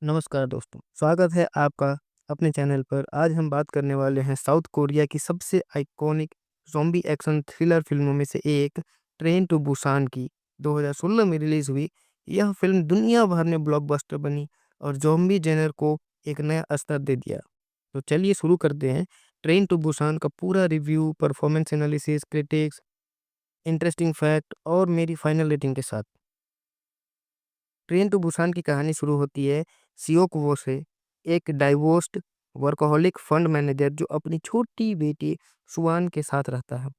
नमस्कार दोस्तों, स्वागत है आपका अपने चैनल पर। आज हम बात करने वाले हैं साउथ कोरिया की सबसे आइकॉनिक ज़ॉम्बी एक्शन थ्रिलर फ़िल्मों में से एक ट्रेन टू बुसान की। 2016 में रिलीज़ हुई यह फ़िल्म दुनिया भर में ब्लॉकबस्टर बनी और ज़ॉम्बी जेनर को एक नया स्तर दे दिया। तो चलिए शुरू करते हैं ट्रेन टू बुसान का पूरा review, performance analysis, critics, interesting fact और मेरी फाइनल रेटिंग के साथ। ट्रेन टू बुसान की कहानी शुरू होती है सियोक वो से, एक डाइवोर्स्ड वर्कहोलिक फंड मैनेजर जो अपनी छोटी बेटी सुआन के साथ रहता है।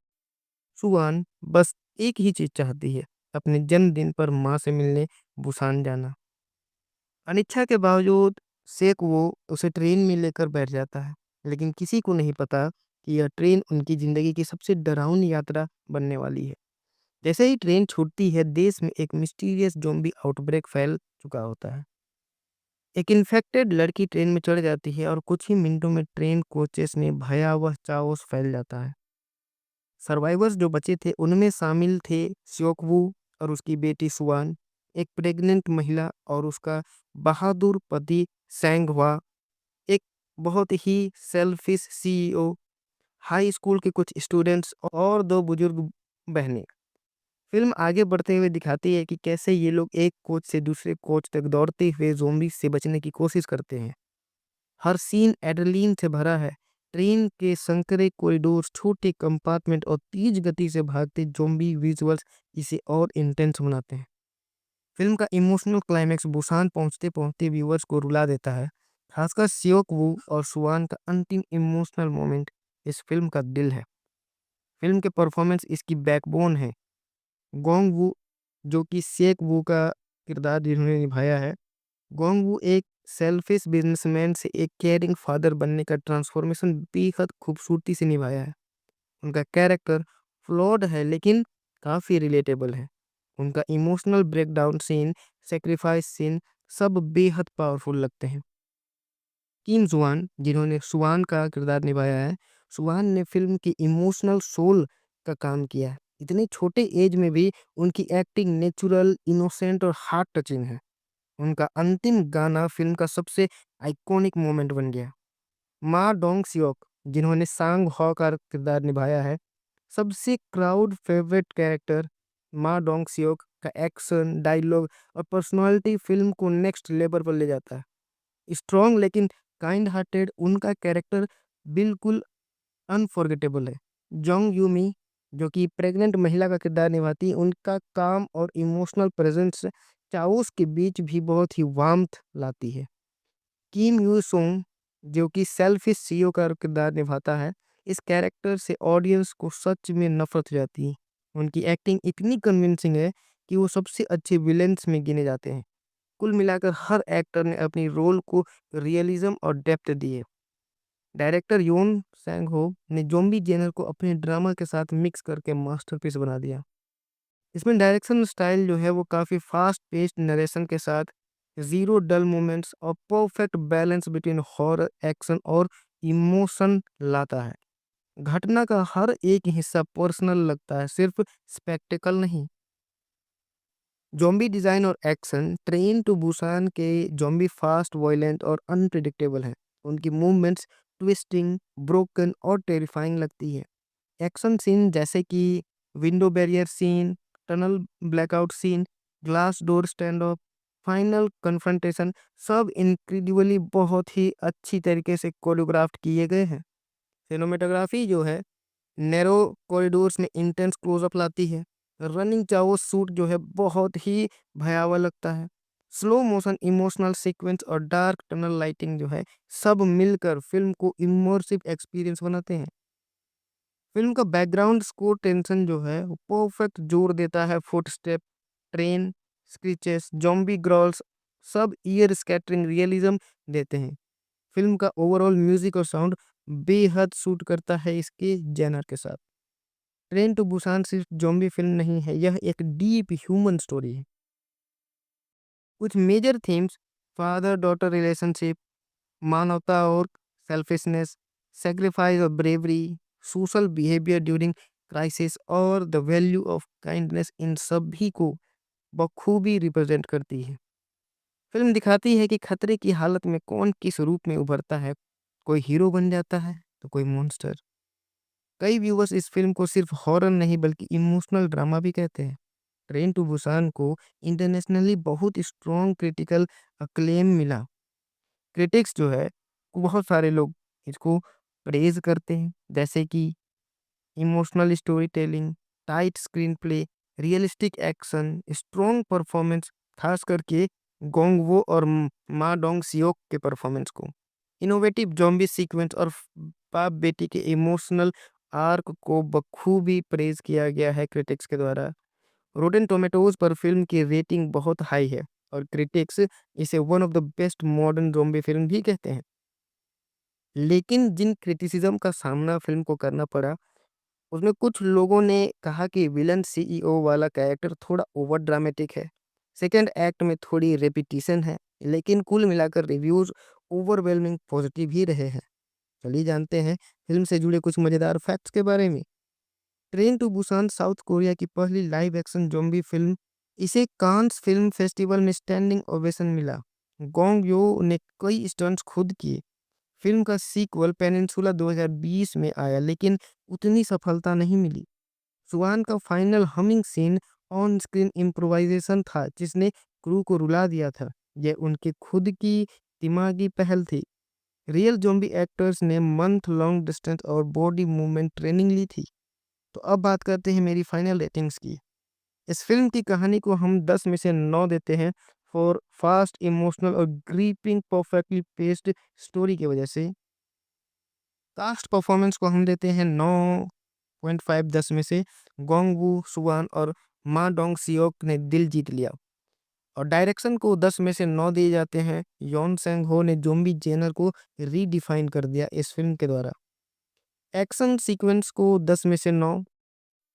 सुआन बस एक ही चीज चाहती है, अपने जन्मदिन पर माँ से मिलने बुसान जाना। अनिच्छा के बावजूद सेक वो उसे ट्रेन में लेकर बैठ जाता है, लेकिन किसी को नहीं पता कि यह ट्रेन उनकी जिंदगी की सबसे डरावनी यात्रा बनने वाली है। जैसे ही ट्रेन छूटती है, देश में एक मिस्टीरियस ज़ॉम्बी आउटब्रेक फैल चुका होता है। एक इन्फेक्टेड लड़की ट्रेन में चढ़ जाती है और कुछ ही मिनटों में ट्रेन कोचेस में भयावह चाओस फैल जाता है। सर्वाइवर्स जो बचे थे उनमें शामिल थे श्योकवू और उसकी बेटी सुआन, एक प्रेग्नेंट महिला और उसका बहादुर पति सैंगवा, एक बहुत ही सेल्फिश सीईओ, हाई स्कूल के कुछ स्टूडेंट्स और दो बुजुर्ग बहनें। फिल्म आगे बढ़ते हुए दिखाती है कि कैसे ये लोग एक कोच से दूसरे कोच तक दौड़ते हुए ज़ॉम्बी से बचने की कोशिश करते हैं। हर सीन एड्रेनलिन से भरा है, ट्रेन के संकरे कॉरिडोर, छोटे कंपार्टमेंट और तेज गति से भागते ज़ॉम्बी विजुअल्स इसे और इंटेंस बनाते हैं। फ़िल्म का इमोशनल क्लाइमेक्स बुसान पहुँचते-पहुँचते व्यूअर्स को रुला देता है। खासकर सियोक वू और सुआन का अंतिम इमोशनल मोमेंट इस फ़िल्म का दिल है। फ़िल्म के परफॉर्मेंस इसकी बैकबोन है। गोंग वू, जो कि सेक वू का किरदार जिन्होंने निभाया है, गोंग वू एक सेल्फिश बिजनेसमैन से एक केयरिंग फादर बनने का ट्रांसफॉर्मेशन बेहद खूबसूरती से निभाया है। उनका कैरेक्टर फ्लॉड है लेकिन काफ़ी रिलेटेबल है। उनका emotional breakdown scene, sacrifice scene सब बेहद पावरफुल लगते हैं। किम जुआन, जिन्होंने सुआन का किरदार निभाया है, सुआन ने फ़िल्म की इमोशनल सोल का काम किया है। इतने छोटे एज में भी उनकी एक्टिंग नेचुरल, इनोसेंट और हार्ट टचिंग है। उनका अंतिम गाना फ़िल्म का सबसे आइकॉनिक मोमेंट बन गया। मा डोंग-सियोक, जिन्होंने सांग हो का किरदार निभाया है, सबसे क्राउड फेवरेट कैरेक्टर मा डोंग-सियोक का एक्शन, डायलॉग और पर्सनालिटी फ़िल्म को नेक्स्ट लेवल पर ले जाता है। स्ट्रॉन्ग लेकिन काइंड हार्टेड उनका कैरेक्टर बिल्कुल अनफॉरगेटेबल है। जोंग यूमी, जो कि प्रेग्नेंट महिला का किरदार निभाती है, उनका काम और इमोशनल प्रेजेंस चाओस के बीच भी बहुत ही वार्मथ लाती है। किम यू सोंग, जो कि सेल्फिश सीईओ का किरदार निभाता है, इस कैरेक्टर से ऑडियंस को सच में नफरत हो जाती है। उनकी एक्टिंग इतनी कन्विंसिंग है कि वो सबसे अच्छे विलेन्स में गिने जाते हैं। कुल मिलाकर हर एक्टर ने अपनी रोल को रियलिज्म और डेप्थ दी है। डायरेक्टर योन सैंग हो ने ज़ॉम्बी जेनर को अपने ड्रामा के साथ मिक्स करके मास्टरपीस बना दिया। इसमें डायरेक्शन स्टाइल जो है वो काफ़ी फास्ट पेस्ड नरेशन के साथ ज़ीरो डल मोमेंट्स और perfect balance between horror, action और इमोशन लाता है। घटना का हर एक हिस्सा पर्सनल लगता है, सिर्फ स्पेक्टिकल नहीं। ज़ॉम्बी डिज़ाइन और एक्शन ट्रेन टू बुसान के ज़ॉम्बी फास्ट, वॉयलेंट और अनप्रेडिक्टेबल हैं। उनकी मूवमेंट्स ट्विस्टिंग, ब्रोकन और टेरिफाइंग लगती है। एक्शन सीन जैसे कि window barrier scene, tunnel blackout scene, glass door stand of, final confrontation सब इनक्रेडिबली बहुत ही अच्छी तरीके से कोरियोग्राफ्ट किए गए हैं। सिनेमेटोग्राफी जो है नैरो कॉरिडोर्स में इंटेंस क्लोजअप लाती है। रनिंग चाहो शूट जो है बहुत ही भयावह लगता है। स्लो मोशन इमोशनल सीक्वेंस और डार्क टनल लाइटिंग जो है सब मिलकर फिल्म को इमर्सिव एक्सपीरियंस बनाते हैं। फिल्म का बैकग्राउंड स्कोर टेंशन जो है वो परफेक्ट जोड़ देता है। Footstep, train, screeches, zombie growls सब ईयर स्कैटरिंग रियलिज्म देते हैं। फिल्म का ओवरऑल म्यूजिक और साउंड बेहद सूट करता है इसके जेनर के साथ। ट्रेन टू बुसान सिर्फ ज़ॉम्बी फिल्म नहीं है, यह एक डीप ह्यूमन स्टोरी है। कुछ major themes father daughter relationship, मानवता और सेल्फिशनेस, सैक्रिफाइस और bravery, social behaviour during crisis और द वैल्यू ऑफ काइंडनेस इन सभी को बखूबी रिप्रेजेंट करती है। फिल्म दिखाती है कि खतरे की हालत में कौन किस रूप में उभरता है, कोई हीरो बन जाता है तो कोई मॉन्स्टर। कई व्यूअर्स इस फिल्म को सिर्फ हॉरर नहीं बल्कि इमोशनल ड्रामा भी कहते हैं। ट्रेन टू बुसान को इंटरनेशनली बहुत स्ट्रॉन्ग क्रिटिकल अक्लेम मिला। क्रिटिक्स जो है बहुत सारे लोग इसको प्रेज करते हैं, जैसे कि emotional story telling, tight screen play, realistic action, strong performance, खास करके गोंगवो और मा डोंग सियोक के परफॉर्मेंस को, इनोवेटिव जॉम्बी सीक्वेंस और बाप बेटी के इमोशनल आर्क को बखूबी प्रेज किया गया है क्रिटिक्स के द्वारा। रोटेन टोमेटोज पर फिल्म की रेटिंग बहुत हाई है और क्रिटिक्स इसे one of the best modern zombie film भी कहते हैं। लेकिन जिन क्रिटिसिज्म का सामना फिल्म को करना पड़ा, उसमें कुछ लोगों ने कहा कि विलन सीईओ वाला कैरेक्टर थोड़ा ओवर ड्रामेटिक है। सेकंड एक्ट में थोड़ी रेपिटेशन है, लेकिन कुल मिलाकर रिव्यूज ओवरवेलमिंग पॉजिटिव ही रहे हैं। चलिए जानते हैं फिल्म से जुड़े कुछ मजेदार फैक्ट्स के बारे में। Train to Busan South Korea की पहली लाइव एक्शन ज़ॉम्बी फिल्म। इसे कांस फिल्म फेस्टिवल में स्टैंडिंग ओवेशन मिला। गोंग यो ने कई स्टंट्स खुद किए। फिल्म का सीक्वल पेनिनसुला 2020 में आया लेकिन उतनी सफलता नहीं मिली। सुआन का final humming scene on screen improvisation था जिसने क्रू को रुला दिया था। यह उनकी खुद की दिमागी पहल थी। रियल ज़ॉम्बी एक्टर्स ने मंथ लॉन्ग डिस्टेंस और बॉडी मूवमेंट ट्रेनिंग ली थी। तो अब बात करते हैं मेरी फाइनल रेटिंग्स की। इस फिल्म की कहानी को हम 10 में से 9 देते हैं फॉर फास्ट, इमोशनल और ग्रिपिंग परफेक्टली पेस्ड स्टोरी की वजह से। कास्ट परफॉर्मेंस को हम देते हैं 9.5 10 में से। गोंग वू सुवान और मा डोंग सियोक ने दिल जीत लिया। और डायरेक्शन को 10 में से 9 दिए जाते हैं। योन सेंग हो ने ज़ॉम्बी जेनर को रीडिफाइन कर दिया इस फिल्म के द्वारा। एक्शन सीक्वेंस को 10 में से 9।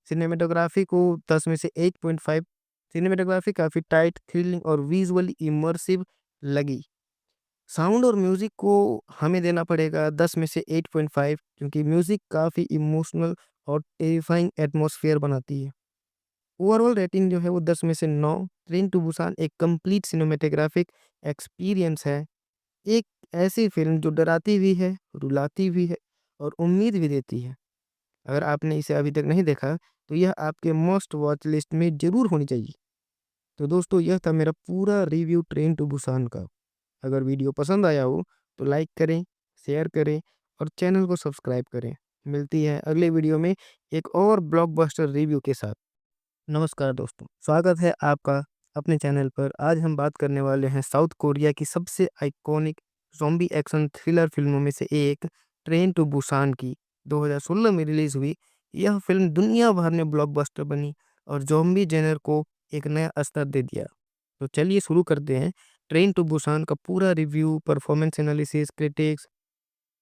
सिनेमेटोग्राफी को 10 में से 8.5। सिनेमेटोग्राफी काफ़ी टाइट, थ्रिलिंग और विजुअली इमर्सिव लगी। साउंड और म्यूज़िक को हमें देना पड़ेगा 10 में से 8.5, क्योंकि म्यूज़िक काफ़ी इमोशनल और टेरिफाइंग एटमॉस्फेयर बनाती है। ओवरऑल रेटिंग जो है वो 10 में से 9। ट्रेन टू बुसान एक कंप्लीट सिनेमेटोग्राफिक एक्सपीरियंस है। एक ऐसी फिल्म जो डराती भी है, रुलाती भी है और उम्मीद भी देती है। अगर आपने इसे अभी तक नहीं देखा तो यह आपके मस्ट वॉच लिस्ट में ज़रूर होनी चाहिए। तो दोस्तों, यह था मेरा पूरा रिव्यू ट्रेन टू बुसान का। अगर वीडियो पसंद आया हो तो लाइक करें, शेयर करें और चैनल को सब्सक्राइब करें। मिलती है अगले वीडियो में एक और ब्लॉकबस्टर रिव्यू के साथ। नमस्कार दोस्तों, स्वागत है आपका अपने चैनल पर। आज हम बात करने वाले हैं साउथ कोरिया की सबसे आइकॉनिक ज़ॉम्बी एक्शन थ्रिलर फिल्मों में से एक, ट्रेन टू बुसान की। 2016 में रिलीज़ हुई यह फिल्म दुनिया भर में ब्लॉकबस्टर बनी और ज़ॉम्बी जेनर को एक नया स्तर दे दिया। तो चलिए शुरू करते हैं ट्रेन टू बुसान का पूरा review, performance analysis, critics,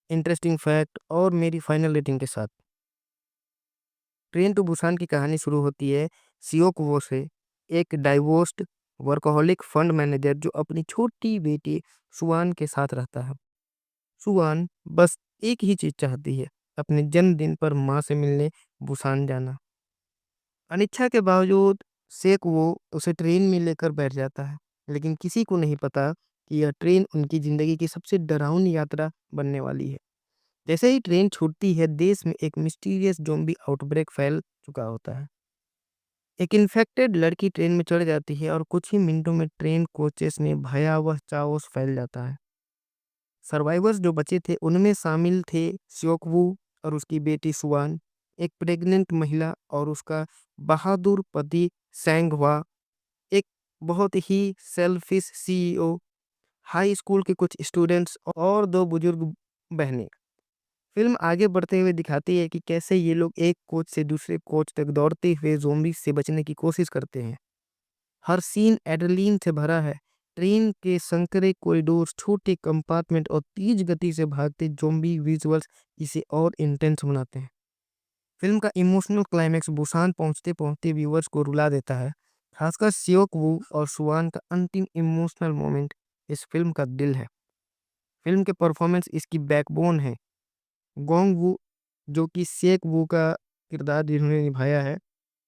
interesting fact और मेरी फाइनल रेटिंग के साथ। ट्रेन टू बुसान की कहानी शुरू होती है सियोक वो से, एक डाइवोर्स्ड वर्कहोलिक फंड मैनेजर जो अपनी छोटी बेटी सुवान के साथ रहता है। सुवान बस एक ही चीज चाहती है, अपने जन्मदिन पर माँ से मिलने बुसान जाना। अनिच्छा के बावजूद सेक वो उसे ट्रेन में लेकर बैठ जाता है, लेकिन किसी को नहीं पता कि यह ट्रेन उनकी जिंदगी की सबसे डरावनी यात्रा बनने वाली है। जैसे ही ट्रेन छूटती है, देश में एक मिस्टीरियस ज़ॉम्बी आउटब्रेक फैल चुका होता है। एक इन्फेक्टेड लड़की ट्रेन में चढ़ जाती है और कुछ ही मिनटों में ट्रेन कोचेस में भयावह चाओस फैल जाता है। सर्वाइवर्स जो बचे थे उनमें शामिल थे स्योकवू और उसकी बेटी सुवान, एक प्रेग्नेंट महिला और उसका बहादुर पति सैंगवा, एक बहुत ही सेल्फिश सीईओ, हाई स्कूल के कुछ स्टूडेंट्स और दो बुजुर्ग बहनें। फिल्म आगे बढ़ते हुए दिखाती है कि कैसे ये लोग एक कोच से दूसरे कोच तक दौड़ते हुए ज़ॉम्बी से बचने की कोशिश करते हैं। हर सीन एड्रेनलिन से भरा है। ट्रेन के संकरे कॉरिडोर, छोटे कंपार्टमेंट और तेज गति से भागते ज़ॉम्बी विजुअल्स इसे और इंटेंस बनाते हैं। फिल्म का इमोशनल क्लाइमैक्स बुसान पहुंचते-पहुंचते व्यूअर्स को रुला देता है। खासकर सियोक वू और सुवान का अंतिम इमोशनल मोमेंट इस फिल्म का दिल है। फिल्म के परफॉर्मेंस इसकी बैकबोन है। गोंग वू, जो कि सेक वू का किरदार जिन्होंने निभाया है।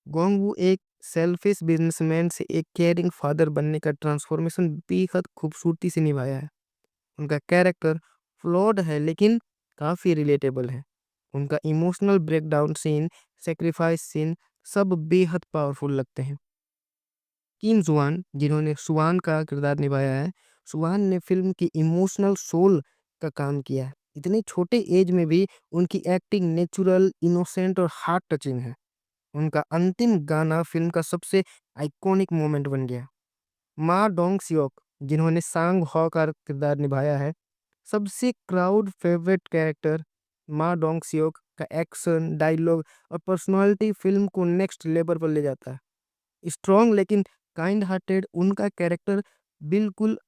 गोंग वू एक सेल्फिश बिजनेसमैन से एक केयरिंग फादर बनने का ट्रांसफॉर्मेशन बेहद खूबसूरती से निभाया है। उनका कैरेक्टर फ्लॉड है लेकिन काफ़ी रिलेटेबल है। उनका emotional breakdown scene, sacrifice scene सब बेहद पावरफुल लगते हैं। किम जुआन, जिन्होंने सुवान का किरदार निभाया है, सुवान ने फिल्म की इमोशनल सोल का काम किया है। इतने छोटे एज में भी उनकी एक्टिंग नेचुरल, इनोसेंट और हार्ट टचिंग है। उनका अंतिम गाना फिल्म का सबसे आइकॉनिक मोमेंट बन गया। मा डोंग सियोक, जिन्होंने सांग हो का किरदार निभाया है, सबसे क्राउड फेवरेट कैरेक्टर। मा डोंग सियोक का एक्शन, डायलॉग और पर्सनालिटी फिल्म को नेक्स्ट लेवल पर ले जाता है। स्ट्रॉन्ग लेकिन काइंड हार्टेड उनका कैरेक्टर बिल्कुल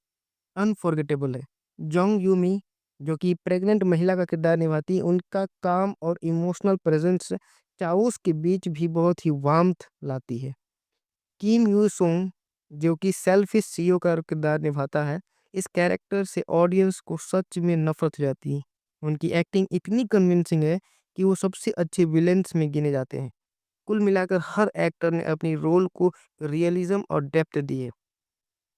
अनफॉरगेटेबल है। जोंग यूमी, जो कि प्रेग्नेंट महिला का किरदार निभाती है, उनका काम और इमोशनल प्रेजेंस चाओस के बीच भी बहुत ही वार्मथ लाती है। किम यू सोंग, जो कि सेल्फिश सीईओ का किरदार निभाता है, इस कैरेक्टर से ऑडियंस को सच में नफरत हो जाती है। उनकी एक्टिंग इतनी कन्विंसिंग है कि वो सबसे अच्छे विलेंस में गिने जाते हैं। कुल मिलाकर हर एक्टर ने अपनी रोल को रियलिज्म और डेप्थ दी है।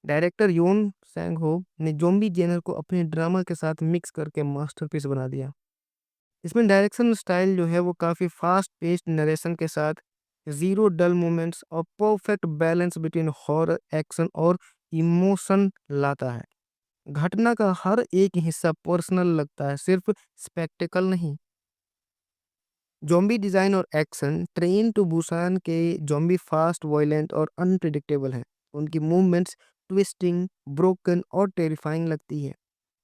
डायरेक्टर योन सैंग हो ने ज़ॉम्बी जेनर को अपने ड्रामा के साथ मिक्स करके मास्टरपीस बना दिया। इसमें डायरेक्शन स्टाइल जो है वो काफ़ी फास्ट पेस्ड नरेशन के साथ ज़ीरो डल मोमेंट्स और perfect balance between horror, action और इमोशन लाता है। घटना का हर एक हिस्सा पर्सनल लगता है, सिर्फ स्पेक्टेकल नहीं। ज़ॉम्बी डिज़ाइन और एक्शन। ट्रेन टू बुसान के ज़ॉम्बी फास्ट, वॉयलेंट और अनप्रेडिक्टेबल हैं। उनकी मूवमेंट्स ट्विस्टिंग, ब्रोकन और टेरिफाइंग लगती है।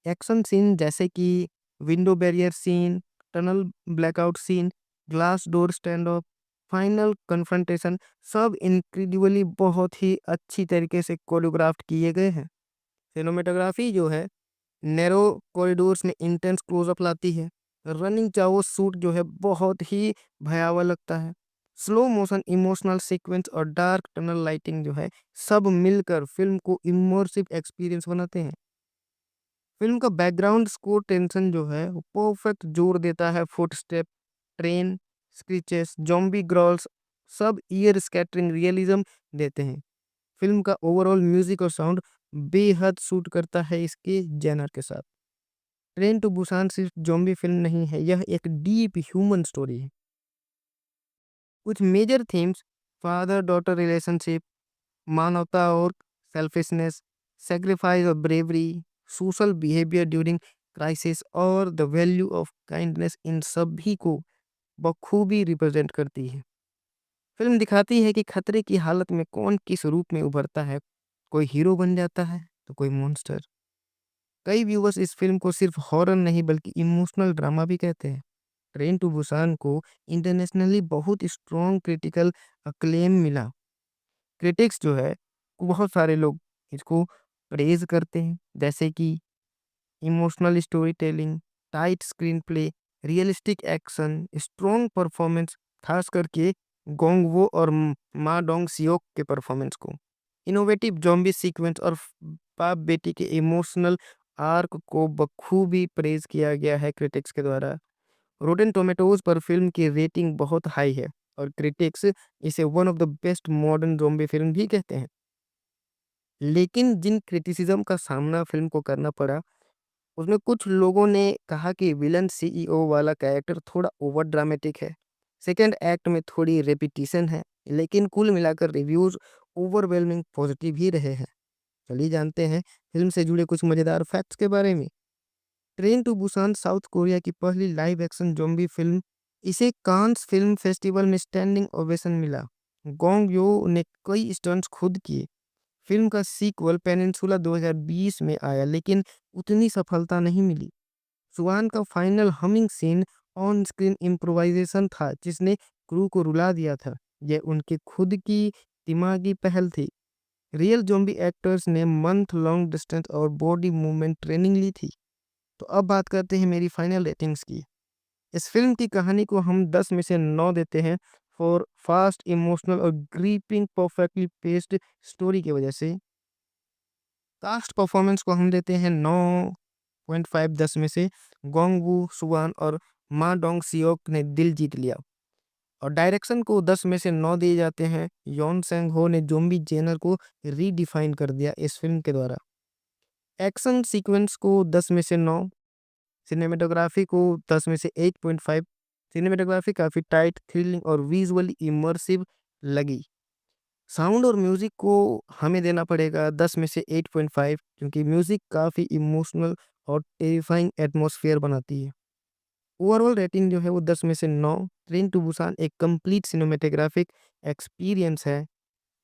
एक्शन सीन जैसे कि window barrier scene, tunnel blackout scene, glass door stand of, final confrontation, सब इनक्रेडिबली बहुत ही अच्छी तरीके से कोरियोग्राफ्ट किए गए हैं। सिनेमेटोग्राफी जो है, नैरो कॉरिडोर्स में इंटेंस क्लोजअप लाती है। रनिंग चाहो शूट जो है बहुत ही भयावह लगता है। स्लो मोशन, इमोशनल सीक्वेंस और डार्क टनल लाइटिंग जो है, सब मिलकर फिल्म को इमर्सिव एक्सपीरियंस बनाते हैं। फिल्म का बैकग्राउंड स्कोर टेंशन जो है वो परफेक्ट जोड़ देता है। Footstep, train, screeches, zombie growls, सब ईयर स्कैटरिंग रियलिज्म देते हैं। फिल्म का ओवरऑल म्यूजिक और साउंड बेहद सूट करता है इसके जेनर के साथ। ट्रेन टू बुसान सिर्फ ज़ॉम्बी फिल्म नहीं है, यह एक डीप ह्यूमन स्टोरी है। कुछ major themes, father daughter relationship, मानवता और सेल्फिशनेस, सेक्रीफाइस और bravery, social behaviour during crisis और द वैल्यू ऑफ काइंडनेस, इन सभी को बखूबी रिप्रेजेंट करती है। फिल्म दिखाती है कि खतरे की हालत में कौन किस रूप में उभरता है। कोई हीरो बन जाता है तो कोई मॉन्स्टर। कई व्यूअर्स इस फिल्म को सिर्फ हॉरर नहीं बल्कि इमोशनल ड्रामा भी कहते हैं। ट्रेन टू बुसान को इंटरनेशनली बहुत स्ट्रॉन्ग क्रिटिकल अक्लेम मिला। क्रिटिक्स जो है, बहुत सारे लोग इसको प्रेज़ करते हैं, जैसे कि emotional story telling, tight screen play, realistic action, strong performance, खास करके गोंग वो और मा डोंग सियोक के परफॉर्मेंस को। इनोवेटिव ज़ॉम्बी सीक्वेंस और बाप बेटी के इमोशनल आर्क को बखूबी प्रेज़ किया गया है क्रिटिक्स के द्वारा। रोटेन टोमेटोज़ पर फ़िल्म की रेटिंग बहुत हाई है और क्रिटिक्स इसे one of the best modern zombie film भी कहते हैं। लेकिन जिन क्रिटिसिज्म का सामना फ़िल्म को करना पड़ा, उसमें कुछ लोगों ने कहा कि विलन सीईओ वाला कैरेक्टर थोड़ा ओवर ड्रामेटिक है। सेकंड एक्ट में थोड़ी रेपिटिशन है, लेकिन कुल मिलाकर रिव्यूज़ ओवरवेलमिंग पॉजिटिव ही रहे हैं। चलिए जानते हैं फ़िल्म से जुड़े कुछ मज़ेदार फैक्ट्स के बारे में। Train to Busan South Korea की पहली लाइव एक्शन ज़ॉम्बी फ़िल्म। इसे कांस फ़िल्म फेस्टिवल में स्टैंडिंग ओवेशन मिला। गोंग यो ने कई स्टंट्स खुद किए। फ़िल्म का सीक्वल पेनिनसुला 2020 में आया, लेकिन उतनी सफलता नहीं मिली। स्वान का final humming scene on screen improvisation था, जिसने क्रू को रुला दिया था। यह उनकी खुद की दिमागी पहल थी। रियल ज़ॉम्बी एक्टर्स ने मंथ लॉन्ग डिस्टेंस और बॉडी मूवमेंट ट्रेनिंग ली थी। तो अब बात करते हैं मेरी फाइनल रेटिंग्स की। इस फिल्म की कहानी को हम 10 में से 9 देते हैं फॉर फास्ट, इमोशनल और ग्रिपिंग परफेक्टली पेस्ड स्टोरी की वजह से। कास्ट परफॉर्मेंस को हम देते हैं 9.5 10 में से। गोंग वू, सुवान और मा डोंग सियोक ने दिल जीत लिया। और डायरेक्शन को 10 में से 9 दिए जाते हैं। योन सेंग हो ने ज़ॉम्बी जेनर को रीडिफाइन कर दिया इस फिल्म के द्वारा। एक्शन सीक्वेंस को 10 में से 9। सिनेमेटोग्राफी को 10 में से 8.5। सिनेमेटोग्राफी काफ़ी टाइट, थ्रिलिंग और विजुअली इमर्सिव लगी। साउंड और म्यूज़िक को हमें देना पड़ेगा 10 में से 8.5, क्योंकि म्यूज़िक काफ़ी इमोशनल और टेरिफाइंग एटमॉस्फेयर बनाती है। ओवरऑल रेटिंग जो है वो 10 में से 9। ट्रेन टू बुसान एक कंप्लीट सिनेमेटोग्राफिक एक्सपीरियंस है।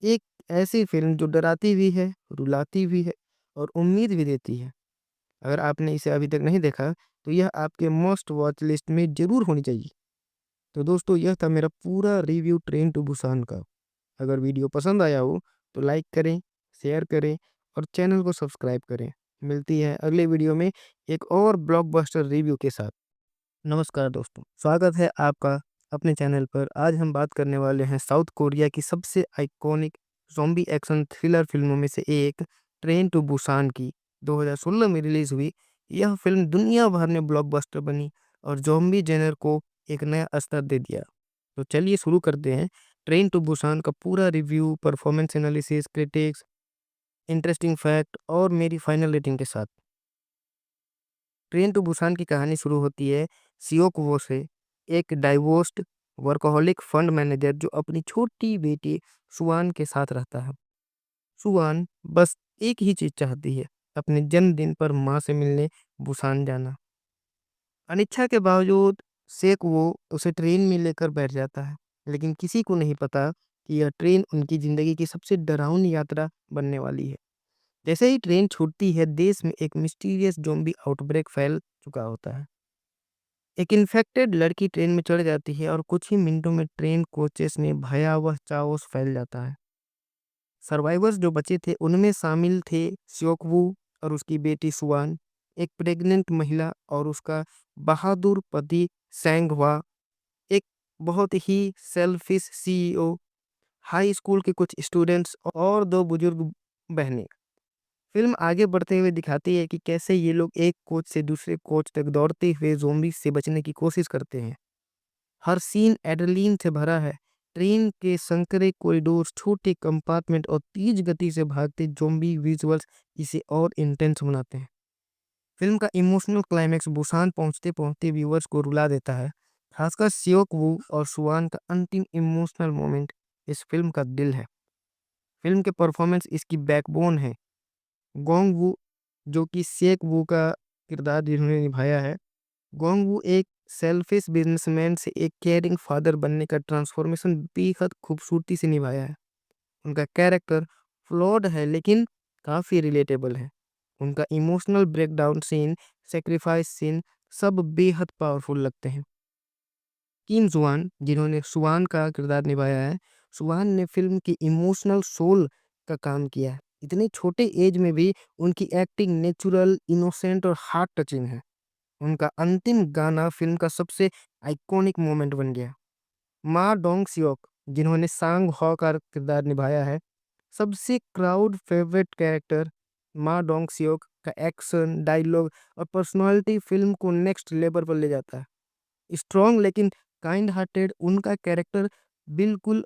एक ऐसी फ़िल्म जो डराती भी है, रुलाती भी है और उम्मीद भी देती है। अगर आपने इसे अभी तक नहीं देखा, तो यह आपके मस्ट वॉच लिस्ट में ज़रूर होनी चाहिए। तो दोस्तों, यह था मेरा पूरा रिव्यू ट्रेन टू बुसान का। अगर वीडियो पसंद आया हो तो लाइक करें, शेयर करें और चैनल को सब्सक्राइब करें। मिलती है अगले वीडियो में एक और ब्लॉकबस्टर रिव्यू के साथ। नमस्कार दोस्तों, स्वागत है आपका अपने चैनल पर। आज हम बात करने वाले हैं साउथ कोरिया की सबसे आइकॉनिक ज़ॉम्बी एक्शन थ्रिलर फिल्मों में से एक, ट्रेन टू बुसान की। 2016 में रिलीज़ हुई यह फिल्म दुनिया भर में ब्लॉकबस्टर बनी और ज़ॉम्बी जेनर को एक नया स्तर दे दिया। तो चलिए शुरू करते हैं ट्रेन टू बुसान का पूरा review, performance analysis, critics, interesting fact और मेरी फाइनल रेटिंग के साथ। ट्रेन टू बुसान की कहानी शुरू होती है सियोक वो से, एक डाइवोर्स्ड वर्कहोलिक फंड मैनेजर जो अपनी छोटी बेटी सुवान के साथ रहता है। सुवान बस एक ही चीज़ चाहती है, अपने जन्मदिन पर माँ से मिलने बुसान जाना। अनिच्छा के बावजूद सेक वो उसे ट्रेन में लेकर बैठ जाता है, लेकिन किसी को नहीं पता कि यह ट्रेन उनकी ज़िंदगी की सबसे डरावनी यात्रा बनने वाली है। जैसे ही ट्रेन छूटती है, देश में एक मिस्टीरियस ज़ॉम्बी आउटब्रेक फैल चुका होता है। एक इन्फेक्टेड लड़की ट्रेन में चढ़ जाती है और कुछ ही मिनटों में ट्रेन कोचेस में भयावह चाओस फैल जाता है। सर्वाइवर्स जो बचे थे उनमें शामिल थे श्योकवू और उसकी बेटी सुआन, एक प्रेग्नेंट महिला और उसका बहादुर पति सैंगवा, एक बहुत ही सेल्फिश सीईओ, हाई स्कूल के कुछ स्टूडेंट्स और दो बुजुर्ग बहनें। फिल्म आगे बढ़ते हुए दिखाती है कि कैसे ये लोग एक कोच से दूसरे कोच तक दौड़ते हुए ज़ॉम्बी से बचने की कोशिश करते हैं। हर सीन एड्रेनलिन से भरा है। ट्रेन के संकरे कॉरिडोर्स, छोटे कंपार्टमेंट और तेज गति से भागते ज़ॉम्बी विजुअल्स इसे और इंटेंस बनाते हैं। फिल्म का इमोशनल क्लाइमैक्स बुसान पहुंचते-पहुंचते व्यूअर्स को रुला देता है। खासकर सियोक वू और सुआन का अंतिम इमोशनल मोमेंट इस फिल्म का दिल है। फिल्म के परफॉर्मेंस इसकी बैकबोन है। गोंग वू, जो कि सेक वू का किरदार जिन्होंने निभाया है, गोंग वू एक सेल्फिश बिजनेसमैन से एक केयरिंग फादर बनने का ट्रांसफॉर्मेशन बेहद खूबसूरती से निभाया है। उनका कैरेक्टर फ्लॉड है लेकिन काफ़ी रिलेटेबल है। उनका emotional breakdown scene, sacrifice scene सब बेहद पावरफुल लगते हैं। किम जुआन, जिन्होंने सुआन का किरदार निभाया है, सुआन ने फिल्म की इमोशनल सोल का काम किया है। इतने छोटे एज में भी उनकी एक्टिंग नेचुरल, इनोसेंट और हार्ट टचिंग है। उनका अंतिम गाना फिल्म का सबसे आइकॉनिक मोमेंट बन गया। मा डोंग-सियोक, जिन्होंने सांग हो का किरदार निभाया है, सबसे क्राउड फेवरेट कैरेक्टर मा डोंग-सियोक का एक्शन, डायलॉग और पर्सनालिटी फिल्म को नेक्स्ट लेवल पर ले जाता है। स्ट्रॉन्ग लेकिन काइंड हार्टेड उनका कैरेक्टर बिल्कुल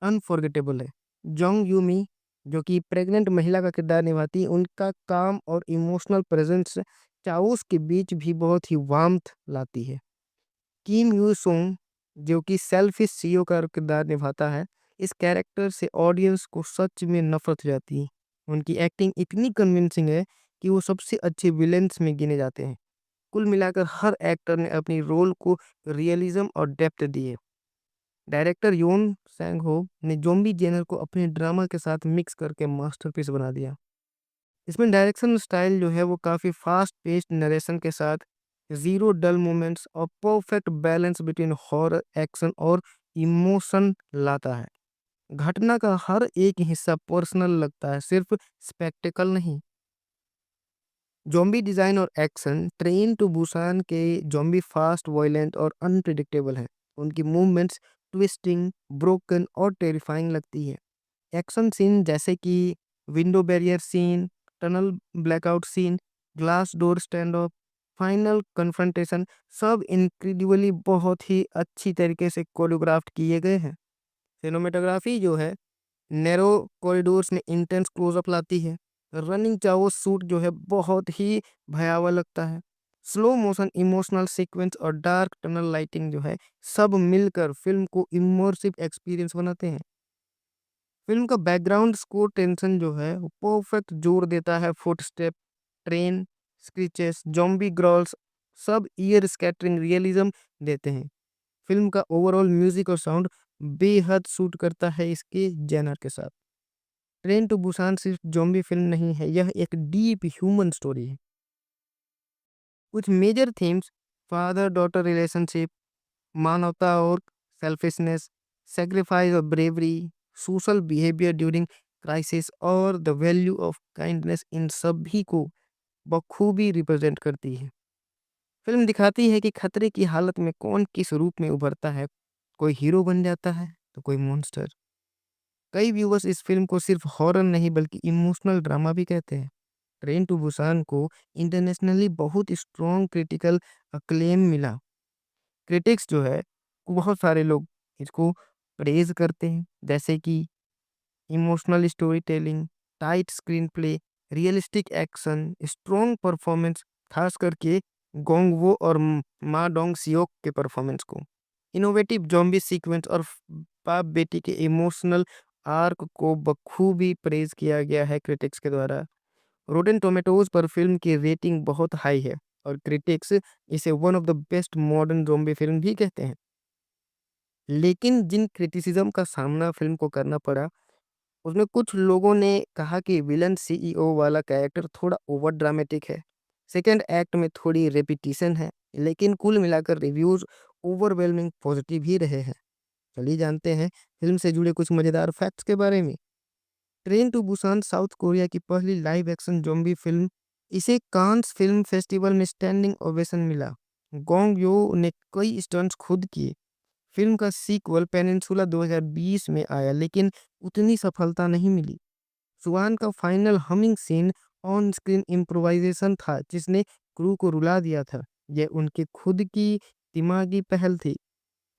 अनफॉरगेटेबल है। जोंग यूमी, जो कि प्रेग्नेंट महिला का किरदार निभाती है, उनका काम और इमोशनल प्रेजेंस चाओस के बीच भी बहुत ही वार्मथ लाती है। किम यू सोंग, जो कि सेल्फिश सीईओ का किरदार निभाता है, इस कैरेक्टर से ऑडियंस को सच में नफरत हो जाती है। उनकी एक्टिंग इतनी कन्विंसिंग है कि वो सबसे अच्छे विलेन्स में गिने जाते हैं। कुल मिलाकर हर एक्टर ने अपनी रोल को रियलिज्म और डेप्थ दी है। डायरेक्टर योन सैंग हो ने ज़ॉम्बी जेनर को अपने ड्रामा के साथ मिक्स करके मास्टरपीस बना दिया। इसमें डायरेक्शन स्टाइल जो है वो काफ़ी फास्ट पेस्ड नरेशन के साथ ज़ीरो डल मोमेंट्स और perfect balance between horror, action और इमोशन लाता है। घटना का हर एक हिस्सा पर्सनल लगता है, सिर्फ स्पेक्टेकल नहीं। ज़ॉम्बी डिज़ाइन और एक्शन ट्रेन टू बुसान के ज़ॉम्बी फास्ट, वॉयलेंट और अनप्रेडिक्टेबल हैं। उनकी मूवमेंट्स ट्विस्टिंग, ब्रोकन और टेरिफाइंग लगती है। एक्शन सीन जैसे कि window barrier scene, tunnel blackout scene, glass door stand of, final confrontation सब इनक्रेडिबली बहुत ही अच्छी तरीके से कोरियोग्राफ्ट किए गए हैं। सिनेमेटोग्राफी जो है नैरो कॉरिडोर्स में इंटेंस क्लोजअप लाती है। रनिंग चाहो शूट जो है बहुत ही भयावह लगता है। स्लो मोशन इमोशनल सीक्वेंस और डार्क टनल लाइटिंग जो है सब मिलकर फिल्म को इमर्सिव एक्सपीरियंस बनाते हैं। फिल्म का बैकग्राउंड स्कोर टेंशन जो है वो परफेक्ट जोड़ देता है। Footstep, train, screeches, zombie growls सब ईयर स्कैटरिंग रियलिज्म देते हैं। फिल्म का ओवरऑल म्यूजिक और साउंड बेहद सूट करता है इसके जेनर के साथ। ट्रेन टू बुसान सिर्फ ज़ॉम्बी फिल्म नहीं है, यह एक डीप ह्यूमन स्टोरी है। कुछ major themes father daughter relationship, मानवता और सेल्फिशनेस, सैक्रिफाइस और bravery, social behaviour during crisis और द वैल्यू ऑफ काइंडनेस इन सभी को बखूबी रिप्रेजेंट करती है। फिल्म दिखाती है कि खतरे की हालत में कौन किस रूप में उभरता है, कोई हीरो बन जाता है तो कोई मॉन्स्टर। कई व्यूअर्स इस फिल्म को सिर्फ हॉरर नहीं बल्कि इमोशनल ड्रामा भी कहते हैं। ट्रेन टू बुसान को इंटरनेशनली बहुत स्ट्रॉन्ग क्रिटिकल अक्लेम मिला। क्रिटिक्स जो है बहुत सारे लोग इसको प्रेज करते हैं, जैसे कि emotional story telling, tight screen play, realistic action, strong performance, खास करके गोंगवो और मा डोंग सियोक के परफॉर्मेंस को, इनोवेटिव जॉम्बी सीक्वेंस और बाप बेटी के इमोशनल आर्क को बखूबी प्रेज किया गया है क्रिटिक्स के द्वारा। रोटेन टोमेटोज पर फिल्म की रेटिंग बहुत हाई है और क्रिटिक्स इसे one of the best modern zombie film भी कहते हैं। लेकिन जिन क्रिटिसिज्म का सामना फिल्म को करना पड़ा, उसमें कुछ लोगों ने कहा कि विलन सीईओ वाला कैरेक्टर थोड़ा ओवर ड्रामेटिक है। सेकंड एक्ट में थोड़ी रेपिटेशन है, लेकिन कुल मिलाकर रिव्यूज़ ओवरवेलमिंग पॉजिटिव ही रहे हैं। चलिए जानते हैं फिल्म से जुड़े कुछ मज़ेदार फैक्ट्स के बारे में। Train to Busan South Korea की पहली लाइव एक्शन ज़ॉम्बी फ़िल्म। इसे कांस फ़िल्म फेस्टिवल में स्टैंडिंग ओवेशन मिला। गोंग यो ने कई स्टंट्स खुद किए। फ़िल्म का सीक्वल पेनिनसुला 2020 में आया, लेकिन उतनी सफलता नहीं मिली। स्वान का final humming scene on screen improvisation था, जिसने क्रू को रुला दिया था। यह उनकी खुद की दिमागी पहल थी।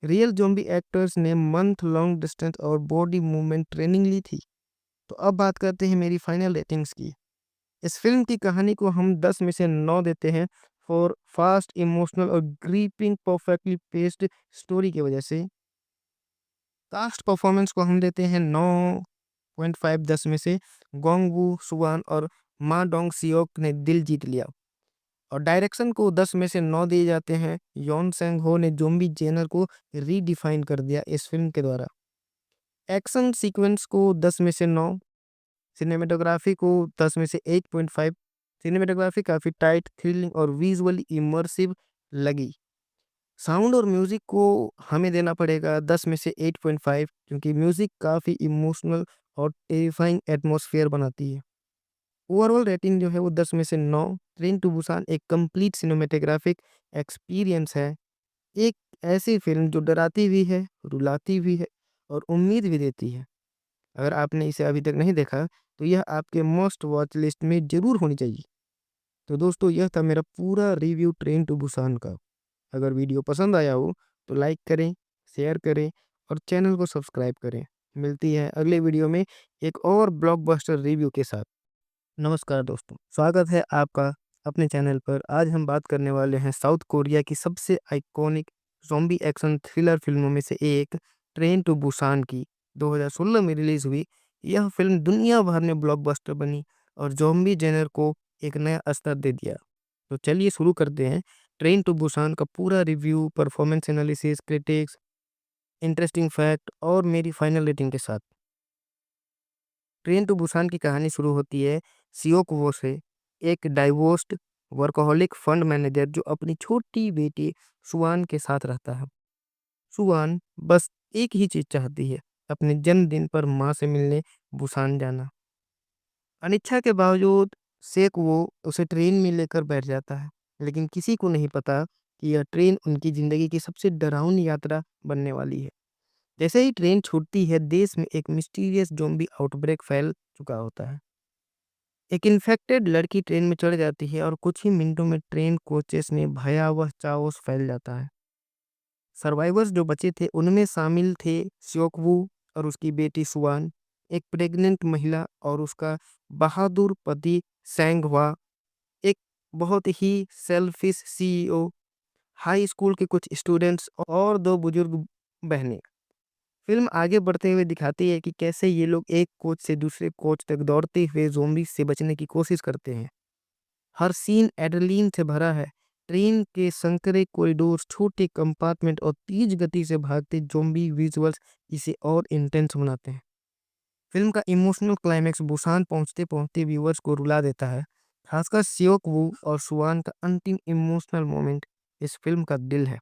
रियल ज़ॉम्बी एक्टर्स ने मंथ लॉन्ग डिस्टेंस और बॉडी मूवमेंट ट्रेनिंग ली थी। तो अब बात करते हैं मेरी फाइनल रेटिंग्स की। इस फिल्म की कहानी को हम 10 में से 9 देते हैं फॉर फास्ट, इमोशनल और ग्रिपिंग परफेक्टली पेस्ड स्टोरी की वजह से। कास्ट परफॉर्मेंस को हम देते हैं 9.5 10 में से। गोंग वू सुवान और मा डोंग सियोक ने दिल जीत लिया। और डायरेक्शन को 10 में से 9 दिए जाते हैं। योन सेंग हो ने ज़ॉम्बी जेनर को रीडिफाइन कर दिया इस फिल्म के द्वारा। एक्शन सीक्वेंस को 10 में से 9। सिनेमेटोग्राफी को 10 में से 8.5। सिनेमेटोग्राफी काफ़ी टाइट, थ्रिलिंग और विजुअली इमर्सिव लगी। साउंड और म्यूज़िक को हमें देना पड़ेगा 10 में से 8.5, क्योंकि म्यूज़िक काफ़ी इमोशनल और टेरिफाइंग एटमॉस्फेयर बनाती है। ओवरऑल रेटिंग जो है वो 10 में से 9। ट्रेन टू बुसान एक कंप्लीट सिनेमेटोग्राफिक एक्सपीरियंस है। एक ऐसी फिल्म जो डराती भी है, रुलाती भी है और उम्मीद भी देती है। अगर आपने इसे अभी तक नहीं देखा, तो यह आपके मस्ट वॉच लिस्ट में ज़रूर होनी चाहिए। तो दोस्तों, यह था मेरा पूरा रिव्यू ट्रेन टू बुसान का। अगर वीडियो पसंद आया हो तो लाइक करें, शेयर करें और चैनल को सब्सक्राइब करें। मिलती है अगले वीडियो में एक और ब्लॉकबस्टर रिव्यू के साथ। नमस्कार दोस्तों, स्वागत है आपका अपने चैनल पर। आज हम बात करने वाले हैं साउथ कोरिया की सबसे आइकॉनिक ज़ॉम्बी एक्शन थ्रिलर फिल्मों में से एक, ट्रेन टू बुसान की। 2016 में रिलीज़ हुई यह फिल्म दुनिया भर में ब्लॉकबस्टर बनी और ज़ॉम्बी जेनर को एक नया स्तर दे दिया। तो चलिए शुरू करते हैं ट्रेन टू बुसान का पूरा review, performance analysis, critics, interesting fact और मेरी फाइनल रेटिंग के साथ। ट्रेन टू बुसान की कहानी शुरू होती है सियोक वो से, एक डाइवोर्स्ड वर्कहोलिक फंड मैनेजर जो अपनी छोटी बेटी सुवान के साथ रहता है। सुवान बस एक ही चीज चाहती है, अपने जन्मदिन पर माँ से मिलने बुसान जाना। अनिच्छा के बावजूद सेक वो उसे ट्रेन में लेकर बैठ जाता है, लेकिन किसी को नहीं पता कि यह ट्रेन उनकी जिंदगी की सबसे डरावनी यात्रा बनने वाली है। जैसे ही ट्रेन छूटती है, देश में एक मिस्टीरियस ज़ॉम्बी आउटब्रेक फैल चुका होता है। एक इन्फेक्टेड लड़की ट्रेन में चढ़ जाती है और कुछ ही मिनटों में ट्रेन कोचेस में भयावह चाओस फैल जाता है। सर्वाइवर्स जो बचे थे उनमें शामिल थे स्योकवू और उसकी बेटी सुवान, एक प्रेग्नेंट महिला और उसका बहादुर पति सैंगवा, एक बहुत ही सेल्फिश सीईओ, हाई स्कूल के कुछ स्टूडेंट्स और दो बुजुर्ग बहनें। फिल्म आगे बढ़ते हुए दिखाती है कि कैसे ये लोग एक कोच से दूसरे कोच तक दौड़ते हुए ज़ॉम्बी से बचने की कोशिश करते हैं। हर सीन एड्रेनलिन से भरा है। ट्रेन के संकरे कॉरिडोर्स, छोटे कंपार्टमेंट और तेज गति से भागते ज़ॉम्बी विजुअल्स इसे और इंटेंस बनाते हैं। फिल्म का इमोशनल क्लाइमैक्स बुसान पहुंचते-पहुंचते व्यूअर्स को रुला देता है। खासकर सियोक वू और सुवान का अंतिम इमोशनल मोमेंट इस फिल्म का दिल है।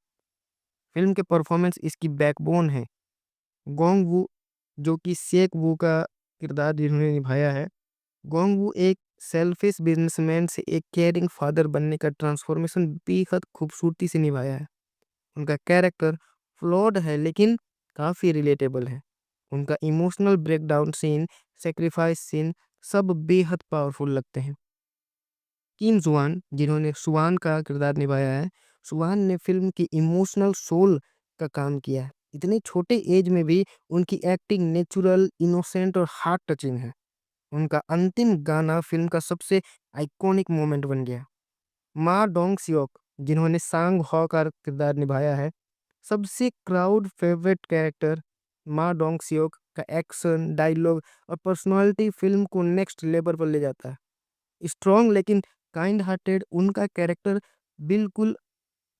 फिल्म के परफॉर्मेंस इसकी बैकबोन है। गोंग वू, जो कि सेक वू का किरदार जिन्होंने निभाया है। गोंग वू एक सेल्फिश बिजनेसमैन से एक केयरिंग फादर बनने का ट्रांसफॉर्मेशन बेहद खूबसूरती से निभाया है। उनका कैरेक्टर फ्लॉड है, लेकिन काफ़ी रिलेटेबल है। उनका emotional breakdown scene, sacrifice scene सब बेहद पावरफुल लगते हैं। किम जुआन, जिन्होंने सुवान का किरदार निभाया है, सुवान ने फिल्म की इमोशनल सोल का काम किया है। इतने छोटे एज में भी उनकी एक्टिंग नेचुरल, इनोसेंट और हार्ट टचिंग है। उनका अंतिम गाना फिल्म का सबसे आइकॉनिक मोमेंट बन गया। मा डोंग सियोक, जिन्होंने सांग हो का किरदार निभाया है, सबसे क्राउड फेवरेट कैरेक्टर। मा डोंग सियोक का एक्शन, डायलॉग और पर्सनालिटी फिल्म को नेक्स्ट लेवल पर ले जाता है। स्ट्रॉन्ग लेकिन काइंड हार्टेड, उनका कैरेक्टर बिल्कुल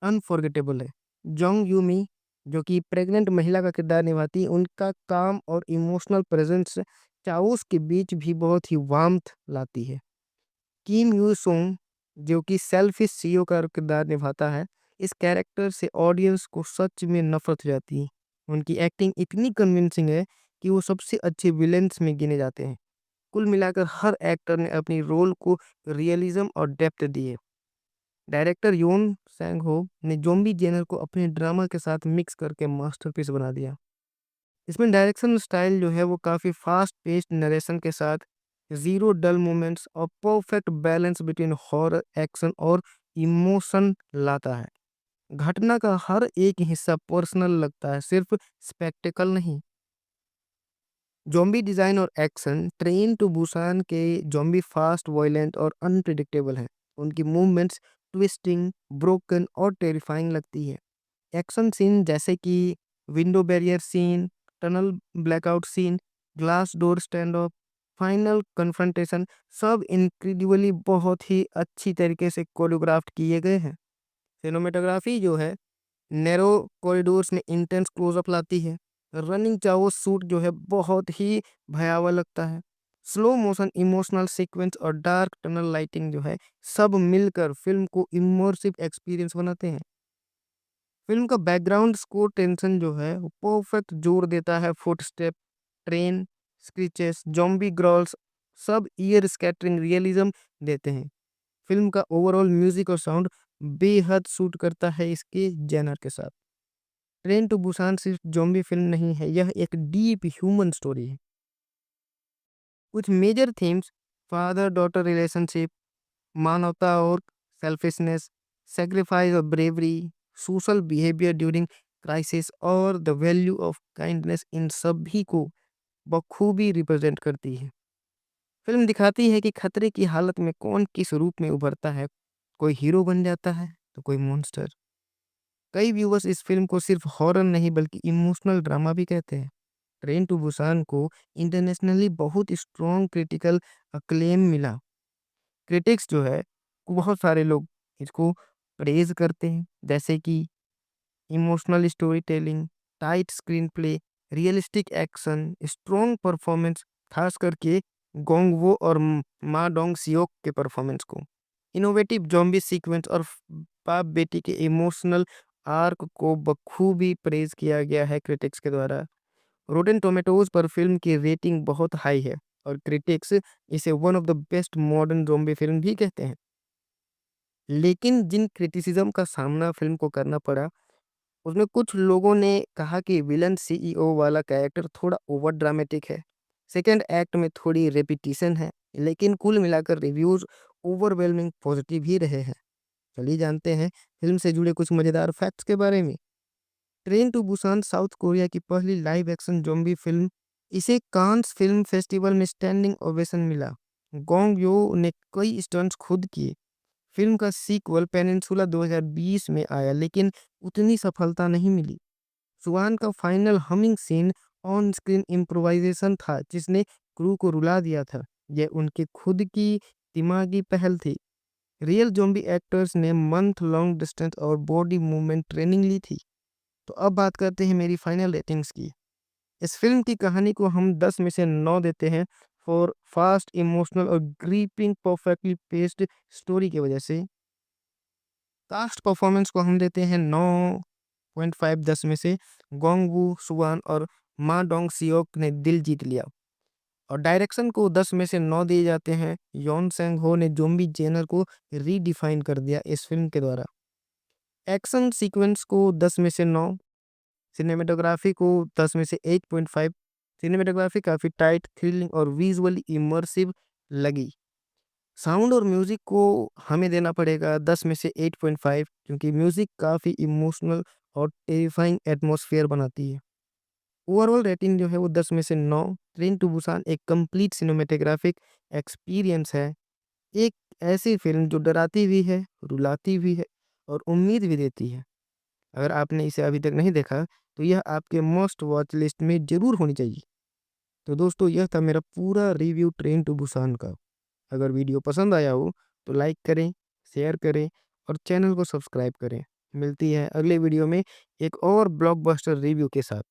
अनफॉरगेटेबल है। जोंग यूमी जो कि प्रेग्नेंट महिला का किरदार निभाती है, उनका काम और इमोशनल प्रेजेंस चाओस के बीच भी बहुत ही वार्मथ लाती है। किम यू सोंग जो कि सेल्फिश सीईओ का किरदार निभाता है, इस कैरेक्टर से ऑडियंस को सच में नफरत हो जाती है। उनकी एक्टिंग इतनी कन्विंसिंग है कि वो सबसे अच्छे विलेंस में गिने जाते हैं। कुल मिलाकर हर एक्टर ने अपनी रोल को रियलिज्म और डेप्थ दी है। डायरेक्टर योन सैंग हो ने ज़ॉम्बी जेनर को अपने ड्रामा के साथ मिक्स करके मास्टरपीस बना दिया। इसमें डायरेक्शन स्टाइल जो है वो काफ़ी फास्ट पेस्ड नरेशन के साथ ज़ीरो डल मोमेंट्स और perfect balance between horror, action और इमोशन लाता है। घटना का हर एक हिस्सा पर्सनल लगता है, सिर्फ स्पेक्टिकल नहीं। ज़ॉम्बी डिज़ाइन और एक्शन ट्रेन टू बुसान के ज़ॉम्बी फास्ट, वॉयलेंट और अनप्रेडिक्टेबल हैं। उनकी मूवमेंट्स ट्विस्टिंग, ब्रोकन और टेरिफाइंग लगती है। एक्शन सीन जैसे कि window barrier scene, tunnel blackout scene, glass door stand of, final confrontation सब इनक्रेडिबली बहुत ही अच्छी तरीके से कोरियोग्राफ्ट किए गए हैं। सिनेमेटोग्राफी जो है नैरो कॉरिडोर्स में इंटेंस क्लोजअप लाती है। रनिंग चाहो शूट जो है बहुत ही भयावह लगता है। स्लो मोशन इमोशनल सीक्वेंस और डार्क टनल लाइटिंग जो है सब मिलकर फिल्म को इमर्सिव एक्सपीरियंस बनाते हैं। फिल्म का बैकग्राउंड स्कोर टेंशन जो है वो परफेक्ट जोड़ देता है। Footstep, train, screeches, zombie growls सब ईयर स्कैटरिंग रियलिज्म देते हैं। फिल्म का ओवरऑल म्यूजिक और साउंड बेहद सूट करता है इसके जेनर के साथ। ट्रेन टू बुसान सिर्फ ज़ॉम्बी फिल्म नहीं है, यह एक डीप ह्यूमन स्टोरी है। कुछ major themes father daughter relationship, मानवता और सेल्फिशनेस, सेक्रीफाइस और bravery, social behaviour during crisis और द वैल्यू ऑफ काइंडनेस इन सभी को बखूबी रिप्रेजेंट करती है। फिल्म दिखाती है कि खतरे की हालत में कौन किस रूप में उभरता है, कोई हीरो बन जाता है तो कोई मॉन्स्टर। कई व्यूवर्स इस फिल्म को सिर्फ हॉरर नहीं बल्कि इमोशनल ड्रामा भी कहते हैं। ट्रेन टू बुसान को इंटरनेशनली बहुत स्ट्रॉन्ग क्रिटिकल अक्लेम मिला। क्रिटिक्स जो है बहुत सारे लोग इसको प्रेज करते हैं, जैसे कि emotional story telling, tight screen play, realistic action, strong performance, खास करके गोंगवो और मा डोंग सियोक के परफॉर्मेंस को, इनोवेटिव जॉम्बी सीक्वेंस और बाप बेटी के इमोशनल आर्क को बखूबी प्रेज किया गया है क्रिटिक्स के द्वारा। रोटेन टोमेटोज पर फिल्म की रेटिंग बहुत हाई है और क्रिटिक्स इसे one of the best modern zombie film भी कहते हैं। लेकिन जिन क्रिटिसिज्म का सामना फिल्म को करना पड़ा, उसमें कुछ लोगों ने कहा कि विलन सीईओ वाला कैरेक्टर थोड़ा ओवर ड्रामेटिक है। सेकंड एक्ट में थोड़ी रेपिटेशन है, लेकिन कुल मिलाकर रिव्यूज ओवरवेलमिंग पॉजिटिव ही रहे हैं। चलिए जानते हैं फिल्म से जुड़े कुछ मजेदार फैक्ट्स के बारे में। Train to Busan South Korea की पहली लाइव एक्शन ज़ॉम्बी फिल्म। इसे कांस फिल्म फेस्टिवल में स्टैंडिंग ओवेशन मिला। गोंग यो ने कई स्टंट्स खुद किए। फिल्म का सीक्वल पेनिनसुला 2020 में आया लेकिन उतनी सफलता नहीं मिली। सुहान का final humming scene on screen improvisation था जिसने क्रू को रुला दिया था। यह उनकी खुद की दिमागी पहल थी। रियल ज़ॉम्बी एक्टर्स ने मंथ लॉन्ग डिस्टेंस और बॉडी मूवमेंट ट्रेनिंग ली थी। तो अब बात करते हैं मेरी फाइनल रेटिंग्स की। इस फिल्म की कहानी को हम 10 में से 9 देते हैं फॉर फास्ट, इमोशनल और ग्रीपिंग परफेक्टली पेस्ड स्टोरी की वजह से। कास्ट परफॉर्मेंस को हम देते हैं 9.5 10 में से। गोंगवू सुवान और मा डोंग सियोक ने दिल जीत लिया। और डायरेक्शन को 10 में से 9 दिए जाते हैं। योन सेंग हो ने ज़ॉम्बी जेनर को रीडिफाइन कर दिया इस फिल्म के द्वारा। एक्शन सीक्वेंस को 10 में से 9। सिनेमेटोग्राफी को 10 में से 8.5। सिनेमेटोग्राफी काफ़ी टाइट, थ्रिलिंग और विजुअली इमर्सिव लगी। साउंड और म्यूज़िक को हमें देना पड़ेगा 10 में से 8.5 क्योंकि म्यूज़िक काफ़ी इमोशनल और टेरिफाइंग एटमॉस्फेयर बनाती है। ओवरऑल रेटिंग जो है वो 10 में से 9। ट्रेन टू बुसान एक कंप्लीट सिनेमेटोग्राफिक एक्सपीरियंस है। एक ऐसी फिल्म जो डराती भी है, रुलाती भी है और उम्मीद भी देती है। अगर आपने इसे अभी तक नहीं देखा तो यह आपके मस्ट वॉच लिस्ट में ज़रूर होनी चाहिए। तो दोस्तों यह था मेरा पूरा रिव्यू ट्रेन टू बुसान का। अगर वीडियो पसंद आया हो तो लाइक करें, शेयर करें और चैनल को सब्सक्राइब करें। मिलती है अगले वीडियो में एक और ब्लॉकबस्टर रिव्यू के साथ।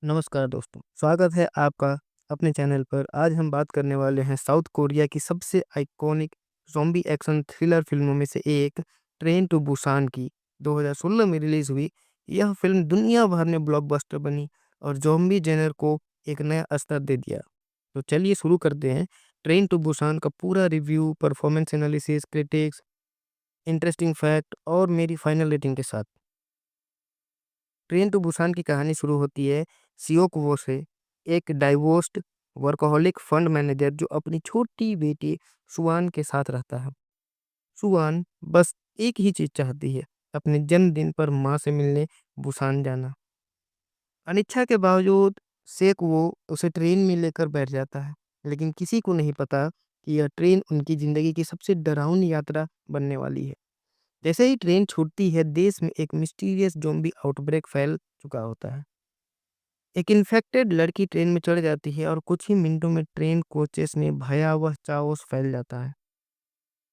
नमस्कार दोस्तों, स्वागत है आपका अपने चैनल पर। आज हम बात करने वाले हैं साउथ कोरिया की सबसे आइकॉनिक ज़ॉम्बी एक्शन थ्रिलर फिल्मों में से एक ट्रेन टू बुसान की। 2016 में रिलीज हुई यह फिल्म दुनिया भर में ब्लॉकबस्टर बनी और ज़ॉम्बी जेनर को एक नया स्तर दे दिया। तो चलिए शुरू करते हैं ट्रेन टू बुसान का पूरा review, performance analysis, critics, interesting fact और मेरी फाइनल रेटिंग के साथ। ट्रेन टू बुसान की कहानी शुरू होती है सियोक वो से, एक डाइवोर्स्ड वर्कहोलिक फंड मैनेजर जो अपनी छोटी बेटी सुआन के साथ रहता है। सुआन बस एक ही चीज चाहती है, अपने जन्मदिन पर माँ से मिलने बुसान जाना। अनिच्छा के बावजूद सेक वो उसे ट्रेन में लेकर बैठ जाता है, लेकिन किसी को नहीं पता कि यह ट्रेन उनकी जिंदगी की सबसे डरावनी यात्रा बनने वाली है। जैसे ही ट्रेन छूटती है, देश में एक मिस्टीरियस ज़ॉम्बी आउटब्रेक फैल चुका होता है। एक इन्फेक्टेड लड़की ट्रेन में चढ़ जाती है और कुछ ही मिनटों में ट्रेन कोचेस में भयावह चाओस फैल जाता है।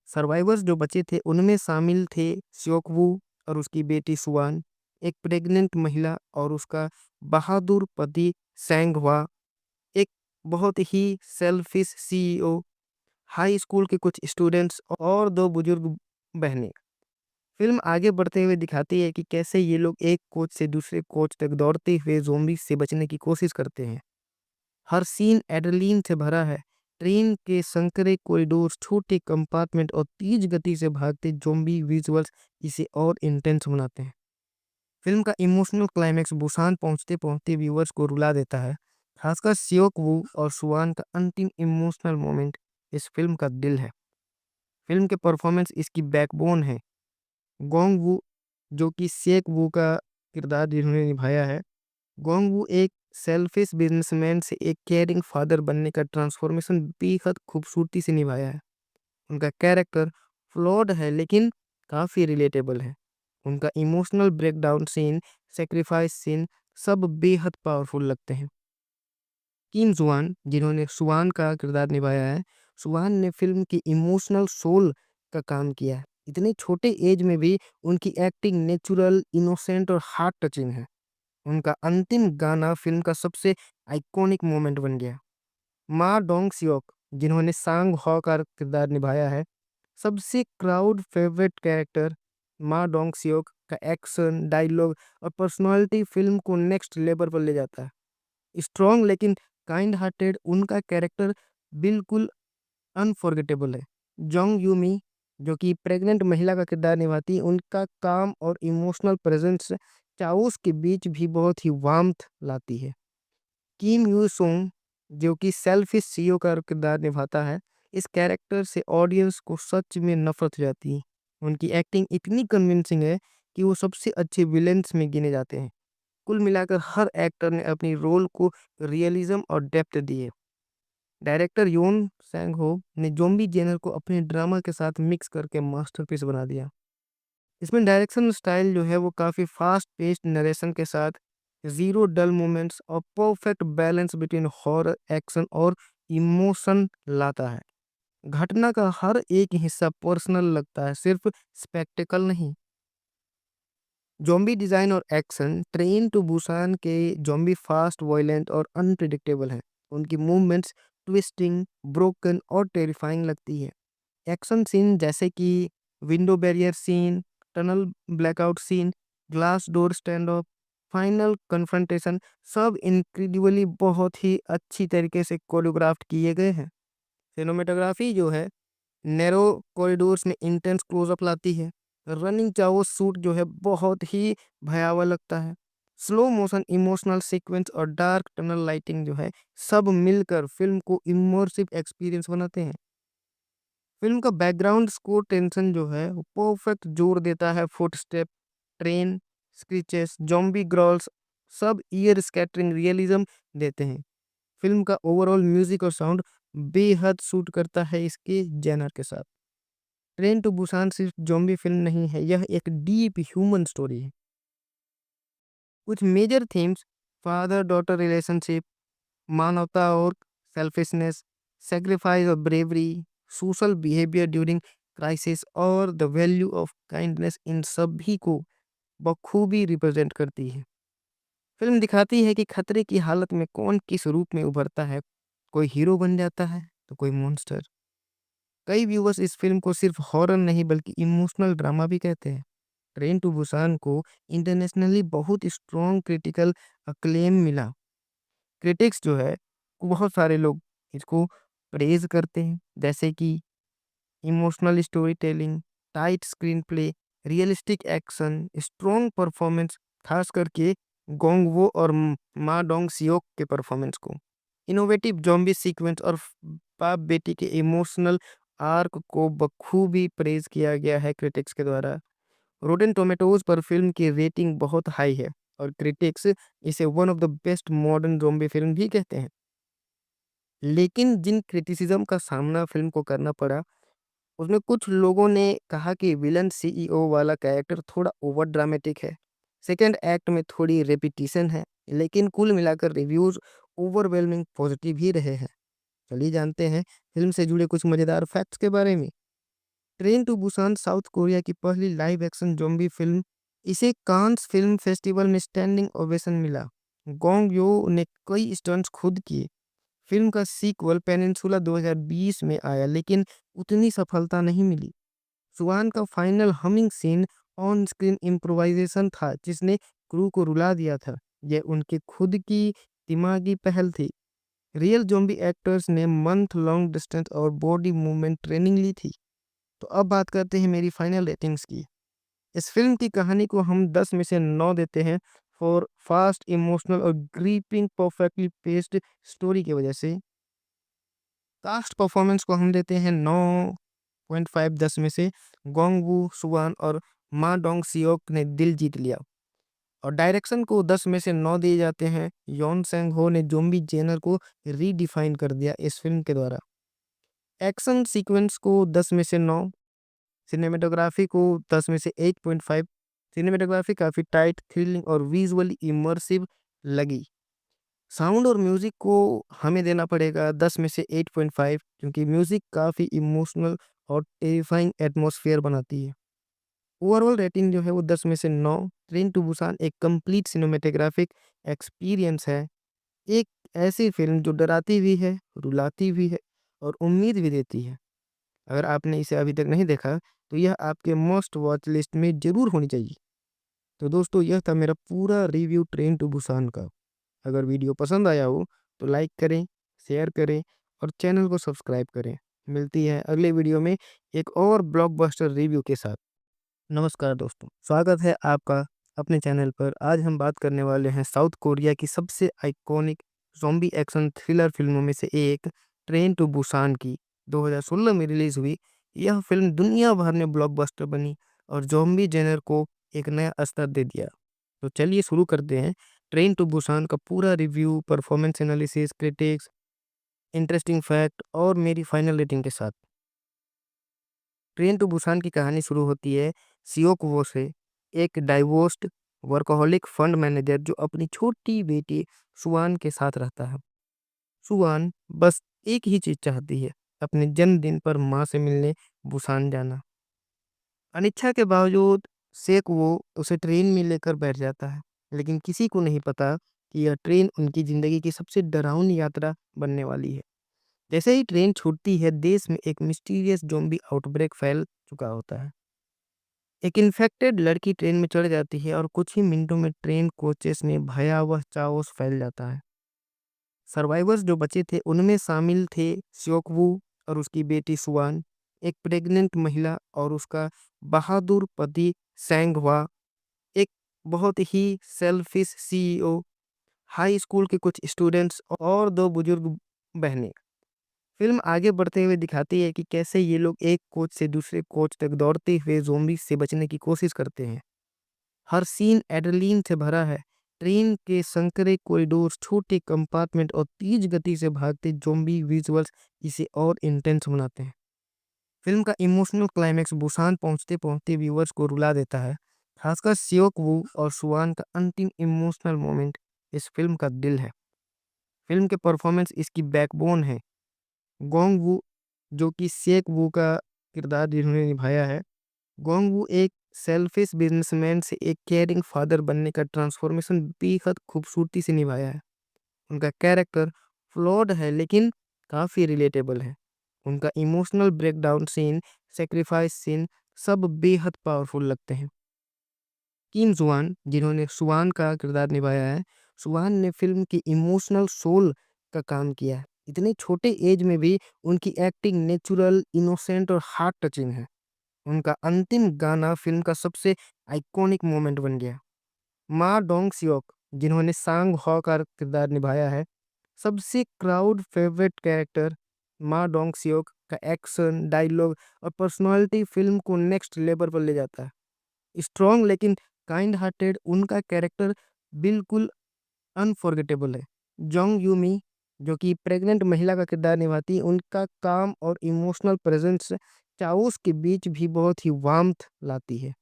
सर्वाइवर्स जो बचे थे उनमें शामिल थे श्योकवू और उसकी बेटी सुआन, एक प्रेग्नेंट महिला और उसका बहादुर पति सैंगवा, एक बहुत ही सेल्फिश सीईओ, हाई स्कूल के कुछ स्टूडेंट्स और दो बुजुर्ग बहनें। फिल्म आगे बढ़ते हुए दिखाती है कि कैसे ये लोग एक कोच से दूसरे कोच तक दौड़ते हुए ज़ॉम्बी से बचने की कोशिश करते हैं। हर सीन एड्रेनलिन से भरा है। ट्रेन के संकरे कॉरिडोर्स, छोटे कंपार्टमेंट और तेज गति से भागते ज़ॉम्बी विजुअल्स इसे और इंटेंस बनाते हैं। फिल्म का इमोशनल क्लाइमैक्स बुसान पहुंचते-पहुंचते व्यूअर्स को रुला देता है। खासकर सियोक वू और सुआन का अंतिम इमोशनल मोमेंट इस फिल्म का दिल है। फिल्म के परफॉर्मेंस इसकी बैकबोन है। गोंग वू, जो कि सेक वू का किरदार जिन्होंने निभाया है, गोंग वू एक सेल्फिश बिजनेसमैन से एक केयरिंग फादर बनने का ट्रांसफॉर्मेशन बेहद खूबसूरती से निभाया है। उनका कैरेक्टर फ्लॉड है लेकिन काफ़ी रिलेटेबल है। उनका emotional breakdown scene, sacrifice scene सब बेहद पावरफुल लगते हैं। किम जुआन, जिन्होंने सुआन का किरदार निभाया है, सुआन ने फिल्म की इमोशनल सोल का काम किया है। इतने छोटे एज में भी उनकी एक्टिंग नेचुरल, इनोसेंट और हार्ट टचिंग है। उनका अंतिम गाना फिल्म का सबसे आइकॉनिक मोमेंट बन गया। मा डोंग सियोक, जिन्होंने सांग हो का किरदार निभाया है, सबसे क्राउड फेवरेट कैरेक्टर। मा डोंग सियोक का एक्शन, डायलॉग और पर्सनालिटी फिल्म को नेक्स्ट लेवल पर ले जाता है। स्ट्रॉन्ग लेकिन काइंड हार्टेड उनका कैरेक्टर बिल्कुल अनफॉरगेटेबल है। जोंग यूमी, जो कि प्रेग्नेंट महिला का किरदार निभाती है, उनका काम और इमोशनल प्रेजेंस चाओस के बीच भी बहुत ही वार्मथ लाती है। किम यू सोंग, जो कि सेल्फिश सीईओ का किरदार निभाता है, इस कैरेक्टर से ऑडियंस को सच में नफरत हो जाती है। उनकी एक्टिंग इतनी कन्विंसिंग है कि वो सबसे अच्छे विलेंस में गिने जाते हैं। कुल मिलाकर हर एक्टर ने अपनी रोल को रियलिज्म और डेप्थ दी है। डायरेक्टर योन सैंग हो ने ज़ॉम्बी जेनर को अपने ड्रामा के साथ मिक्स करके मास्टरपीस बना दिया। इसमें डायरेक्शन स्टाइल जो है वो काफ़ी फास्ट पेस्ड नरेशन के साथ ज़ीरो डल मोमेंट्स और perfect balance between horror, action और इमोशन लाता है। घटना का हर एक हिस्सा पर्सनल लगता है, सिर्फ स्पेक्टिकल नहीं। ज़ॉम्बी डिज़ाइन और एक्शन, ट्रेन टू बुसान के ज़ॉम्बी फास्ट, वॉयलेंट और अनप्रेडिक्टेबल हैं। उनकी मूवमेंट्स ट्विस्टिंग, ब्रोकन और टेरिफाइंग लगती है। एक्शन सीन जैसे कि window barrier scene, tunnel blackout scene, glass door stand of, final confrontation सब इनक्रेडिबली बहुत ही अच्छी तरीके से कोरियोग्राफ्ट किए गए हैं। सिनेमेटोग्राफी जो है नैरो कॉरिडोर्स में इंटेंस क्लोजअप लाती है। रनिंग चाहो शूट जो है बहुत ही भयावह लगता है। स्लो मोशन, इमोशनल सीक्वेंस और डार्क टनल लाइटिंग जो है सब मिलकर फिल्म को इमर्सिव एक्सपीरियंस बनाते हैं। फिल्म का बैकग्राउंड स्कोर टेंशन जो है वो परफेक्ट जोर देता है। Footstep, train screeches, zombie growls सब ईयर स्कैटरिंग रियलिज्म देते हैं। फिल्म का ओवरऑल म्यूजिक और साउंड बेहद सूट करता है इसके जेनर के साथ। ट्रेन टू बुसान सिर्फ ज़ॉम्बी फ़िल्म नहीं है, यह एक डीप ह्यूमन स्टोरी है। कुछ major themes, father daughter relationship, मानवता और सेल्फिशनेस, सैक्रिफाइस और bravery, social behaviour during crisis और द वैल्यू ऑफ काइंडनेस, इन सभी को बखूबी रिप्रेजेंट करती है। फिल्म दिखाती है कि खतरे की हालत में कौन किस रूप में उभरता है, कोई हीरो बन जाता है तो कोई मॉन्स्टर। कई व्यूअर्स इस फिल्म को सिर्फ हॉरर नहीं बल्कि इमोशनल ड्रामा भी कहते हैं। ट्रेन टू बुसान को इंटरनेशनली बहुत स्ट्रॉन्ग क्रिटिकल अक्लेम मिला। क्रिटिक्स जो है, बहुत सारे लोग इसको प्रेज करते हैं, जैसे कि emotional story telling, tight screen play, realistic action, strong performance, खास करके गोंगवो और मा डोंग सियोक के परफॉर्मेंस को, इनोवेटिव जॉम्बी सीक्वेंस और बाप बेटी के इमोशनल आर्क को बखूबी प्रेज किया गया है क्रिटिक्स के द्वारा। रोटेन टोमेटोज पर फिल्म की रेटिंग बहुत हाई है और क्रिटिक्स इसे one of the best modern zombie film भी कहते हैं। लेकिन जिन क्रिटिसिज्म का सामना फिल्म को करना पड़ा, उसमें कुछ लोगों ने कहा कि विलन सीईओ वाला कैरेक्टर थोड़ा ओवर ड्रामेटिक है। सेकंड एक्ट में थोड़ी रेपिटेशन है, लेकिन कुल मिलाकर रिव्यूज ओवरवेलमिंग पॉजिटिव ही रहे हैं। चलिए जानते हैं फिल्म से जुड़े कुछ मजेदार फैक्ट्स के बारे में। Train to Busan South Korea की पहली लाइव एक्शन ज़ॉम्बी फिल्म। इसे कांस फिल्म फेस्टिवल में स्टैंडिंग ओवेशन मिला। गोंग यो ने कई स्टंट्स खुद किए। फिल्म का सीक्वल पेनिनसुला 2020 में आया, लेकिन उतनी सफलता नहीं मिली। सुहान का final humming scene on screen improvisation था, जिसने क्रू को रुला दिया था। यह उनकी खुद की दिमागी पहल थी। रियल ज़ॉम्बी एक्टर्स ने मंथ लॉन्ग डिस्टेंस और बॉडी मूवमेंट ट्रेनिंग ली थी। तो अब बात करते हैं मेरी फाइनल रेटिंग्स की। इस फिल्म की कहानी को हम 10 में से 9 देते हैं फॉर फास्ट, इमोशनल और ग्रीपिंग परफेक्टली पेस्ड स्टोरी की वजह से। कास्ट परफॉर्मेंस को हम देते हैं 9.5 10 में से। गोंगवू सुवान और मा डोंग सियोक ने दिल जीत लिया। और डायरेक्शन को 10 में से 9 दिए जाते हैं। योन सेंग हो ने ज़ॉम्बी जेनर को रीडिफाइन कर दिया इस फिल्म के द्वारा। एक्शन सीक्वेंस को 10 में से 9। सिनेमेटोग्राफी को 10 में से 8.5। सिनेमेटोग्राफी काफ़ी टाइट, थ्रिलिंग और विजुअली इमर्सिव लगी। साउंड और म्यूज़िक को हमें देना पड़ेगा 10 में से 8.5, क्योंकि म्यूज़िक काफ़ी इमोशनल और टेरिफाइंग एटमॉस्फेयर बनाती है। ओवरऑल रेटिंग जो है वो 10 में से 9। ट्रेन टू बुसान एक कंप्लीट सिनेमेटोग्राफिक एक्सपीरियंस है। एक ऐसी फिल्म जो डराती भी है, रुलाती भी है और उम्मीद भी देती है। अगर आपने इसे अभी तक नहीं देखा, तो यह आपके मस्ट वॉच लिस्ट में ज़रूर होनी चाहिए। तो दोस्तों, यह था मेरा पूरा रिव्यू ट्रेन टू बुसान का। अगर वीडियो पसंद आया हो तो लाइक करें, शेयर करें और चैनल को सब्सक्राइब करें। मिलती है अगले वीडियो में एक और ब्लॉकबस्टर रिव्यू के साथ। नमस्कार दोस्तों, स्वागत है आपका अपने चैनल पर। आज हम बात करने वाले हैं साउथ कोरिया की सबसे आइकॉनिक ज़ॉम्बी एक्शन थ्रिलर फिल्मों में से एक, ट्रेन टू बुसान की। 2016 में रिलीज हुई यह फिल्म दुनिया भर में ब्लॉकबस्टर बनी और ज़ॉम्बी जेनर को एक नया स्तर दे दिया। तो चलिए शुरू करते हैं ट्रेन टू बुसान का पूरा review, performance analysis, critics, interesting fact और मेरी फाइनल रेटिंग के साथ। ट्रेन टू बुसान की कहानी शुरू होती है सियोक वो से, एक डाइवोर्स्ड वर्कहोलिक फंड मैनेजर जो अपनी छोटी बेटी सुवान के साथ रहता है। सुवान बस एक ही चीज चाहती है, अपने जन्मदिन पर माँ से मिलने बुसान जाना। अनिच्छा के बावजूद सेक वो उसे ट्रेन में लेकर बैठ जाता है, लेकिन किसी को नहीं पता कि यह ट्रेन उनकी जिंदगी की सबसे डरावनी यात्रा बनने वाली है। जैसे ही ट्रेन छूटती है, देश में एक मिस्टीरियस ज़ॉम्बी आउटब्रेक फैल चुका होता है। एक इन्फेक्टेड लड़की ट्रेन में चढ़ जाती है और कुछ ही मिनटों में ट्रेन कोचेस में भयावह चाओस फैल जाता है। सर्वाइवर्स जो बचे थे उनमें शामिल थे स्योकवू और उसकी बेटी सुवान, एक प्रेग्नेंट महिला और उसका बहादुर पति सैंगवा, एक बहुत ही सेल्फिश सीईओ, हाई स्कूल के कुछ स्टूडेंट्स और दो बुजुर्ग बहनें। फिल्म आगे बढ़ते हुए दिखाती है कि कैसे ये लोग एक कोच से दूसरे कोच तक दौड़ते हुए ज़ॉम्बी से बचने की कोशिश करते हैं। हर सीन एड्रेनलिन से भरा है। ट्रेन के संकरे कॉरिडोर्स, छोटे कंपार्टमेंट और तेज गति से भागते ज़ॉम्बी विजुअल्स इसे और इंटेंस बनाते हैं। फिल्म का इमोशनल क्लाइमैक्स बुसान पहुंचते-पहुंचते व्यूअर्स को रुला देता है। खासकर सियोक वू और सुवान का अंतिम इमोशनल मोमेंट इस फिल्म का दिल है। फिल्म के परफॉर्मेंस इसकी बैकबोन है। गोंग वू जो कि शेक वू का किरदार जिन्होंने निभाया है। गोंग वू एक सेल्फिश बिजनेसमैन से एक केयरिंग फादर बनने का ट्रांसफॉर्मेशन बेहद खूबसूरती से निभाया है। उनका कैरेक्टर फ्लॉड है लेकिन काफ़ी रिलेटेबल है। उनका emotional breakdown scene, sacrifice scene सब बेहद पावरफुल लगते हैं। किम जुआन जिन्होंने सुआन का किरदार निभाया है, सुआन ने फिल्म की इमोशनल सोल का काम किया है। इतने छोटे एज में भी उनकी एक्टिंग नेचुरल, इनोसेंट और हार्ट टचिंग है। उनका अंतिम गाना फिल्म का सबसे आइकॉनिक मोमेंट बन गया। मा डोंग सियोक जिन्होंने सांग हो का किरदार निभाया है, सबसे क्राउड फेवरेट कैरेक्टर। मा डोंग सियोक का एक्शन, डायलॉग और पर्सनालिटी फिल्म को नेक्स्ट लेवल पर ले जाता है। स्ट्रॉन्ग लेकिन काइंड हार्टेड उनका कैरेक्टर बिल्कुल अनफॉरगेटेबल है। जोंग यूमी जो कि प्रेग्नेंट महिला का किरदार निभाती है, उनका काम और इमोशनल प्रेजेंस चाओस के बीच भी बहुत ही वार्मथ लाती है।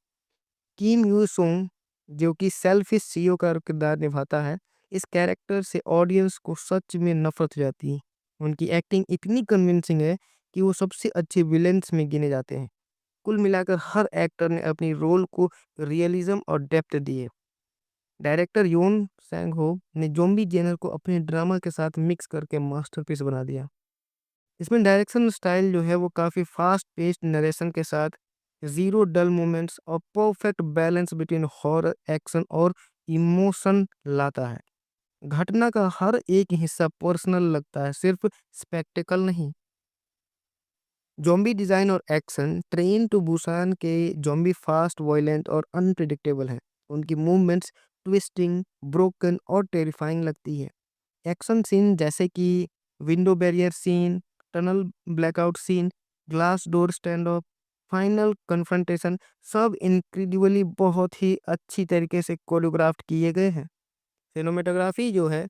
किम यू सोंग जो कि सेल्फिश सीईओ का किरदार निभाता है, इस कैरेक्टर से ऑडियंस को सच में नफरत हो जाती है। उनकी एक्टिंग इतनी कन्विंसिंग है कि वो सबसे अच्छे विलेंस में गिने जाते हैं। कुल मिलाकर हर एक्टर ने अपनी रोल को रियलिज्म और डेप्थ दी है। डायरेक्टर योन सैंग हो ने ज़ॉम्बी जेनर को अपने ड्रामा के साथ मिक्स करके मास्टरपीस बना दिया। इसमें डायरेक्शन स्टाइल जो है वो काफ़ी फास्ट पेस्ड नरेशन के साथ ज़ीरो डल मोमेंट्स और perfect balance between horror, action और इमोशन लाता है। घटना का हर एक हिस्सा पर्सनल लगता है, सिर्फ स्पेक्टिकल नहीं। ज़ॉम्बी डिज़ाइन और एक्शन ट्रेन टू बुसान के ज़ॉम्बी फास्ट, वॉयलेंट और अनप्रेडिक्टेबल हैं। उनकी मूवमेंट्स ट्विस्टिंग, ब्रोकन और टेरिफाइंग लगती है। एक्शन सीन जैसे कि window barrier scene, tunnel blackout scene, glass door stand of, final confrontation सब इनक्रेडिबली बहुत ही अच्छी तरीके से कोरियोग्राफ्ट किए गए हैं। सिनेमेटोग्राफी जो है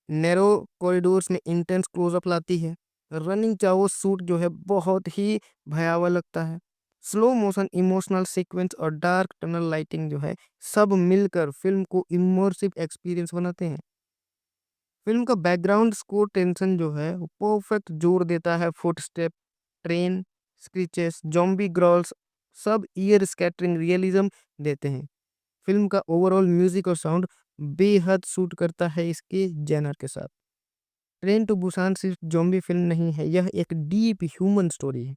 नैरो कॉरिडोर्स में इंटेंस क्लोजअप लाती है। रनिंग चाहो शूट जो है बहुत ही भयावह लगता है। स्लो मोशन, इमोशनल सीक्वेंस और डार्क टनल लाइटिंग जो है सब मिलकर फिल्म को इमर्सिव एक्सपीरियंस बनाते हैं। फिल्म का बैकग्राउंड स्कोर टेंशन जो है वो परफेक्ट जोर देता है। Footstep, train, screeches, zombie growls सब ईयर स्कैटरिंग रियलिज्म देते हैं। फिल्म का ओवरऑल म्यूजिक और साउंड बेहद सूट करता है इसके जेनर के साथ। ट्रेन टू बुसान सिर्फ ज़ॉम्बी फिल्म नहीं है, यह एक डीप ह्यूमन स्टोरी है।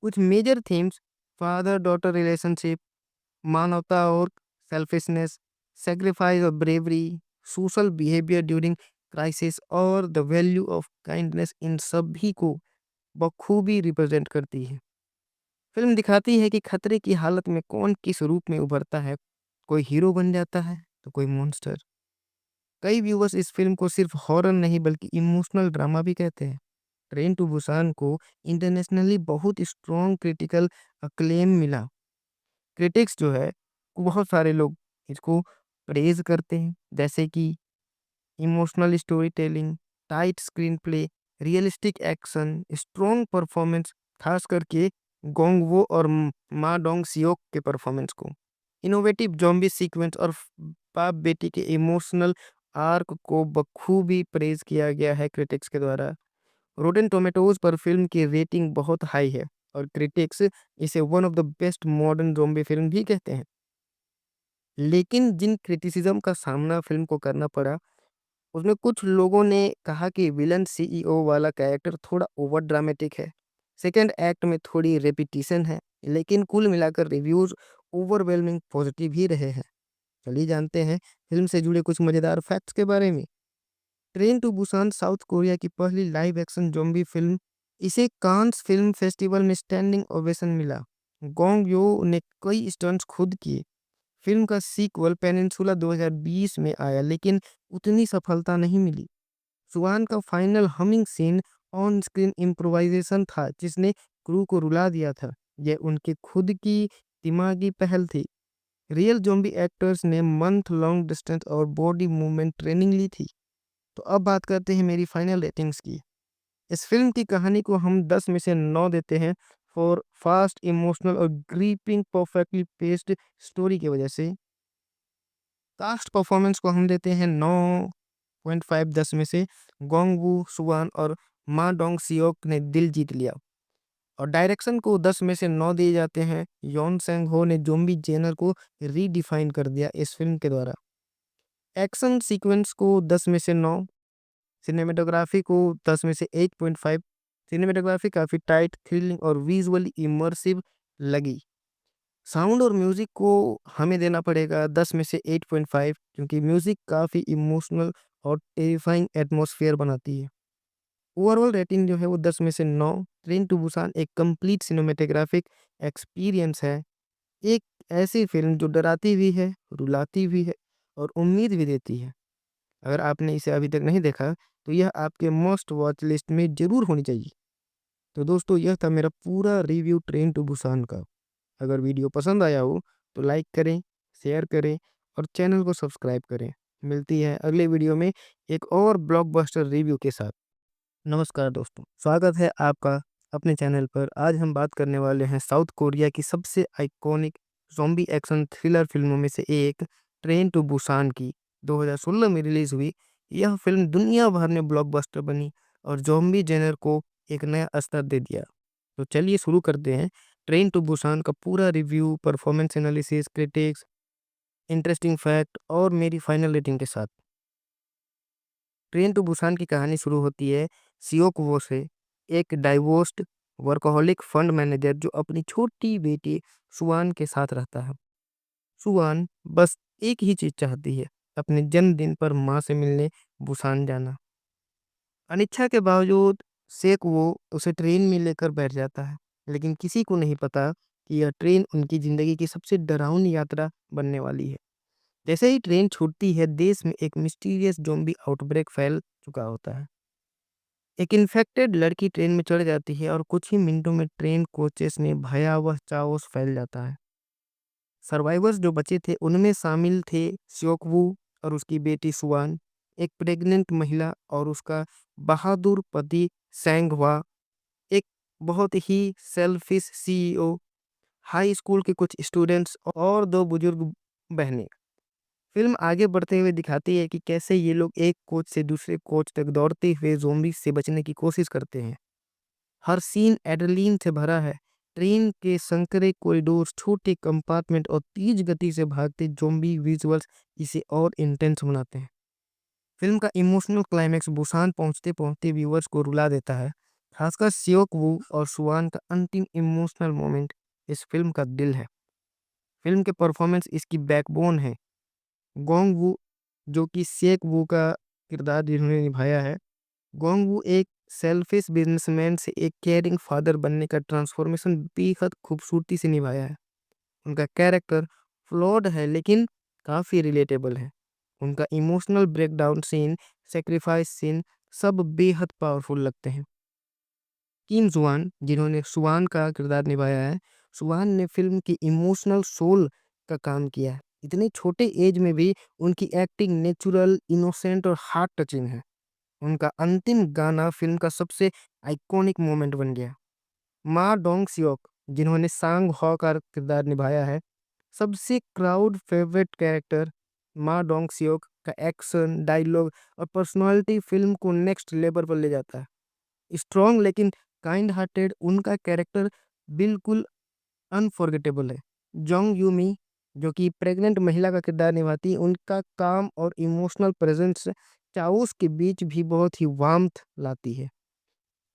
कुछ major themes father daughter relationship, मानवता और सेल्फिशनेस, सैक्रिफाइस और bravery, social behaviour during crisis और द वैल्यू ऑफ काइंडनेस इन सभी को बखूबी रिप्रेजेंट करती है। फिल्म दिखाती है कि खतरे की हालत में कौन किस रूप में उभरता है, कोई हीरो बन जाता है तो कोई मॉन्स्टर। कई व्यूवर्स इस फिल्म को सिर्फ हॉरर नहीं बल्कि इमोशनल ड्रामा भी कहते हैं। ट्रेन टू बुसान को इंटरनेशनली बहुत स्ट्रॉन्ग क्रिटिकल अक्लेम मिला। क्रिटिक्स जो है बहुत सारे लोग इसको प्रेज करते हैं, जैसे कि emotional story telling, tight screen play, realistic action, strong performance, खास करके गोंगवो और मा डोंग सियोक के परफॉर्मेंस को, इनोवेटिव जॉम्बी सीक्वेंस और बाप बेटी के इमोशनल आर्क को बखूबी प्रेज किया गया है क्रिटिक्स के द्वारा। रोटेन टोमेटोज पर फिल्म की रेटिंग बहुत हाई है और क्रिटिक्स इसे one of the best modern zombie film भी कहते हैं। लेकिन जिन क्रिटिसिज्म का सामना फिल्म को करना पड़ा, उसमें कुछ लोगों ने कहा कि विलन सीईओ वाला कैरेक्टर थोड़ा ओवर ड्रामेटिक है। सेकंड एक्ट में थोड़ी रेपिटेशन है, लेकिन कुल मिलाकर रिव्यूज ओवरवेलमिंग पॉजिटिव ही रहे हैं। चलिए जानते हैं फिल्म से जुड़े कुछ मजेदार फैक्ट्स के बारे में। Train to Busan South Korea की पहली लाइव एक्शन ज़ॉम्बी फिल्म। इसे कांस फिल्म फेस्टिवल में स्टैंडिंग ओवेशन मिला। गोंग यो ने कई स्टंट्स खुद किए। फिल्म का सीक्वल पेनिनसुला 2020 में आया लेकिन उतनी सफलता नहीं मिली। सुहान का final humming scene on screen improvisation था जिसने क्रू को रुला दिया था। यह उनकी खुद की दिमागी पहल थी। रियल ज़ॉम्बी एक्टर्स ने मंथ लॉन्ग डिस्टेंस और बॉडी मूवमेंट ट्रेनिंग ली थी। तो अब बात करते हैं मेरी फाइनल रेटिंग्स की। इस फिल्म की कहानी को हम 10 में से 9 देते हैं फॉर फास्ट, इमोशनल और ग्रीपिंग परफेक्टली पेस्ड स्टोरी की वजह से। कास्ट परफॉर्मेंस को हम देते हैं 9.5 10 में से। गोंग वू सुवान और मा डोंग सियोक ने दिल जीत लिया। और डायरेक्शन को 10 में से 9 दिए जाते हैं। योन सेंग हो ने ज़ॉम्बी जेनर को रीडिफाइन कर दिया इस फिल्म के द्वारा। एक्शन सीक्वेंस को 10 में से 9, सिनेमेटोग्राफी को 10 में से 8.5। सिनेमेटोग्राफी काफ़ी टाइट, थ्रिलिंग और विजुअली इमर्सिव लगी। साउंड और म्यूज़िक को हमें देना पड़ेगा 10 में से 8.5, क्योंकि म्यूज़िक काफ़ी इमोशनल और टेरिफाइंग एटमॉस्फेयर बनाती है। ओवरऑल रेटिंग जो है वो 10 में से 9। ट्रेन टू बुसान एक कंप्लीट सिनेमेटोग्राफिक एक्सपीरियंस है। एक ऐसी फ़िल्म जो डराती भी है, रुलाती भी है और उम्मीद भी देती है। अगर आपने इसे अभी तक नहीं देखा, तो यह आपके मस्ट वॉच लिस्ट में ज़रूर होनी चाहिए। तो दोस्तों, यह था मेरा पूरा रिव्यू ट्रेन टू बुसान का। अगर वीडियो पसंद आया हो, तो लाइक करें, शेयर करें और चैनल को सब्सक्राइब करें। मिलती है अगले वीडियो में एक और ब्लॉकबस्टर रिव्यू के साथ। नमस्कार दोस्तों, स्वागत है आपका अपने चैनल पर। आज हम बात करने वाले हैं साउथ कोरिया की सबसे आइकॉनिक ज़ॉम्बी एक्शन थ्रिलर फिल्मों में से एक, ट्रेन टू बुसान की। 2016 में रिलीज़ हुई यह फिल्म दुनिया भर में ब्लॉकबस्टर बनी और ज़ॉम्बी जेनर को एक नया स्तर दे दिया। तो चलिए शुरू करते हैं ट्रेन टू बुसान का पूरा review, performance analysis, critics, interesting fact और मेरी फाइनल रेटिंग के साथ। ट्रेन टू बुसान की कहानी शुरू होती है सियोक वो से, एक डाइवोर्स्ड वर्कहोलिक फंड मैनेजर जो अपनी छोटी बेटी सुवान के साथ रहता है। सुवान बस एक ही चीज चाहती है, अपने जन्मदिन पर माँ से मिलने बुसान जाना। अनिच्छा के बावजूद सेक वो उसे ट्रेन में लेकर बैठ जाता है, लेकिन किसी को नहीं पता कि यह ट्रेन उनकी जिंदगी की सबसे डरावनी यात्रा बनने वाली है। जैसे ही ट्रेन छूटती है, देश में एक मिस्टीरियस ज़ॉम्बी आउटब्रेक फैल चुका होता है। एक इन्फेक्टेड लड़की ट्रेन में चढ़ जाती है और कुछ ही मिनटों में ट्रेन कोचेस में भयावह चाओस फैल जाता है। सर्वाइवर्स जो बचे थे उनमें शामिल थे श्योकवू और उसकी बेटी सुवान, एक प्रेग्नेंट महिला और उसका बहादुर पति सैंगवा, एक बहुत ही सेल्फिश सीईओ, हाई स्कूल के कुछ स्टूडेंट्स और दो बुजुर्ग बहनें। फिल्म आगे बढ़ते हुए दिखाती है कि कैसे ये लोग एक कोच से दूसरे कोच तक दौड़ते हुए ज़ॉम्बी से बचने की कोशिश करते हैं। हर सीन एड्रेनलिन से भरा है। ट्रेन के संकरे कॉरिडोर्स, छोटे कंपार्टमेंट और तेज गति से भागते ज़ॉम्बी विजुअल्स इसे और इंटेंस बनाते हैं। फिल्म का इमोशनल क्लाइमैक्स बुसान पहुंचते-पहुंचते व्यूअर्स को रुला देता है। खासकर सियोक वू और सुवान का अंतिम इमोशनल मोमेंट इस फिल्म का दिल है। फिल्म के परफॉर्मेंस इसकी बैकबोन है। गोंग वू, जो कि सेक वू का किरदार जिन्होंने निभाया है, गोंग वू एक सेल्फिश बिजनेसमैन से एक केयरिंग फादर बनने का ट्रांसफॉर्मेशन बेहद खूबसूरती से निभाया है। उनका कैरेक्टर फ्लॉड है लेकिन काफ़ी रिलेटेबल है। उनका emotional breakdown scene, sacrifice scene सब बेहद पावरफुल लगते हैं। किम जुआन, जिन्होंने सुवान का किरदार निभाया है, सुवान ने फिल्म की इमोशनल सोल का काम किया है। इतने छोटे एज में भी उनकी एक्टिंग नेचुरल, इनोसेंट और हार्ट टचिंग है। उनका अंतिम गाना फिल्म का सबसे आइकॉनिक मोमेंट बन गया। मा डोंग सियोक, जिन्होंने सांग हो का किरदार निभाया है, सबसे क्राउड फेवरेट कैरेक्टर। मा डोंग सियोक का एक्शन, डायलॉग और पर्सनालिटी फिल्म को नेक्स्ट लेवल पर ले जाता है। स्ट्रॉन्ग लेकिन काइंड हार्टेड उनका कैरेक्टर बिल्कुल अनफॉरगेटेबल है। जोंग यूमी, जो कि प्रेग्नेंट महिला का किरदार निभाती है, उनका काम और इमोशनल प्रेजेंस चाओस के बीच भी बहुत ही वार्मथ लाती है।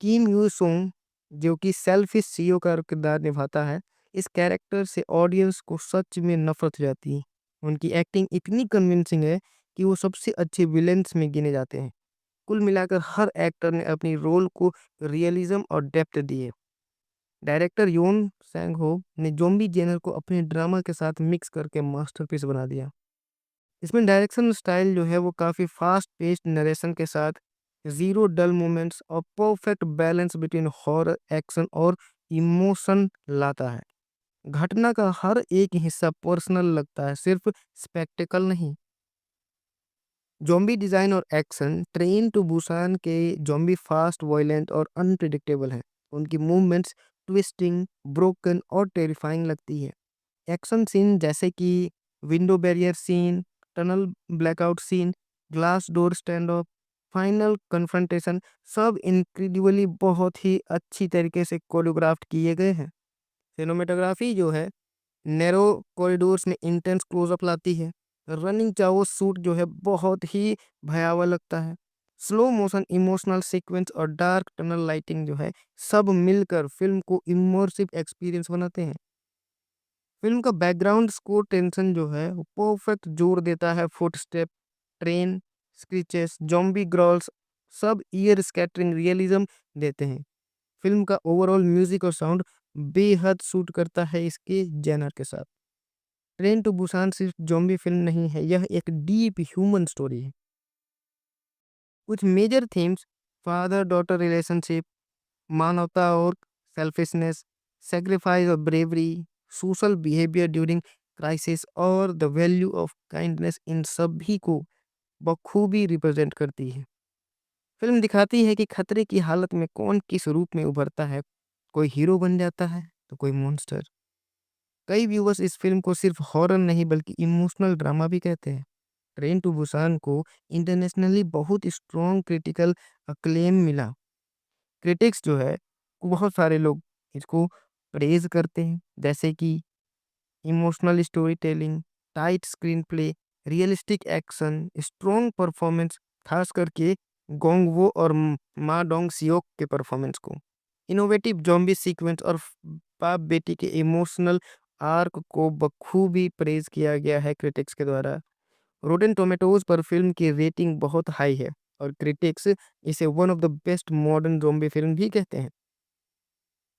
किम यू सोंग, जो कि सेल्फिश सीईओ का किरदार निभाता है, इस कैरेक्टर से ऑडियंस को सच में नफरत हो जाती है। उनकी एक्टिंग इतनी कन्विंसिंग है कि वो सबसे अच्छे विलेंस में गिने जाते हैं। कुल मिलाकर हर एक्टर ने अपनी रोल को रियलिज्म और डेप्थ दी है। डायरेक्टर योन सैंग हो ने ज़ॉम्बी जेनर को अपने ड्रामा के साथ मिक्स करके मास्टरपीस बना दिया। इसमें डायरेक्शन स्टाइल जो है वो काफ़ी फास्ट पेस्ड नरेशन के साथ ज़ीरो डल मोमेंट्स और perfect balance between horror, action और इमोशन लाता है। घटना का हर एक हिस्सा पर्सनल लगता है, सिर्फ स्पेक्टिकल नहीं। ज़ॉम्बी डिज़ाइन और एक्शन, ट्रेन टू बुसान के ज़ॉम्बी फास्ट, वॉयलेंट और अनप्रेडिक्टेबल हैं। उनकी मूवमेंट्स ट्विस्टिंग, ब्रोकन और टेरिफाइंग लगती है। एक्शन सीन जैसे कि window barrier scene, tunnel blackout scene, glass door stand of final confrontation सब इनक्रेडिबली बहुत ही अच्छी तरीके से कोरियोग्राफ्ट किए गए हैं। सिनेमेटोग्राफी जो है नैरो कॉरिडोर्स में इंटेंस क्लोजअप लाती है। रनिंग चाहो शूट जो है बहुत ही भयावह लगता है। स्लो मोशन इमोशनल सीक्वेंस और डार्क टनल लाइटिंग जो है सब मिलकर फिल्म को इमर्सिव एक्सपीरियंस बनाते हैं। फिल्म का बैकग्राउंड स्कोर टेंशन जो है वो परफेक्ट जोर देता है। Footstep, train, screeches, zombie growls सब ईयर स्कैटरिंग रियलिज्म देते हैं। फिल्म का ओवरऑल म्यूजिक और साउंड बेहद सूट करता है इसके जेनर के साथ। ट्रेन टू बुसान सिर्फ जॉम्बी फिल्म नहीं है, यह एक डीप ह्यूमन स्टोरी है। कुछ major themes father daughter relationship, मानवता और सेल्फिशनेस, सेक्रीफाइस और bravery, social behaviour during crisis और द वैल्यू ऑफ काइंडनेस इन सभी को बखूबी रिप्रेजेंट करती है। फिल्म दिखाती है कि खतरे की हालत में कौन किस रूप में उभरता है, कोई हीरो बन जाता है तो कोई मॉन्स्टर। कई व्यूवर्स इस फिल्म को सिर्फ हॉरर नहीं बल्कि इमोशनल ड्रामा भी कहते हैं। ट्रेन टू बुसान को इंटरनेशनली बहुत स्ट्रॉन्ग क्रिटिकल अक्लेम मिला। क्रिटिक्स जो है बहुत सारे लोग इसको प्रेज करते हैं, जैसे कि emotional story telling, tight screen play, realistic action, strong performance, खास करके गोंगवो और मा डोंग सियोक के परफॉर्मेंस को, इनोवेटिव जॉम्बी सीक्वेंस और बाप बेटी के इमोशनल आर्क को बखूबी प्रेज किया गया है क्रिटिक्स के द्वारा। रोटेन टोमेटोज पर फिल्म की रेटिंग बहुत हाई है और क्रिटिक्स इसे one of the best modern zombie film भी कहते हैं।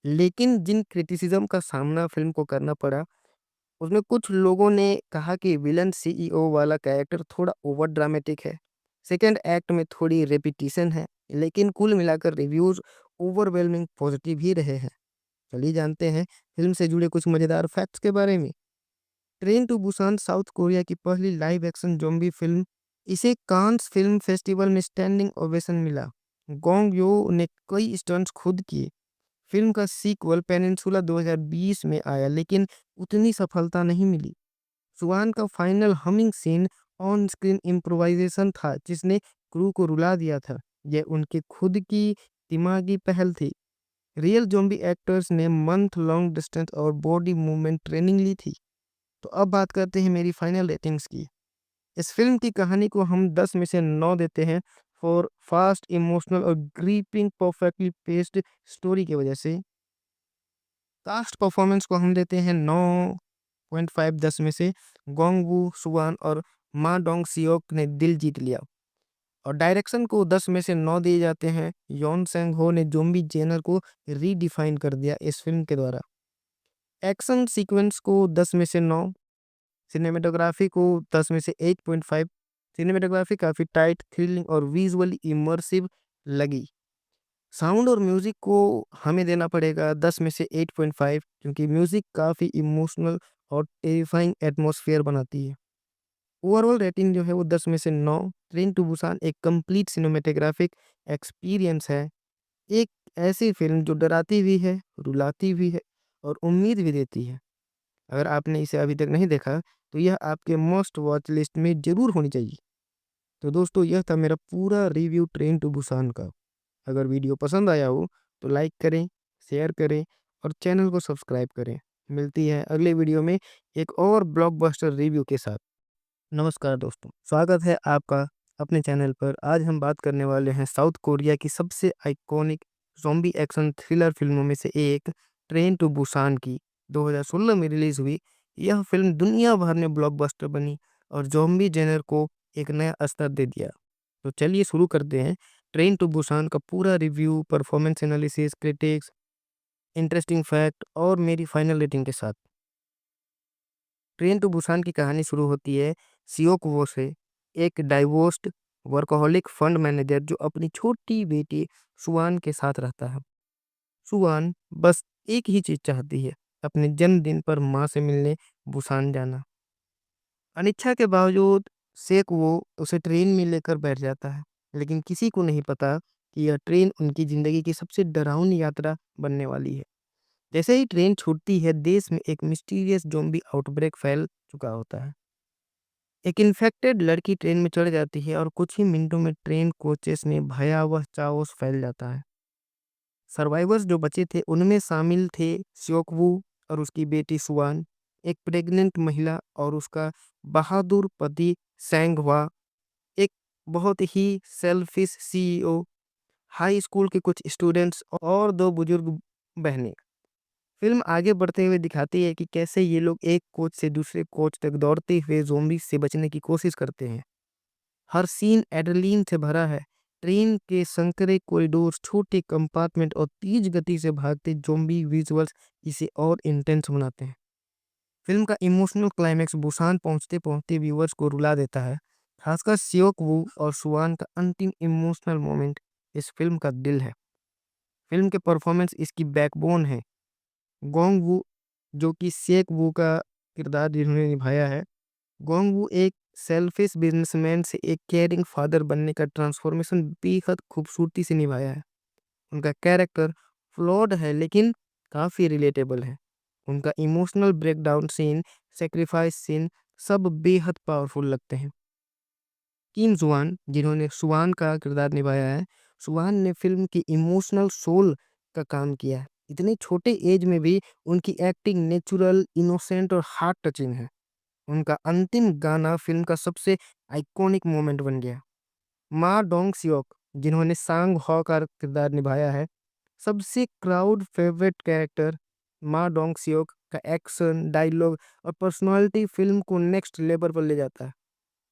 लेकिन जिन क्रिटिसिज्म का सामना फिल्म को करना पड़ा, उसमें कुछ लोगों ने कहा कि विलन सीईओ वाला कैरेक्टर थोड़ा ओवर ड्रामेटिक है। सेकंड एक्ट में थोड़ी रेपिटेशन है, लेकिन कुल मिलाकर रिव्यूज ओवरवेलमिंग पॉजिटिव ही रहे हैं। चलिए जानते हैं फिल्म से जुड़े कुछ मजेदार फैक्ट्स के बारे में। Train to Busan South Korea की पहली लाइव एक्शन ज़ॉम्बी फिल्म। इसे कांस फिल्म फेस्टिवल में स्टैंडिंग ओवेशन मिला। गोंग यो ने कई स्टंट्स खुद किए। फिल्म का सीक्वल पेनिनसुला 2020 में आया लेकिन उतनी सफलता नहीं मिली। सुहान का final humming scene on screen improvisation था जिसने क्रू को रुला दिया था। यह उनकी खुद की दिमागी पहल थी। रियल ज़ॉम्बी एक्टर्स ने मंथ लॉन्ग डिस्टेंस और बॉडी मूवमेंट ट्रेनिंग ली थी। तो अब बात करते हैं मेरी फाइनल रेटिंग्स की। इस फिल्म की कहानी को हम 10 में से 9 देते हैं फॉर फास्ट इमोशनल और ग्रीपिंग परफेक्टली पेस्ड स्टोरी की वजह से। कास्ट परफॉर्मेंस को हम देते हैं 9.5 10 में से। गोंगवू सुवान और मा डोंग सियोक ने दिल जीत लिया। और डायरेक्शन को 10 में से 9 दिए जाते हैं। योन सेंग हो ने ज़ॉम्बी जेनर को रीडिफाइन कर दिया इस फिल्म के द्वारा। एक्शन सीक्वेंस को 10 में से 9। सिनेमेटोग्राफी को 10 में से 8.5। सिनेमेटोग्राफी काफ़ी टाइट, थ्रिलिंग और विजुअली इमर्सिव लगी। साउंड और म्यूज़िक को हमें देना पड़ेगा 10 में से 8.5 क्योंकि म्यूज़िक काफ़ी इमोशनल और टेरिफाइंग एटमॉस्फेयर बनाती है। ओवरऑल रेटिंग जो है वो 10 में से 9। ट्रेन टू बुसान एक कंप्लीट सिनेमेटोग्राफिक एक्सपीरियंस है। एक ऐसी फिल्म जो डराती भी है, रुलाती भी है और उम्मीद भी देती है। अगर आपने इसे अभी तक नहीं देखा तो यह आपके मस्ट वॉच लिस्ट में ज़रूर होनी चाहिए। तो दोस्तों यह था मेरा पूरा रिव्यू ट्रेन टू बुसान का। अगर वीडियो पसंद आया हो तो लाइक करें, शेयर करें और चैनल को सब्सक्राइब करें। मिलती है अगले वीडियो में एक और ब्लॉकबस्टर रिव्यू के साथ। नमस्कार दोस्तों, स्वागत है आपका अपने चैनल पर। आज हम बात करने वाले हैं साउथ कोरिया की सबसे आइकॉनिक ज़ॉम्बी एक्शन थ्रिलर फिल्मों में से एक ट्रेन टू बुसान की। 2016 में रिलीज हुई यह फिल्म दुनिया भर में ब्लॉकबस्टर बनी और ज़ॉम्बी जेनर को एक नया स्तर दे दिया। तो चलिए शुरू करते हैं ट्रेन टू बुसान का पूरा review, performance analysis, critics, interesting fact और मेरी फाइनल रेटिंग के साथ। ट्रेन टू बुसान की कहानी शुरू होती है सियोक वो से, एक डाइवोर्स्ड वर्कहोलिक फंड मैनेजर जो अपनी छोटी बेटी सुवान के साथ रहता है। सुवान बस एक ही चीज चाहती है, अपने जन्मदिन पर माँ से मिलने बुसान जाना। अनिच्छा के बावजूद सेक वो उसे ट्रेन में लेकर बैठ जाता है, लेकिन किसी को नहीं पता कि यह ट्रेन उनकी जिंदगी की सबसे डरावनी यात्रा बनने वाली है। जैसे ही ट्रेन छूटती है, देश में एक मिस्टीरियस ज़ॉम्बी आउटब्रेक फैल चुका होता है। एक इन्फेक्टेड लड़की ट्रेन में चढ़ जाती है और कुछ ही मिनटों में ट्रेन कोचेस में भयावह चाओस फैल जाता है। सर्वाइवर्स जो बचे थे उनमें शामिल थे सियोकवू और उसकी बेटी सुआन, एक प्रेग्नेंट महिला और उसका बहादुर पति सैंगवा, एक बहुत ही सेल्फिश सीईओ, हाई स्कूल के कुछ स्टूडेंट्स और दो बुजुर्ग बहनें। फिल्म आगे बढ़ते हुए दिखाती है कि कैसे ये लोग एक कोच से दूसरे कोच तक दौड़ते हुए ज़ॉम्बी से बचने की कोशिश करते हैं। हर सीन एड्रेनलिन से भरा है। ट्रेन के संकरे कॉरिडोर्स, छोटे कंपार्टमेंट और तेज गति से भागते ज़ॉम्बी विजुअल्स इसे और इंटेंस बनाते हैं। फिल्म का इमोशनल क्लाइमैक्स बुसान पहुंचते-पहुंचते व्यूअर्स को रुला देता है। खासकर सियोक वू और सुआन का अंतिम इमोशनल मोमेंट इस फिल्म का दिल है। फिल्म के परफॉर्मेंस इसकी बैकबोन है। गोंग वू जो कि सेक वू का किरदार जिन्होंने निभाया है। गोंग वू एक सेल्फिश बिजनेसमैन से एक केयरिंग फादर बनने का ट्रांसफॉर्मेशन बेहद खूबसूरती से निभाया है। उनका कैरेक्टर फ्लॉड है लेकिन काफ़ी रिलेटेबल है। उनका emotional breakdown scene, sacrifice scene सब बेहद पावरफुल लगते हैं। किम जुआन जिन्होंने सुआन का किरदार निभाया है, सुआन ने फिल्म की इमोशनल सोल का काम किया है। इतने छोटे एज में भी उनकी एक्टिंग नेचुरल, इनोसेंट और हार्ट टचिंग है। उनका अंतिम गाना फिल्म का सबसे आइकॉनिक मोमेंट बन गया। मा डोंग सियोक जिन्होंने सांग हो का किरदार निभाया है, सबसे क्राउड फेवरेट कैरेक्टर। मा डोंग सियोक का एक्शन, डायलॉग और पर्सनालिटी फिल्म को नेक्स्ट लेवल पर ले जाता है।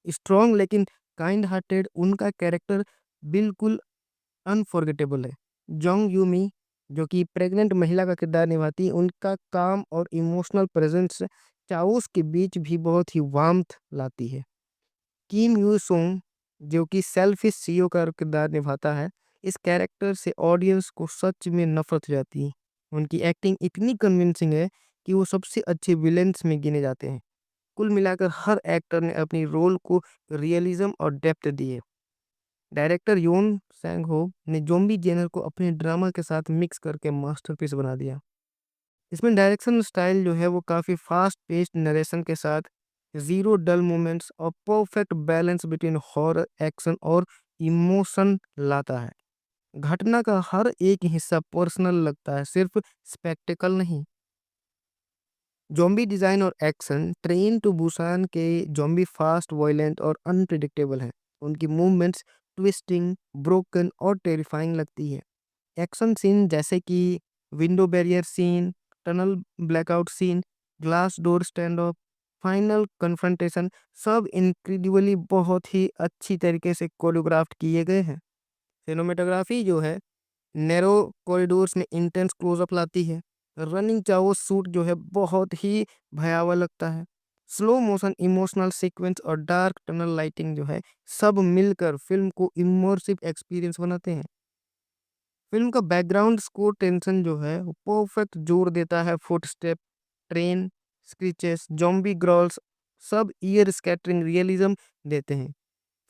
स्ट्रॉन्ग लेकिन काइंड हार्टेड उनका कैरेक्टर बिल्कुल अनफॉरगेटेबल है। जोंग यूमी जो कि प्रेग्नेंट महिला का किरदार निभाती है, उनका काम और इमोशनल प्रेजेंस चाओस के बीच भी बहुत ही वार्मथ लाती है। किम यू सोंग जो कि सेल्फिश सीईओ का किरदार निभाता है, इस कैरेक्टर से ऑडियंस को सच में नफरत हो जाती है। उनकी एक्टिंग इतनी कन्विंसिंग है कि वो सबसे अच्छे विलेंस में गिने जाते हैं। कुल मिलाकर हर एक्टर ने अपनी रोल को रियलिज्म और डेप्थ दी है। डायरेक्टर योन सैंग हो ने ज़ॉम्बी जेनर को अपने ड्रामा के साथ मिक्स करके मास्टरपीस बना दिया। इसमें डायरेक्शन स्टाइल जो है वो काफ़ी फास्ट पेस्ड नरेशन के साथ ज़ीरो डल मोमेंट्स और perfect balance between horror, action और इमोशन लाता है। घटना का हर एक हिस्सा पर्सनल लगता है, सिर्फ स्पेक्टेकल नहीं। ज़ॉम्बी डिज़ाइन और एक्शन ट्रेन टू बुसान के ज़ॉम्बी फास्ट, वॉयलेंट और अनप्रेडिक्टेबल हैं। उनकी मूवमेंट्स ट्विस्टिंग, ब्रोकन और टेरिफाइंग लगती है। एक्शन सीन जैसे कि window barrier scene, tunnel blackout scene, glass door stand of, final confrontation सब इनक्रेडिबली बहुत ही अच्छी तरीके से कोरियोग्राफ्ट किए गए हैं। सिनेमेटोग्राफी जो है नैरो कॉरिडोर्स में इंटेंस क्लोजअप लाती है। रनिंग चाहो शूट जो है बहुत ही भयावह लगता है। स्लो मोशन, इमोशनल सीक्वेंस और डार्क टनल लाइटिंग जो है सब मिलकर फिल्म को इमर्सिव एक्सपीरियंस बनाते हैं। फिल्म का बैकग्राउंड स्कोर टेंशन जो है वो परफेक्ट जोर देता है। Footstep, train, screeches, zombie growls सब ईयर स्कैटरिंग रियलिज्म देते हैं।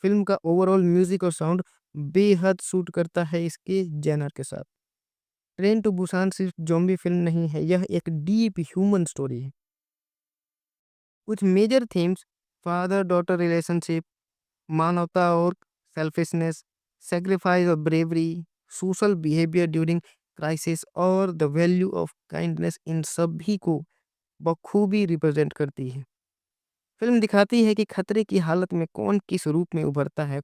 फिल्म का ओवरऑल म्यूजिक और साउंड बेहद सूट करता है इसके जेनर के साथ। ट्रेन टू बुसान सिर्फ ज़ॉम्बी फिल्म नहीं है, यह एक डीप ह्यूमन स्टोरी है। कुछ major themes father daughter relationship, मानवता और सेल्फिशनेस, सैक्रिफाइस और bravery, social behaviour during crisis और द वैल्यू ऑफ काइंडनेस इन सभी को बखूबी रिप्रेजेंट करती है। फिल्म दिखाती है कि खतरे की हालत में कौन किस रूप में उभरता है,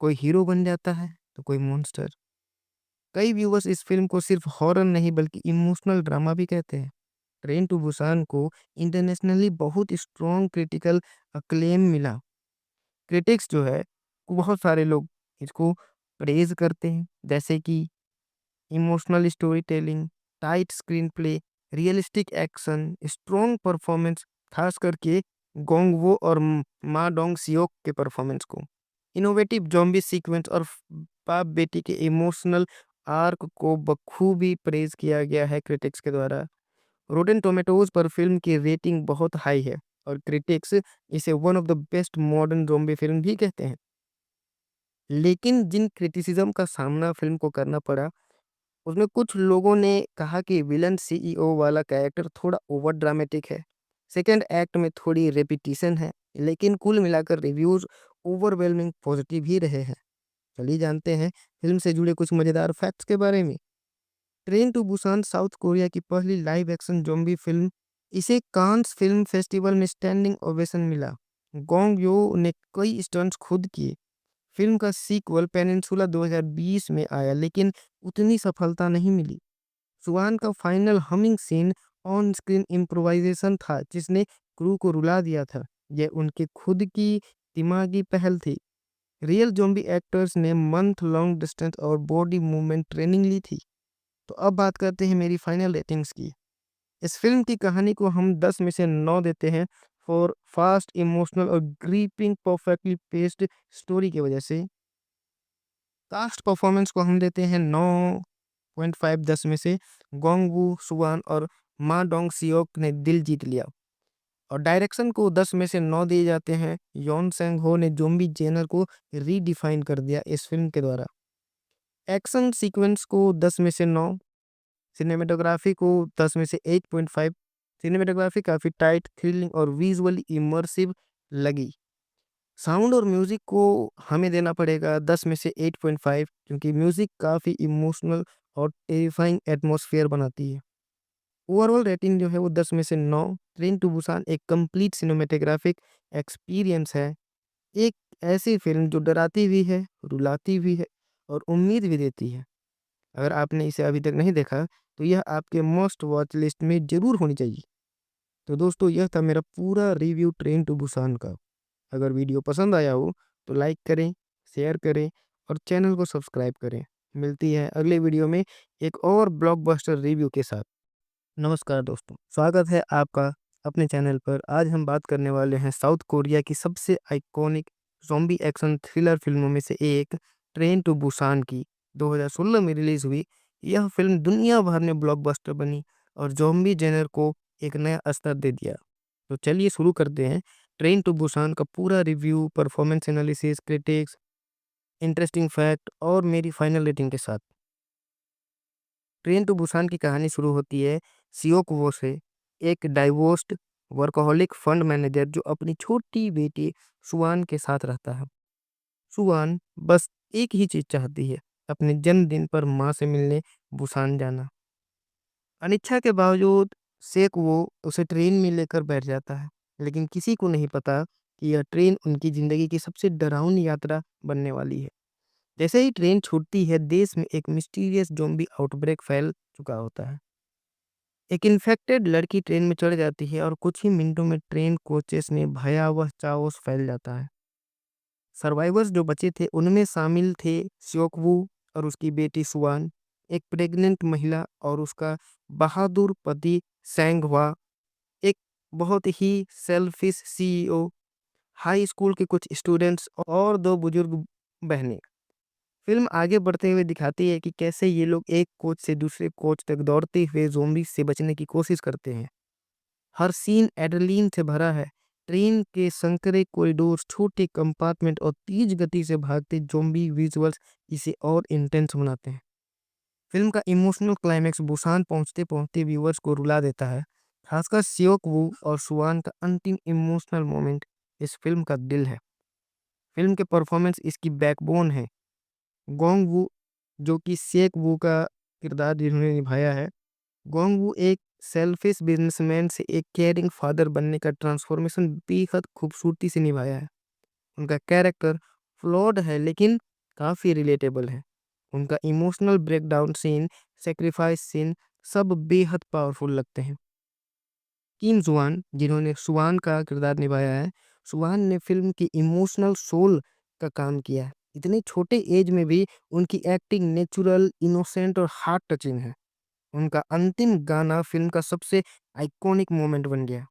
कोई हीरो बन जाता है तो कोई मॉन्स्टर। कई व्यूवर्स इस फिल्म को सिर्फ हॉरर नहीं बल्कि इमोशनल ड्रामा भी कहते हैं। ट्रेन टू बुसान को इंटरनेशनली बहुत स्ट्रॉन्ग क्रिटिकल अक्लेम मिला। क्रिटिक्स जो है बहुत सारे लोग इसको प्रेज करते हैं, जैसे कि emotional story telling, tight screen play, realistic action, strong performance, खास करके गोंगवो और मा डोंग सियोक के परफॉर्मेंस को, इनोवेटिव जॉम्बी सीक्वेंस और बाप बेटी के इमोशनल आर्क को बखूबी प्रेज किया गया है क्रिटिक्स के द्वारा। रोटेन टोमेटोज पर फिल्म की रेटिंग बहुत हाई है और क्रिटिक्स इसे one of the best modern zombie film भी कहते हैं। लेकिन जिन क्रिटिसिज्म का सामना फिल्म को करना पड़ा, उसमें कुछ लोगों ने कहा कि विलन सीईओ वाला कैरेक्टर थोड़ा ओवर ड्रामेटिक है, सेकंड एक्ट में थोड़ी रेपिटेशन है, लेकिन कुल मिलाकर रिव्यूज ओवरवेलमिंग पॉजिटिव ही रहे हैं। चलिए जानते हैं फिल्म से जुड़े कुछ मजेदार फैक्ट्स के बारे में। Train to Busan South Korea की पहली लाइव एक्शन ज़ॉम्बी फिल्म। इसे कांस फिल्म फेस्टिवल में स्टैंडिंग ओवेशन मिला। गोंग यो ने कई स्टंट्स खुद किए। फिल्म का सीक्वल पेनिनसुला 2020 में आया, लेकिन उतनी सफलता नहीं मिली। सुहान का final humming scene on screen improvisation था, जिसने क्रू को रुला दिया था। यह उनकी खुद की दिमागी पहल थी। रियल ज़ॉम्बी एक्टर्स ने मंथ लॉन्ग डिस्टेंस और बॉडी मूवमेंट ट्रेनिंग ली थी। तो अब बात करते हैं मेरी फाइनल रेटिंग्स की। इस फिल्म की कहानी को हम 10 में से 9 देते हैं फॉर फास्ट इमोशनल और ग्रीपिंग परफेक्टली पेस्ड स्टोरी की वजह से। कास्ट परफॉर्मेंस को हम देते हैं 9.5 10 में से। गोंगवू सुवान और मा डोंग सियोक ने दिल जीत लिया। और डायरेक्शन को 10 में से 9 दिए जाते हैं। योन सेंग हो ने ज़ॉम्बी जेनर को रीडिफाइन कर दिया इस फिल्म के द्वारा। एक्शन सीक्वेंस को 10 में से 9। सिनेमेटोग्राफी को 10 में से 8.5। सिनेमेटोग्राफी काफ़ी टाइट, थ्रिलिंग और विजुअली इमर्सिव लगी। साउंड और म्यूज़िक को हमें देना पड़ेगा 10 में से 8.5, क्योंकि म्यूज़िक काफ़ी इमोशनल और टेरिफाइंग एटमॉस्फेयर बनाती है। ओवरऑल रेटिंग जो है वो 10 में से 9। ट्रेन टू बुसान एक कंप्लीट सिनेमेटोग्राफिक एक्सपीरियंस है। एक ऐसी फिल्म जो डराती भी है, रुलाती भी है और उम्मीद भी देती है। अगर आपने इसे अभी तक नहीं देखा, तो यह आपके मस्ट वॉच लिस्ट में ज़रूर होनी चाहिए। तो दोस्तों, यह था मेरा पूरा रिव्यू ट्रेन टू बुसान का। अगर वीडियो पसंद आया हो तो लाइक करें, शेयर करें और चैनल को सब्सक्राइब करें। मिलती है अगले वीडियो में एक और ब्लॉकबस्टर रिव्यू के साथ। नमस्कार दोस्तों, स्वागत है आपका अपने चैनल पर। आज हम बात करने वाले हैं साउथ कोरिया की सबसे आइकॉनिक ज़ॉम्बी एक्शन थ्रिलर फिल्मों में से एक, ट्रेन टू बुसान की। 2016 में रिलीज हुई यह फिल्म दुनिया भर में ब्लॉकबस्टर बनी और ज़ॉम्बी जेनर को एक नया स्तर दे दिया। तो चलिए शुरू करते हैं ट्रेन टू बुसान का पूरा review, performance analysis, critics, interesting fact और मेरी फाइनल रेटिंग के साथ। ट्रेन टू बुसान की कहानी शुरू होती है सियोक वो से, एक डाइवोर्स्ड वर्कहोलिक फंड मैनेजर जो अपनी छोटी बेटी सुवान के साथ रहता है। सुवान बस एक ही चीज चाहती है, अपने जन्मदिन पर माँ से मिलने बुसान जाना। अनिच्छा के बावजूद सेक वो उसे ट्रेन में लेकर बैठ जाता है, लेकिन किसी को नहीं पता कि यह ट्रेन उनकी जिंदगी की सबसे डरावनी यात्रा बनने वाली है। जैसे ही ट्रेन छूटती है, देश में एक मिस्टीरियस ज़ॉम्बी आउटब्रेक फैल चुका होता है। एक इन्फेक्टेड लड़की ट्रेन में चढ़ जाती है और कुछ ही मिनटों में ट्रेन कोचेस में भयावह चाओस फैल जाता है। सर्वाइवर्स जो बचे थे उनमें शामिल थे स्योकवू और उसकी बेटी सुवान, एक प्रेग्नेंट महिला और उसका बहादुर पति सैंगवा, एक बहुत ही सेल्फिश सीईओ, हाई स्कूल के कुछ स्टूडेंट्स और दो बुजुर्ग बहनें। फिल्म आगे बढ़ते हुए दिखाती है कि कैसे ये लोग एक कोच से दूसरे कोच तक दौड़ते हुए ज़ॉम्बी से बचने की कोशिश करते हैं। हर सीन एड्रेनलिन से भरा है। ट्रेन के संकरे कॉरिडोर्स, छोटे कंपार्टमेंट और तेज गति से भागते ज़ॉम्बी विजुअल्स इसे और इंटेंस बनाते हैं। फिल्म का इमोशनल क्लाइमैक्स बुसान पहुंचते-पहुंचते व्यूअर्स को रुला देता है। खासकर सियोक वू और सुवान का अंतिम इमोशनल मोमेंट इस फिल्म का दिल है। फिल्म के परफॉर्मेंस इसकी बैकबोन है। गोंग वू, जो कि सेक वू का किरदार जिन्होंने निभाया है। गोंग वू एक सेल्फिश बिजनेसमैन से एक केयरिंग फादर बनने का ट्रांसफॉर्मेशन बेहद खूबसूरती से निभाया है। उनका कैरेक्टर फ्लॉड है, लेकिन काफ़ी रिलेटेबल है। उनका emotional breakdown scene, sacrifice scene सब बेहद पावरफुल लगते हैं। किम जुआन, जिन्होंने सुवान का किरदार निभाया है, सुवान ने फिल्म की इमोशनल सोल का काम किया है। इतने छोटे एज में भी उनकी एक्टिंग नेचुरल, इनोसेंट और हार्ट टचिंग है। उनका अंतिम गाना फिल्म का सबसे आइकॉनिक मोमेंट बन गया।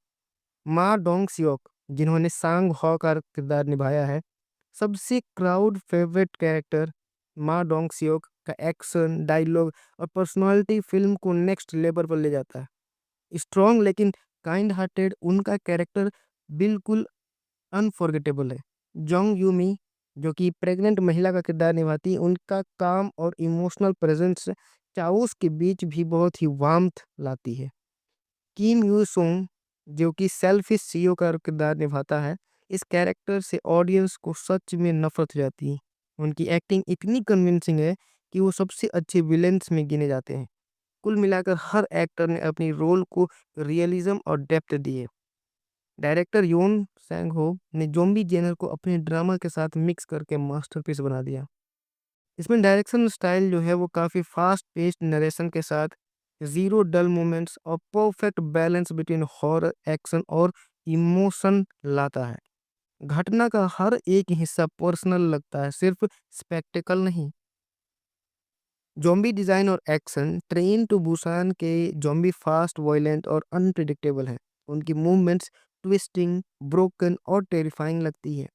मा डोंग सियोक, जिन्होंने सांग हो का किरदार निभाया है, सबसे क्राउड फेवरेट कैरेक्टर। मा डोंग सियोक का एक्शन, डायलॉग और पर्सनालिटी फिल्म को नेक्स्ट लेवल पर ले जाता है। स्ट्रॉन्ग लेकिन काइंड हार्टेड, उनका कैरेक्टर बिल्कुल अनफॉरगेटेबल है। जोंग यूमी, जो कि प्रेग्नेंट महिला का किरदार निभाती है, उनका काम और इमोशनल प्रेजेंस चाओस के बीच भी बहुत ही वार्मथ लाती है। किम यू सोंग, जो कि सेल्फिश सीईओ का किरदार निभाता है। इस कैरेक्टर से ऑडियंस को सच में नफ़रत हो जाती है। उनकी एक्टिंग इतनी कन्विंसिंग है कि वो सबसे अच्छे विलेन्स में गिने जाते हैं। कुल मिलाकर हर एक्टर ने अपनी रोल को रियलिज़्म और डेप्थ दी है। डायरेक्टर योन सैंग-हो ने ज़ॉम्बी जेनर को अपने ड्रामा के साथ मिक्स करके मास्टरपीस बना दिया। इसमें डायरेक्शन स्टाइल जो है वो काफ़ी फास्ट पेस्ड नरेशन के साथ ज़ीरो डल मोमेंट्स और perfect balance between horror, action और इमोशन लाता है। घटना का हर एक हिस्सा पर्सनल लगता है, सिर्फ स्पेक्टेकल नहीं। ज़ॉम्बी डिज़ाइन और एक्शन ट्रेन टू बुसान के ज़ॉम्बी फास्ट, वॉयलेंट और अनप्रेडिक्टेबल हैं। उनकी मूवमेंट्स ट्विस्टिंग, ब्रोकन और टेरिफाइंग लगती है।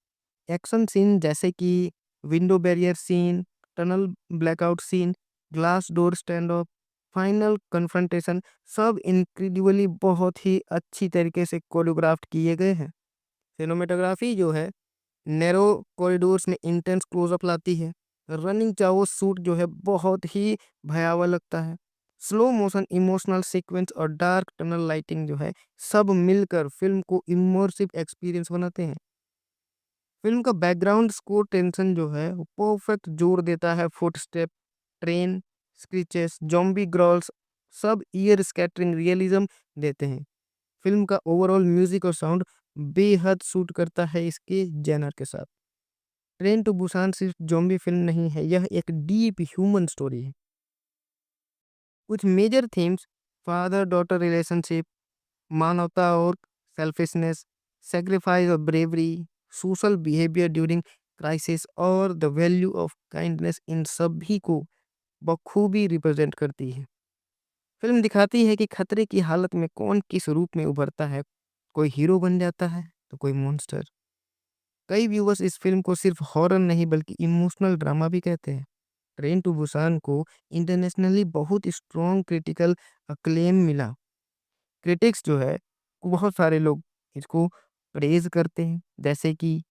एक्शन सीन जैसे कि window barrier scene, tunnel blackout scene, glass door stand of, final confrontation सब इनक्रेडिबली बहुत ही अच्छी तरीके से कोरियोग्राफ्ट किए गए हैं। सिनेमेटोग्राफी जो है नैरो कॉरिडोर्स में इंटेंस क्लोजअप लाती है। रनिंग चाहो शूट जो है बहुत ही भयावह लगता है। स्लो मोशन, इमोशनल सीक्वेंस और डार्क टनल लाइटिंग जो है सब मिलकर फिल्म को इमर्सिव एक्सपीरियंस बनाते हैं। फिल्म का बैकग्राउंड स्कोर टेंशन जो है वो परफेक्ट जोर देता है। Footstep, train, screeches, zombie growls सब ईयर स्कैटरिंग रियलिज्म देते हैं। फिल्म का ओवरऑल म्यूजिक और साउंड बेहद सूट करता है इसके जेनर के साथ। ट्रेन टू बुसान सिर्फ ज़ॉम्बी फिल्म नहीं है, यह एक डीप ह्यूमन स्टोरी है। कुछ major themes father daughter relationship, मानवता और सेल्फिशनेस, सैक्रिफाइस और bravery, social behaviour during crisis और द वैल्यू ऑफ काइंडनेस इन सभी को बखूबी रिप्रेजेंट करती है। फिल्म दिखाती है कि खतरे की हालत में कौन किस रूप में उभरता है, कोई हीरो बन जाता है तो कोई मॉन्स्टर। कई व्यूअर्स इस फिल्म को सिर्फ हॉरर नहीं बल्कि इमोशनल ड्रामा भी कहते हैं। ट्रेन टू बुसान को इंटरनेशनली बहुत स्ट्रॉन्ग क्रिटिकल अक्लेम मिला। क्रिटिक्स जो है बहुत सारे लोग इसको प्रेज करते हैं, जैसे कि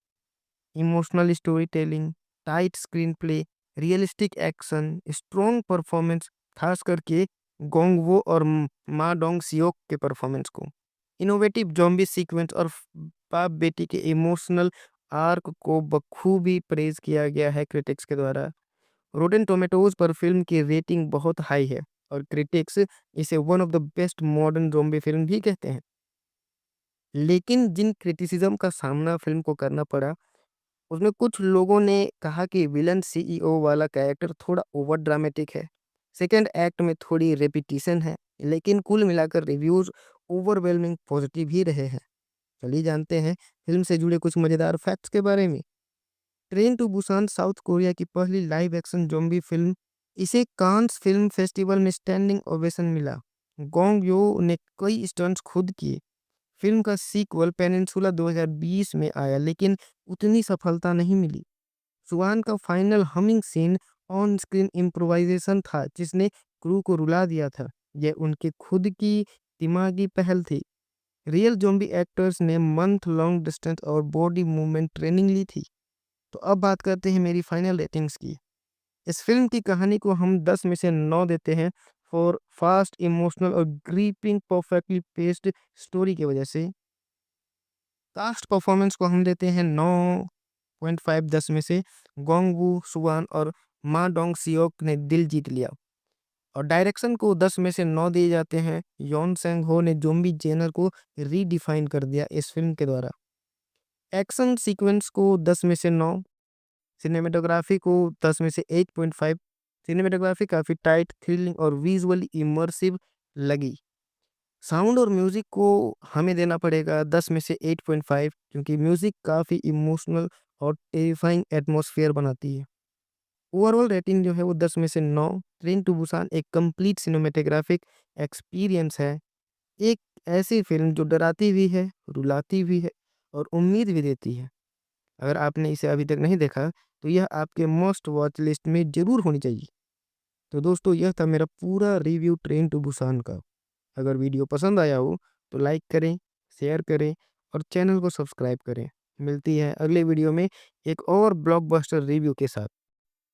emotional story telling, tight screen play, realistic action, strong performance, खास करके गोंग वो और मा डोंग सियोक के परफॉर्मेंस को, इनोवेटिव जॉम्बी सीक्वेंस और बाप बेटी के इमोशनल आर्क को बखूबी प्रेज किया गया है क्रिटिक्स के द्वारा। रोटेन टोमेटोज पर फिल्म की रेटिंग बहुत हाई है और क्रिटिक्स इसे one of the best modern zombie film भी कहते हैं। लेकिन जिन क्रिटिसिज्म का सामना फिल्म को करना पड़ा, उसमें कुछ लोगों ने कहा कि विलन सीईओ वाला कैरेक्टर थोड़ा ओवर ड्रामेटिक है। सेकंड एक्ट में थोड़ी रेपिटेशन है, लेकिन कुल मिलाकर रिव्यूज ओवरवेलमिंग पॉजिटिव ही रहे हैं। चलिए जानते हैं फिल्म से जुड़े कुछ मजेदार फैक्ट्स के बारे में। Train to Busan South Korea की पहली लाइव एक्शन ज़ॉम्बी फिल्म। इसे कांस फिल्म फेस्टिवल में स्टैंडिंग ओवेशन मिला। गोंग यो ने कई स्टंट्स खुद किए। फिल्म का सीक्वल पेनिनसुला 2020 में आया, लेकिन उतनी सफलता नहीं मिली। सुहान का final humming scene on screen improvisation था जिसने क्रू को रुला दिया था। यह उनकी खुद की दिमागी पहल थी। रियल ज़ॉम्बी एक्टर्स ने मंथ लॉन्ग डिस्टेंस और बॉडी मूवमेंट ट्रेनिंग ली थी। तो अब बात करते हैं मेरी फाइनल रेटिंग्स की। इस फिल्म की कहानी को हम 10 में से 9 देते हैं फॉर फास्ट, इमोशनल और ग्रीपिंग परफेक्टली पेस्ड स्टोरी की वजह से। कास्ट परफॉर्मेंस को हम देते हैं 9.5 10 में से। गोंग-वू, सुवान और मा डोंग-सियोक ने दिल जीत लिया। और डायरेक्शन को 10 में से 9 दिए जाते हैं। योन सेंग-हो ने ज़ॉम्बी जेनर को रीडिफाइन कर दिया इस फिल्म के द्वारा। एक्शन सीक्वेंस को 10 में से 9। सिनेमेटोग्राफी को 10 में से 8.5। सिनेमेटोग्राफी काफ़ी टाइट, थ्रिलिंग और विजुअली इमर्सिव लगी। साउंड और म्यूज़िक को हमें देना पड़ेगा 10 में से 8.5, क्योंकि म्यूज़िक काफ़ी इमोशनल और टेरिफाइंग एटमॉस्फेयर बनाती है। ओवरऑल रेटिंग जो है वो 10 में से 9। ट्रेन टू बुसान एक कंप्लीट सिनेमैटोग्राफिक एक्सपीरियंस है। एक ऐसी फ़िल्म जो डराती भी है, रुलाती भी है और उम्मीद भी देती है। अगर आपने इसे अभी तक नहीं देखा, तो यह आपके मस्ट वॉच लिस्ट में ज़रूर होनी चाहिए। तो दोस्तों, यह था मेरा पूरा रिव्यू ट्रेन टू बुसान का। अगर वीडियो पसंद आया हो, तो लाइक करें, शेयर करें और चैनल को सब्सक्राइब करें। मिलती है अगले वीडियो में एक और ब्लॉकबस्टर रिव्यू के साथ।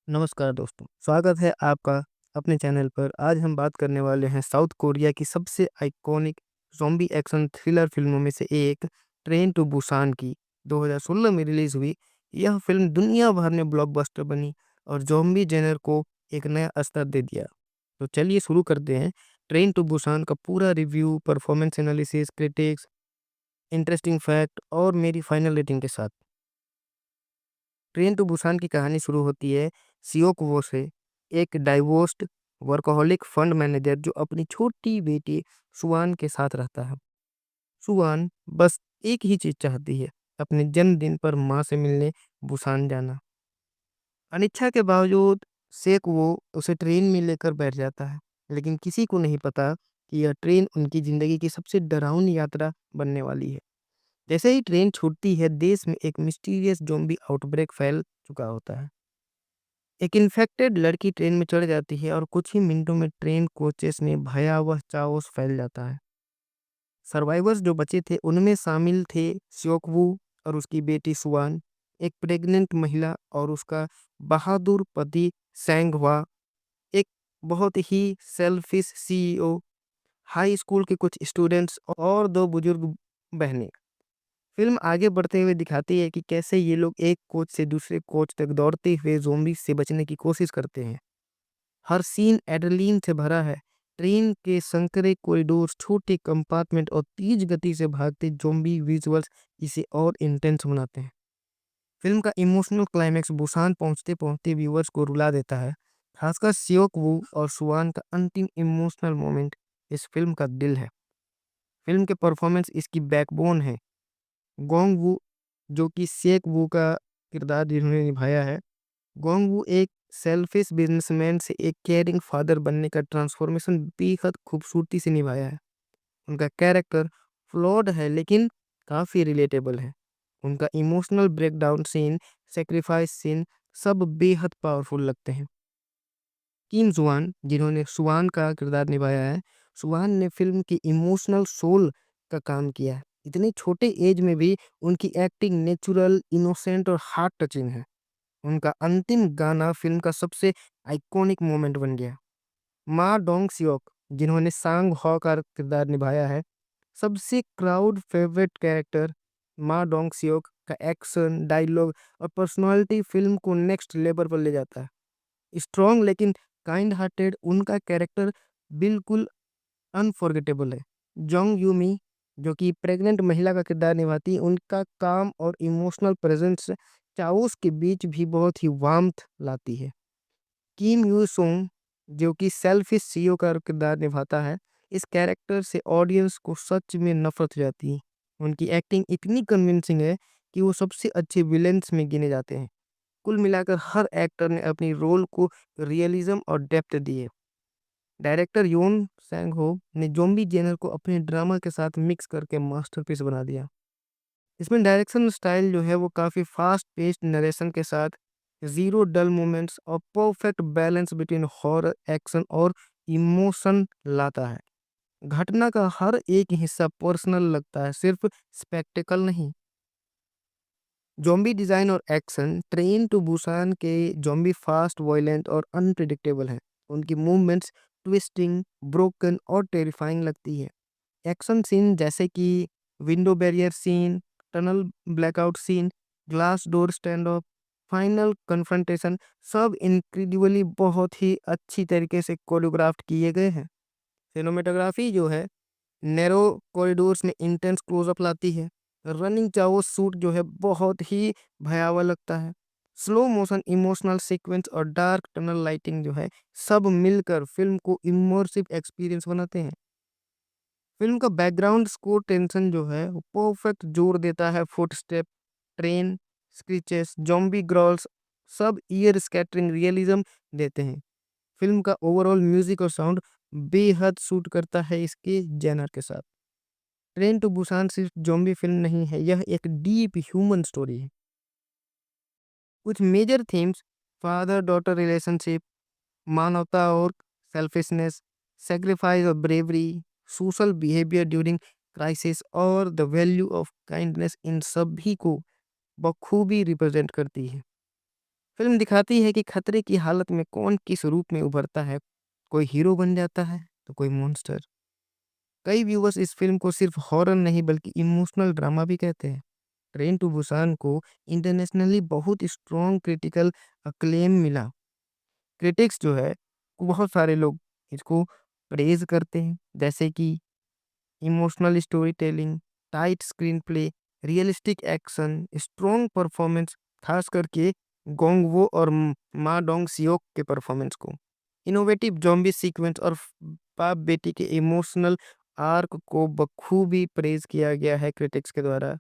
नमस्कार दोस्तों, स्वागत है आपका अपने चैनल पर। आज हम बात करने वाले हैं साउथ कोरिया की सबसे आइकॉनिक ज़ॉम्बी एक्शन थ्रिलर फ़िल्मों में से एक ट्रेन टू बुसान की 2016 में रिलीज़ हुई। यह फ़िल्म दुनिया भर में ब्लॉकबस्टर बनी और ज़ॉम्बी जेनर को एक नया स्तर दे दिया। तो चलिए शुरू करते हैं ट्रेन टू बुसान का पूरा review, performance analysis, critics, interesting fact और मेरी फाइनल रेटिंग के साथ। ट्रेन टू बुसान की कहानी शुरू होती है सियोक वो से, एक डाइवोर्स्ड वर्कहोलिक फंड मैनेजर जो अपनी छोटी बेटी सुआन के साथ रहता है। सुआन बस एक ही चीज चाहती है, अपने जन्मदिन पर माँ से मिलने बुसान जाना। अनिच्छा के बावजूद सेक वो उसे ट्रेन में लेकर बैठ जाता है, लेकिन किसी को नहीं पता कि यह ट्रेन उनकी जिंदगी की सबसे डरावनी यात्रा बनने वाली है। जैसे ही ट्रेन छूटती है, देश में एक मिस्टीरियस ज़ॉम्बी आउटब्रेक फैल चुका होता है। एक इन्फेक्टेड लड़की ट्रेन में चढ़ जाती है और कुछ ही मिनटों में ट्रेन कोचेस में भयावह चाओस फैल जाता है। सर्वाइवर्स जो बचे थे उनमें शामिल थे श्योकवू और उसकी बेटी सुआन, एक प्रेग्नेंट महिला और उसका बहादुर पति सैंगवा, एक बहुत ही सेल्फिश सीईओ, हाई स्कूल के कुछ स्टूडेंट्स और दो बुजुर्ग बहनें। फिल्म आगे बढ़ते हुए दिखाती है कि कैसे ये लोग एक कोच से दूसरे कोच तक दौड़ते हुए ज़ॉम्बी से बचने की कोशिश करते हैं। हर सीन एड्रेनलिन से भरा है। ट्रेन के संकरे कॉरिडोर्स, छोटे कंपार्टमेंट और तेज गति से भागते ज़ॉम्बी विजुअल्स इसे और इंटेंस बनाते हैं। फिल्म का इमोशनल क्लाइमैक्स बुसान पहुंचते-पहुंचते व्यूअर्स को रुला देता है। खासकर सियोक वू और सुआन का अंतिम इमोशनल मोमेंट इस फिल्म का दिल है। फिल्म के परफॉर्मेंस इसकी बैकबोन है। गोंग वू, जो कि सेक वू का किरदार जिन्होंने निभाया है। गोंग वू एक सेल्फिश बिजनेसमैन से एक केयरिंग फादर बनने का ट्रांसफॉर्मेशन बेहद खूबसूरती से निभाया है। उनका कैरेक्टर फ्लॉड है लेकिन काफ़ी रिलेटेबल है। उनका emotional breakdown scene, sacrifice scene सब बेहद पावरफुल लगते हैं। किम जुआन, जिन्होंने सुआन का किरदार निभाया है, सुआन ने फिल्म की इमोशनल सोल का काम किया है। इतने छोटे एज में भी उनकी एक्टिंग नेचुरल, इनोसेंट और हार्ट टचिंग है। उनका अंतिम गाना फिल्म का सबसे आइकॉनिक मोमेंट बन गया। मा डोंग सियोक, जिन्होंने सांग हो का किरदार निभाया है, सबसे क्राउड फेवरेट कैरेक्टर। मा डोंग सियोक का एक्शन, डायलॉग और पर्सनालिटी फिल्म को नेक्स्ट लेवल पर ले जाता है। स्ट्रॉन्ग लेकिन काइंड हार्टेड, उनका कैरेक्टर बिल्कुल अनफॉरगेटेबल है। जोंग यूमी, जो कि प्रेग्नेंट महिला का किरदार निभाती है, उनका काम और इमोशनल प्रेजेंस चाओस के बीच भी बहुत ही वार्मथ लाती है। किम यू सोंग, जो कि सेल्फिश सीईओ का किरदार निभाता है, इस कैरेक्टर से ऑडियंस को सच में नफरत हो जाती है। उनकी एक्टिंग इतनी कन्विंसिंग है कि वो सबसे अच्छे विलेंस में गिने जाते हैं। कुल मिलाकर हर एक्टर ने अपनी रोल को रियलिज्म और डेप्थ दी है। डायरेक्टर योन सैंग हो ने ज़ॉम्बी जेनर को अपने ड्रामा के साथ मिक्स करके मास्टरपीस बना दिया। इसमें डायरेक्शन स्टाइल जो है वो काफ़ी फास्ट पेस्ड नरेशन के साथ ज़ीरो डल मोमेंट्स और perfect balance between horror, action और इमोशन लाता है। घटना का हर एक हिस्सा पर्सनल लगता है, सिर्फ स्पेक्टेकल नहीं। ज़ॉम्बी डिज़ाइन और एक्शन, ट्रेन टू बुसान के ज़ॉम्बी फास्ट, वॉयलेंट और अनप्रेडिक्टेबल हैं। उनकी मूवमेंट्स ट्विस्टिंग, ब्रोकन और टेरिफाइंग लगती है। एक्शन सीन जैसे कि window barrier scene, tunnel blackout scene, glass door stand of, final confrontation सब इनक्रेडिबली बहुत ही अच्छी तरीके से कोरियोग्राफ्ट किए गए हैं। सिनेमेटोग्राफी जो है नैरो कॉरिडोर्स में इंटेंस क्लोजअप लाती है। रनिंग चाहो शूट जो है बहुत ही भयावह लगता है। स्लो मोशन, इमोशनल सीक्वेंस और डार्क टनल लाइटिंग जो है सब मिलकर फिल्म को इमर्सिव एक्सपीरियंस बनाते हैं। फिल्म का बैकग्राउंड स्कोर टेंशन जो है वो परफेक्ट जोर देता है। Footstep, train screeches, zombie growls सब ईयर स्कैटरिंग रियलिज्म देते हैं। फिल्म का ओवरऑल म्यूजिक और साउंड बेहद सूट करता है इसके जेनर के साथ। ट्रेन टू बुसान सिर्फ ज़ॉम्बी फिल्म नहीं है, यह एक डीप ह्यूमन स्टोरी है। कुछ major themes, father daughter relationship, मानवता और सेल्फिशनेस, सैक्रिफाइस और bravery, social behaviour during crisis और द वैल्यू ऑफ काइंडनेस, इन सभी को बखूबी रिप्रेजेंट करती है। फिल्म दिखाती है कि खतरे की हालत में कौन किस रूप में उभरता है। कोई हीरो बन जाता है तो कोई मॉन्स्टर। कई व्यूअर्स इस फ़िल्म को सिर्फ़ हॉरर नहीं बल्कि इमोशनल ड्रामा भी कहते हैं। ट्रेन टू बुसान को इंटरनेशनली बहुत स्ट्रॉन्ग क्रिटिकल अक्लेम मिला। क्रिटिक्स जो है, बहुत सारे लोग इसको प्रेज़ करते हैं, जैसे कि emotional story telling, tight screen play, realistic action, strong performance, खास करके गोंग वो और मा डोंग सियोक के परफॉर्मेंस को। इनोवेटिव ज़ॉम्बी सीक्वेंस और बाप बेटी के इमोशनल आर्क को बखूबी प्रेज़ किया गया है क्रिटिक्स के द्वारा।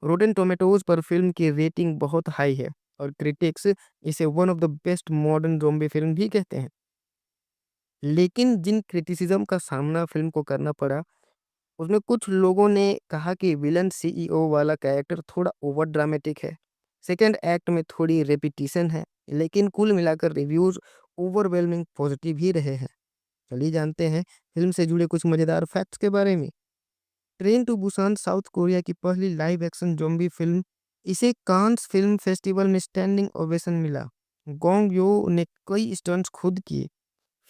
रोटेन टोमेटोज़ पर फ़िल्म की रेटिंग बहुत हाई है और क्रिटिक्स इसे one of the best modern zombie film भी कहते हैं। लेकिन जिन क्रिटिसिज़्म का सामना फ़िल्म को करना पड़ा, उसमें कुछ लोगों ने कहा कि विलन सीईओ वाला कैरेक्टर थोड़ा ओवर ड्रामेटिक है। सेकंड एक्ट में थोड़ी रेपिटिशन है, लेकिन कुल मिलाकर रिव्यूज़ ओवरवेलमिंग पॉजिटिव ही रहे हैं। चलिए जानते हैं फ़िल्म से जुड़े कुछ मज़ेदार फैक्ट्स के बारे में। Train to Busan South Korea की पहली लाइव एक्शन ज़ॉम्बी फ़िल्म। इसे कांस फ़िल्म फेस्टिवल में स्टैंडिंग ओवेशन मिला। गोंग यो ने कई स्टंट्स खुद किए।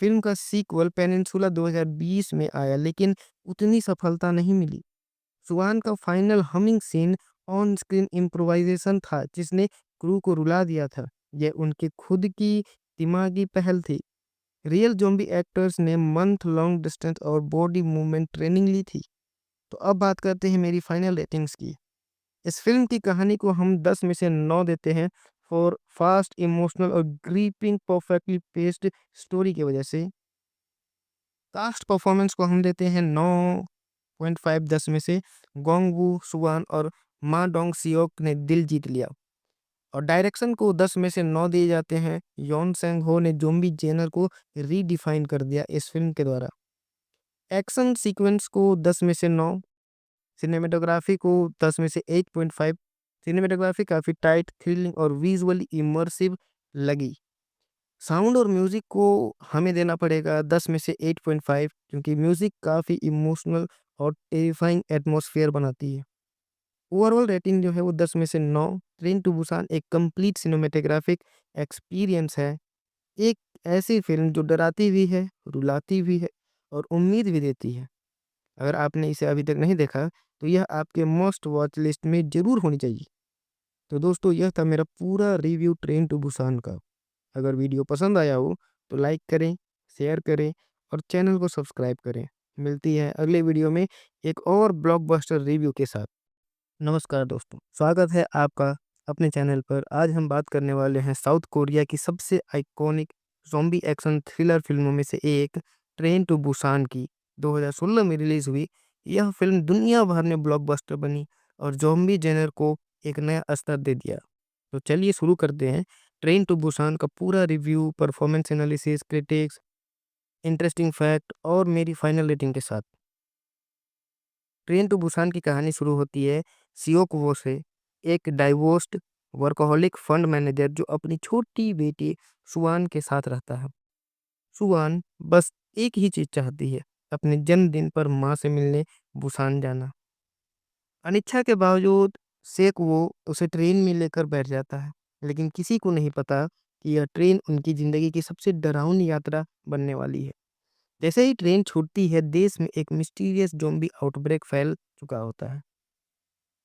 फ़िल्म का सीक्वल पेनिनसुला 2020 में आया लेकिन उतनी सफलता नहीं मिली। स्वान का final humming scene on screen improvisation था जिसने क्रू को रुला दिया था। यह उनकी खुद की दिमागी पहल थी। रियल ज़ॉम्बी एक्टर्स ने मंथ लॉन्ग डिस्टेंस और बॉडी मूवमेंट ट्रेनिंग ली थी। तो अब बात करते हैं मेरी फाइनल रेटिंग्स की। इस फ़िल्म की कहानी को हम 10 में से 9 देते हैं फॉर फास्ट, इमोशनल और ग्रिपिंग परफेक्टली पेस्ड स्टोरी की वजह से। कास्ट परफॉर्मेंस को हम देते हैं 9.5 10 में से। गोंग वू सुवान और मा डोंग सियोक ने दिल जीत लिया। और डायरेक्शन को 10 में से 9 दिए जाते हैं। योन सेंग हो ने ज़ॉम्बी जेनर को रीडिफाइन कर दिया इस फ़िल्म के द्वारा। एक्शन सीक्वेंस को 10 में से 9। सिनेमेटोग्राफी को 10 में से 8.5। सिनेमेटोग्राफी काफ़ी टाइट, थ्रिलिंग और विजुअली इमर्सिव लगी। साउंड और म्यूज़िक को हमें देना पड़ेगा 10 में से 8.5 क्योंकि म्यूज़िक काफ़ी इमोशनल और टेरिफाइंग एटमॉस्फेयर बनाती है। ओवरऑल रेटिंग जो है वो 10 में से 9। ट्रेन टू बुसान एक कंप्लीट सिनेमैटोग्राफिक एक्सपीरियंस है। एक ऐसी फ़िल्म जो डराती भी है, रुलाती भी है और उम्मीद भी देती है। अगर आपने इसे अभी तक नहीं देखा, तो यह आपके मस्ट वॉच लिस्ट में ज़रूर होनी चाहिए। तो दोस्तों यह था मेरा पूरा रिव्यू ट्रेन टू बुसान का। अगर वीडियो पसंद आया हो, तो लाइक करें, शेयर करें और चैनल को सब्सक्राइब करें। मिलती है अगले वीडियो में एक और ब्लॉकबस्टर रिव्यू के साथ। नमस्कार दोस्तों, स्वागत है आपका अपने चैनल पर। आज हम बात करने वाले हैं साउथ कोरिया की सबसे आइकॉनिक ज़ॉम्बी एक्शन थ्रिलर फ़िल्मों में से एक, ट्रेन टू बुसान की। 2016 में रिलीज़ हुई यह फ़िल्म दुनिया भर में ब्लॉकबस्टर बनी और ज़ॉम्बी जेनर को एक नया स्तर दे दिया। तो चलिए शुरू करते हैं ट्रेन टू बुसान का पूरा review, performance analysis, critics, interesting fact और मेरी फाइनल रेटिंग के साथ। ट्रेन टू बुसान की कहानी शुरू होती है सियोक वो से, एक डाइवोर्स्ड वर्कहोलिक फंड मैनेजर जो अपनी छोटी बेटी सुवान के साथ रहता है। सुवान बस एक ही चीज चाहती है, अपने जन्मदिन पर माँ से मिलने बुसान जाना। अनिच्छा के बावजूद सेक वो उसे ट्रेन में लेकर बैठ जाता है, लेकिन किसी को नहीं पता कि यह ट्रेन उनकी जिंदगी की सबसे डरावनी यात्रा बनने वाली है। जैसे ही ट्रेन छूटती है, देश में एक मिस्टीरियस ज़ॉम्बी आउटब्रेक फैल चुका होता है।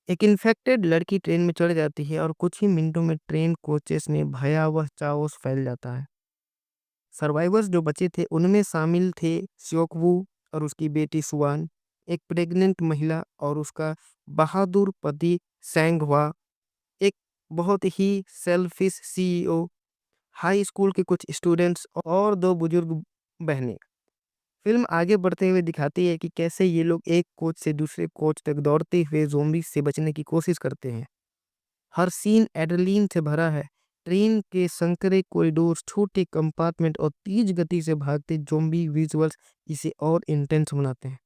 एक इन्फेक्टेड लड़की ट्रेन में चढ़ जाती है और कुछ ही मिनटों में ट्रेन कोचेस में भयावह चाओस फैल जाता है। सर्वाइवर्स जो बचे थे उनमें शामिल थे स्योकवू और उसकी बेटी सुवान, एक प्रेग्नेंट महिला और उसका बहादुर पति सैंगह्वा, एक बहुत ही सेल्फिश सीईओ, हाई स्कूल के कुछ स्टूडेंट्स और दो बुजुर्ग बहनें। फिल्म आगे बढ़ते हुए दिखाती है कि कैसे ये लोग एक कोच से दूसरे कोच तक दौड़ते हुए ज़ॉम्बी से बचने की कोशिश करते हैं। हर सीन एड्रेनलिन से भरा है। ट्रेन के संकरे कॉरिडोर्स, छोटे कंपार्टमेंट और तेज गति से भागते ज़ॉम्बी विजुअल्स इसे और इंटेंस बनाते हैं।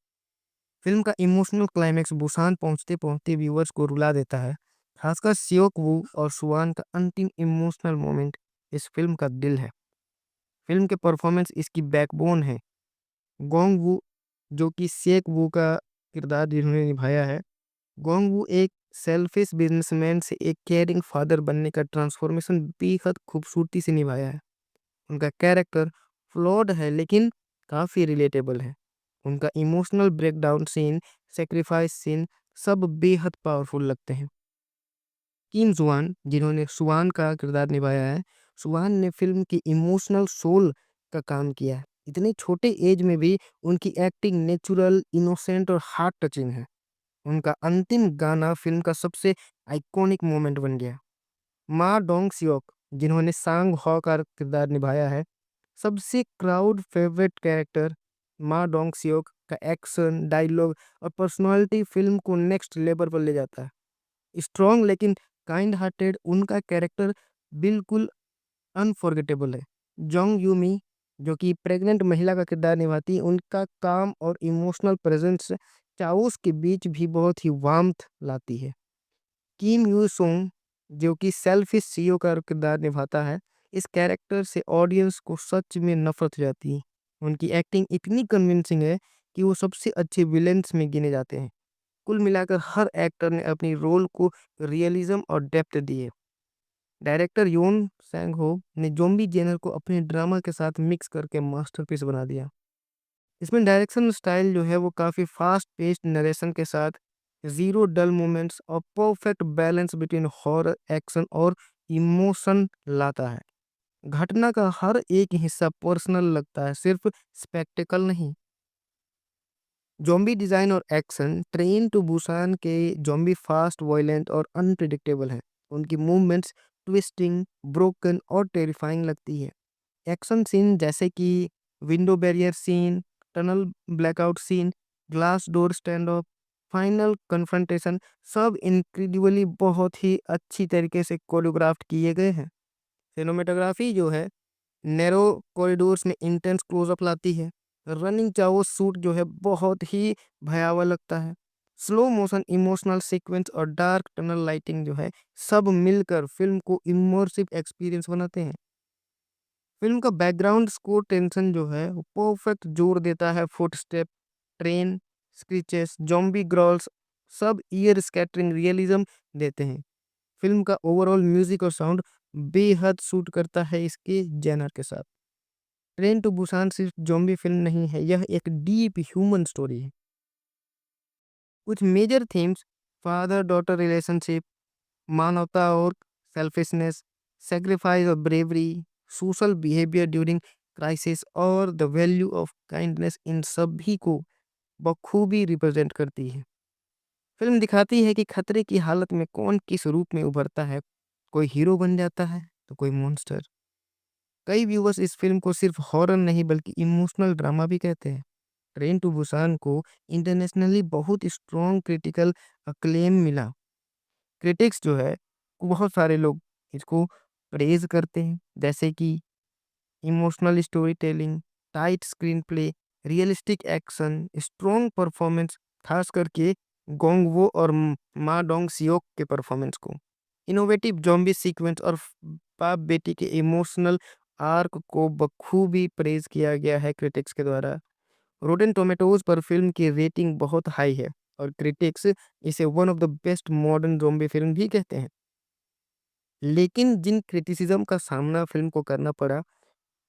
फिल्म का इमोशनल क्लाइमैक्स बुसान पहुंचते-पहुंचते व्यूअर्स को रुला देता है। खासकर सियोक वू और सुवान का अंतिम इमोशनल मोमेंट इस फिल्म का दिल है। फिल्म के परफॉर्मेंस इसकी बैकबोन है। गोंग वू, जो कि सेक वू का किरदार जिन्होंने निभाया है। गोंग वू एक सेल्फिश बिजनेसमैन से एक केयरिंग फादर बनने का ट्रांसफॉर्मेशन बेहद खूबसूरती से निभाया है। उनका कैरेक्टर फ्लॉड है लेकिन काफ़ी रिलेटेबल है। उनका emotional breakdown scene, sacrifice scene सब बेहद पावरफुल लगते हैं। किम जुआन, जिन्होंने सुवान का किरदार निभाया है, सुवान ने फ़िल्म की इमोशनल सोल का काम किया है। इतने छोटे एज में भी उनकी एक्टिंग नेचुरल, इनोसेंट और हार्ट टचिंग है। उनका अंतिम गाना फ़िल्म का सबसे आइकॉनिक मोमेंट बन गया। मा डोंग-सियोक, जिन्होंने सांग हो का किरदार निभाया है, सबसे क्राउड फेवरेट कैरेक्टर मा डोंग-सियोक का एक्शन, डायलॉग और पर्सनालिटी फ़िल्म को नेक्स्ट लेवल पर ले जाता है। स्ट्रॉन्ग लेकिन काइंड हार्टेड उनका कैरेक्टर बिल्कुल अनफॉरगेटेबल है। जोंग यूमी, जो कि प्रेग्नेंट महिला का किरदार निभाती है, उनका काम और इमोशनल प्रेजेंस चाओस के बीच भी बहुत ही वार्मथ लाती है। किम यू सोंग, जो कि सेल्फिश सीईओ का किरदार निभाता है, इस कैरेक्टर से ऑडियंस को सच में नफरत हो जाती है। उनकी एक्टिंग इतनी कन्विंसिंग है कि वो सबसे अच्छे विलेन्स में गिने जाते हैं। कुल मिलाकर हर एक्टर ने अपनी रोल को रियलिज्म और डेप्थ दी है। डायरेक्टर योन सैंग हो ने ज़ॉम्बी जेनर को अपने ड्रामा के साथ मिक्स करके मास्टरपीस बना दिया। इसमें डायरेक्शन स्टाइल जो है वो काफ़ी फास्ट पेस्ड नरेशन के साथ ज़ीरो डल मोमेंट्स और perfect balance between horror, action और इमोशन लाता है। घटना का हर एक हिस्सा पर्सनल लगता है, सिर्फ स्पेक्टेकल नहीं। ज़ॉम्बी डिज़ाइन और एक्शन ट्रेन टू बुसान के ज़ॉम्बी फास्ट, वॉयलेंट और अनप्रेडिक्टेबल हैं। उनकी मूवमेंट्स ट्विस्टिंग, ब्रोकन और टेरिफाइंग लगती है। एक्शन सीन जैसे कि window barrier scene, tunnel blackout scene, glass door stand of, final confrontation सब इनक्रेडिबली बहुत ही अच्छी तरीके से कोरियोग्राफ्ड किए गए हैं। सिनेमेटोग्राफी जो है नैरो कॉरिडोर्स में इंटेंस क्लोजअप लाती है। रनिंग चाहो शूट जो है बहुत ही भयावह लगता है। स्लो मोशन इमोशनल सीक्वेंस और डार्क टनल लाइटिंग जो है सब मिलकर फिल्म को इमर्सिव एक्सपीरियंस बनाते हैं। फिल्म का बैकग्राउंड स्कोर टेंशन जो है वो परफेक्ट जोर देता है। Footstep, train, screeches, zombie growls सब ईयर स्कैटरिंग रियलिज्म देते हैं। फिल्म का ओवरऑल म्यूजिक और साउंड बेहद सूट करता है इसके जेनर के साथ। ट्रेन टू बुसान सिर्फ ज़ॉम्बी फिल्म नहीं है, यह एक डीप ह्यूमन स्टोरी है। कुछ major themes father daughter relationship, मानवता और सेल्फिशनेस, सैक्रिफाइस और bravery, social behaviour during crisis और द वैल्यू ऑफ काइंडनेस इन सभी को बखूबी रिप्रेजेंट करती है। फिल्म दिखाती है कि खतरे की हालत में कौन किस रूप में उभरता है, कोई हीरो बन जाता है तो कोई मॉन्स्टर। कई व्यूवर्स इस फिल्म को सिर्फ हॉरर नहीं बल्कि इमोशनल ड्रामा भी कहते हैं। ट्रेन टू बुसान को इंटरनेशनली बहुत स्ट्रॉन्ग क्रिटिकल अक्लेम मिला। क्रिटिक्स जो है बहुत सारे लोग इसको प्रेज करते हैं, जैसे कि emotional story telling, tight screen play, realistic action, strong performance, खास करके गोंगवो और मा डोंग सियोक के परफॉर्मेंस को, इनोवेटिव जॉम्बी सीक्वेंस और बाप बेटी के इमोशनल आर्क को बखूबी प्रेज किया गया है क्रिटिक्स के द्वारा। रोटेन टोमेटोज पर फिल्म की रेटिंग बहुत हाई है और क्रिटिक्स इसे one of the best modern zombie film भी कहते हैं। लेकिन जिन क्रिटिसिज्म का सामना फिल्म को करना पड़ा,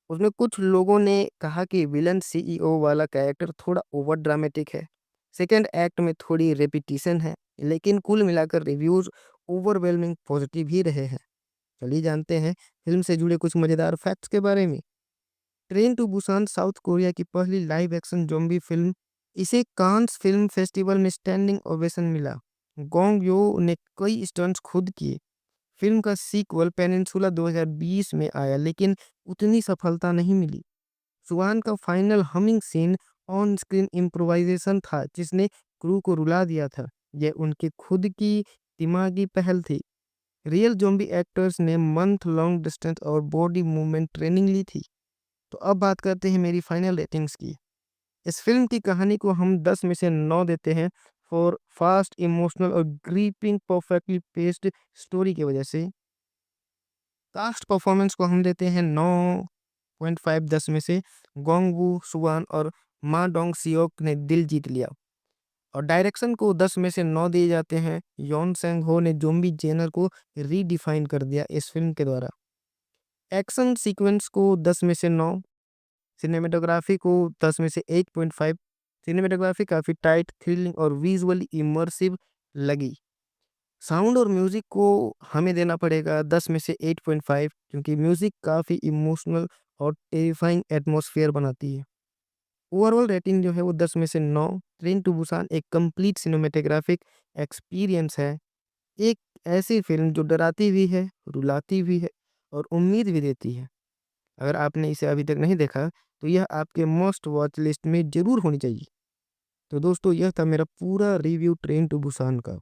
उसमें कुछ लोगों ने कहा कि विलन सीईओ वाला कैरेक्टर थोड़ा ओवर ड्रामेटिक है। सेकंड एक्ट में थोड़ी रेपिटेशन है, लेकिन कुल मिलाकर रिव्यूज ओवरवेलमिंग पॉजिटिव ही रहे हैं। चलिए जानते हैं फिल्म से जुड़े कुछ मजेदार फैक्ट्स के बारे में। Train to Busan South Korea की पहली लाइव एक्शन ज़ॉम्बी फिल्म। इसे कांस फिल्म फेस्टिवल में स्टैंडिंग ओवेशन मिला। गोंग यो ने कई स्टंट्स खुद किए। फिल्म का सीक्वल पेनिनसुला 2020 में आया, लेकिन उतनी सफलता नहीं मिली। सुहान का final humming scene on screen improvisation था जिसने क्रू को रुला दिया था। यह उनकी खुद की दिमागी पहल थी। रियल ज़ॉम्बी एक्टर्स ने मंथ लॉन्ग डिस्टेंस और बॉडी मूवमेंट ट्रेनिंग ली थी। तो अब बात करते हैं मेरी फाइनल रेटिंग्स की। इस फिल्म की कहानी को हम 10 में से 9 देते हैं फॉर फास्ट, इमोशनल और ग्रीपिंग परफेक्टली पेस्ड स्टोरी की वजह से। कास्ट परफॉर्मेंस को हम देते हैं 9.5 10 में से। गोंगवू सुवान और मा डोंग सियोक ने दिल जीत लिया। और डायरेक्शन को 10 में से 9 दिए जाते हैं। योन सेंग हो ने ज़ॉम्बी जेनर को रीडिफाइन कर दिया इस फिल्म के द्वारा। एक्शन सीक्वेंस को 10 में से 9, सिनेमेटोग्राफी को 10 में से 8.5, सिनेमेटोग्राफी काफ़ी टाइट, थ्रिलिंग और विजुअली इमर्सिव लगी। साउंड और म्यूज़िक को हमें देना पड़ेगा 10 में से 8.5, क्योंकि म्यूज़िक काफ़ी इमोशनल और टेरिफाइंग एटमॉस्फेयर बनाती है। ओवरऑल रेटिंग जो है वो 10 में से 9। ट्रेन टू बुसान एक कंप्लीट सिनेमैटोग्राफिक एक्सपीरियंस है। एक ऐसी फ़िल्म जो डराती भी है, रुलाती भी है और उम्मीद भी देती है। अगर आपने इसे अभी तक नहीं देखा, तो यह आपके मस्ट वॉच लिस्ट में ज़रूर होनी चाहिए। तो दोस्तों, यह था मेरा पूरा रिव्यू ट्रेन टू बुसान का।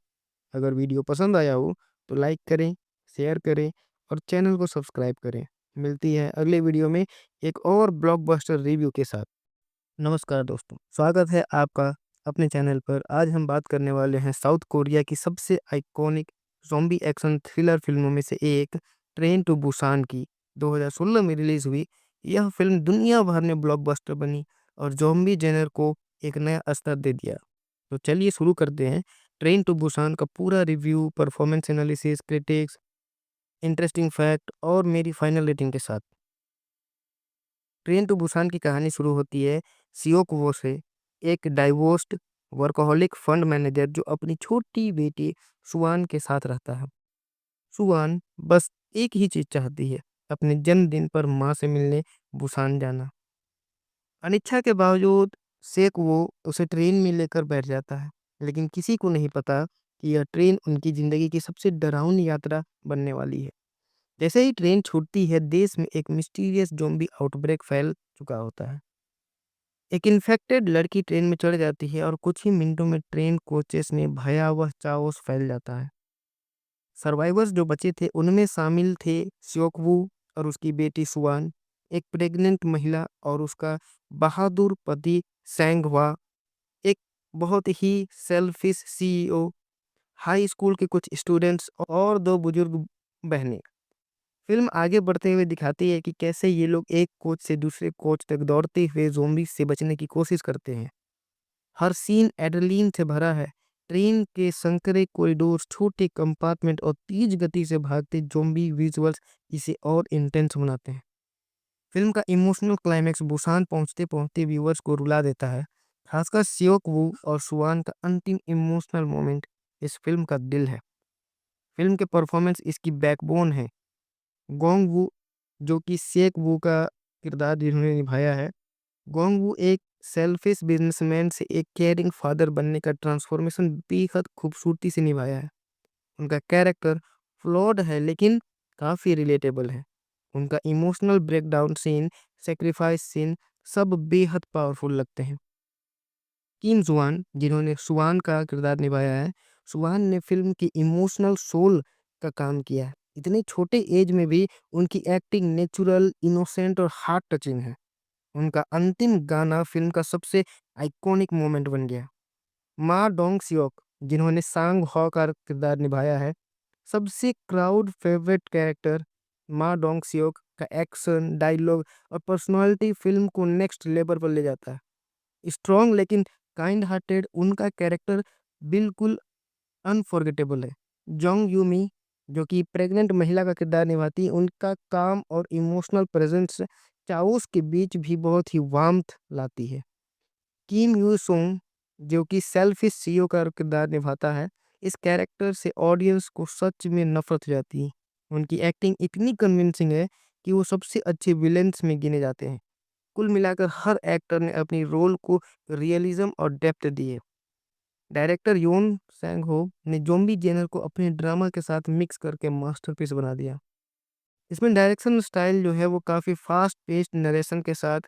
अगर वीडियो पसंद आया हो, तो लाइक करें, शेयर करें और चैनल को सब्सक्राइब करें। मिलती है अगले वीडियो में एक और ब्लॉकबस्टर रिव्यू के साथ। नमस्कार दोस्तों, स्वागत है आपका अपने चैनल पर। आज हम बात करने वाले हैं साउथ कोरिया की सबसे आइकॉनिक ज़ॉम्बी एक्शन थ्रिलर फ़िल्मों में से एक, ट्रेन टू बुसान की। 2016 में रिलीज़ हुई यह फ़िल्म दुनिया भर में ब्लॉकबस्टर बनी और ज़ॉम्बी जेनर को एक नया स्तर दे दिया। तो चलिए शुरू करते हैं ट्रेन टू बुसान का पूरा review, performance analysis, critics, interesting fact और मेरी फाइनल रेटिंग के साथ। ट्रेन टू बुसान की कहानी शुरू होती है सियोक वो से, एक डाइवोर्स्ड वर्कहोलिक फंड मैनेजर जो अपनी छोटी बेटी सुवान के साथ रहता है। सुवान बस एक ही चीज चाहती है, अपने जन्मदिन पर माँ से मिलने बुसान जाना। अनिच्छा के बावजूद सेक वो उसे ट्रेन में लेकर बैठ जाता है, लेकिन किसी को नहीं पता कि यह ट्रेन उनकी जिंदगी की सबसे डरावनी यात्रा बनने वाली है। जैसे ही ट्रेन छूटती है, देश में एक मिस्टीरियस ज़ॉम्बी आउटब्रेक फैल चुका होता है। एक इन्फेक्टेड लड़की ट्रेन में चढ़ जाती है और कुछ ही मिनटों में ट्रेन कोचेस में भयावह चाओस फैल जाता है। सर्वाइवर्स जो बचे थे उनमें शामिल थे स्योकवू और उसकी बेटी सुवान, एक प्रेग्नेंट महिला और उसका बहादुर पति सैंगवा, एक बहुत ही सेल्फिश सीईओ, हाई स्कूल के कुछ स्टूडेंट्स और दो बुजुर्ग बहनें। फिल्म आगे बढ़ते हुए दिखाती है कि कैसे ये लोग एक कोच से दूसरे कोच तक दौड़ते हुए ज़ॉम्बी से बचने की कोशिश करते हैं। हर सीन एड्रेनलिन से भरा है। ट्रेन के संकरे कॉरिडोर्स, छोटे कंपार्टमेंट और तेज गति से भागते ज़ॉम्बी विजुअल्स इसे और इंटेंस बनाते हैं। फिल्म का इमोशनल क्लाइमैक्स बुसान पहुंचते-पहुंचते व्यूअर्स को रुला देता है। खासकर सियोक वू और सुवान का अंतिम इमोशनल मोमेंट इस फिल्म का दिल है। फिल्म के परफॉर्मेंस इसकी बैकबोन है। गोंग वू, जो कि सेक वू का किरदार जिन्होंने निभाया है, गोंग वू एक सेल्फिश बिजनेसमैन से एक केयरिंग फादर बनने का ट्रांसफॉर्मेशन बेहद खूबसूरती से निभाया है। उनका कैरेक्टर फ्लॉड है लेकिन काफ़ी रिलेटेबल है। उनका emotional breakdown scene, sacrifice scene सब बेहद पावरफुल लगते हैं। किम जुआन, जिन्होंने सुवान का किरदार निभाया है, सुवान ने फिल्म की इमोशनल सोल का काम किया है। इतने छोटे एज में भी उनकी एक्टिंग नेचुरल, इनोसेंट और हार्ट टचिंग है। उनका अंतिम गाना फिल्म का सबसे आइकॉनिक मोमेंट बन गया। मा डोंग सियोक, जिन्होंने सांग हो का किरदार निभाया है, सबसे क्राउड फेवरेट कैरेक्टर। मा डोंग सियोक का एक्शन, डायलॉग और पर्सनालिटी फिल्म को नेक्स्ट लेवल पर ले जाता है। स्ट्रॉन्ग लेकिन काइंड हार्टेड, उनका कैरेक्टर बिल्कुल अनफॉरगेटेबल है। जोंग यूमी, जो कि प्रेग्नेंट महिला का किरदार निभाती है, उनका काम और इमोशनल प्रेजेंस चाओस के बीच भी बहुत ही वार्मथ लाती है। किम यू सोंग, जो कि सेल्फिश सीईओ का किरदार निभाता है, इस कैरेक्टर से ऑडियंस को सच में नफरत हो जाती है। उनकी एक्टिंग इतनी कन्विंसिंग है कि वो सबसे अच्छे विलेंस में गिने जाते हैं। कुल मिलाकर हर एक्टर ने अपनी रोल को रियलिज्म और डेप्थ दी है। डायरेक्टर योन सैंग हो ने ज़ॉम्बी जेनर को अपने ड्रामा के साथ मिक्स करके मास्टरपीस बना दिया। इसमें डायरेक्शन स्टाइल जो है वो काफ़ी फास्ट पेस्ड नरेशन के साथ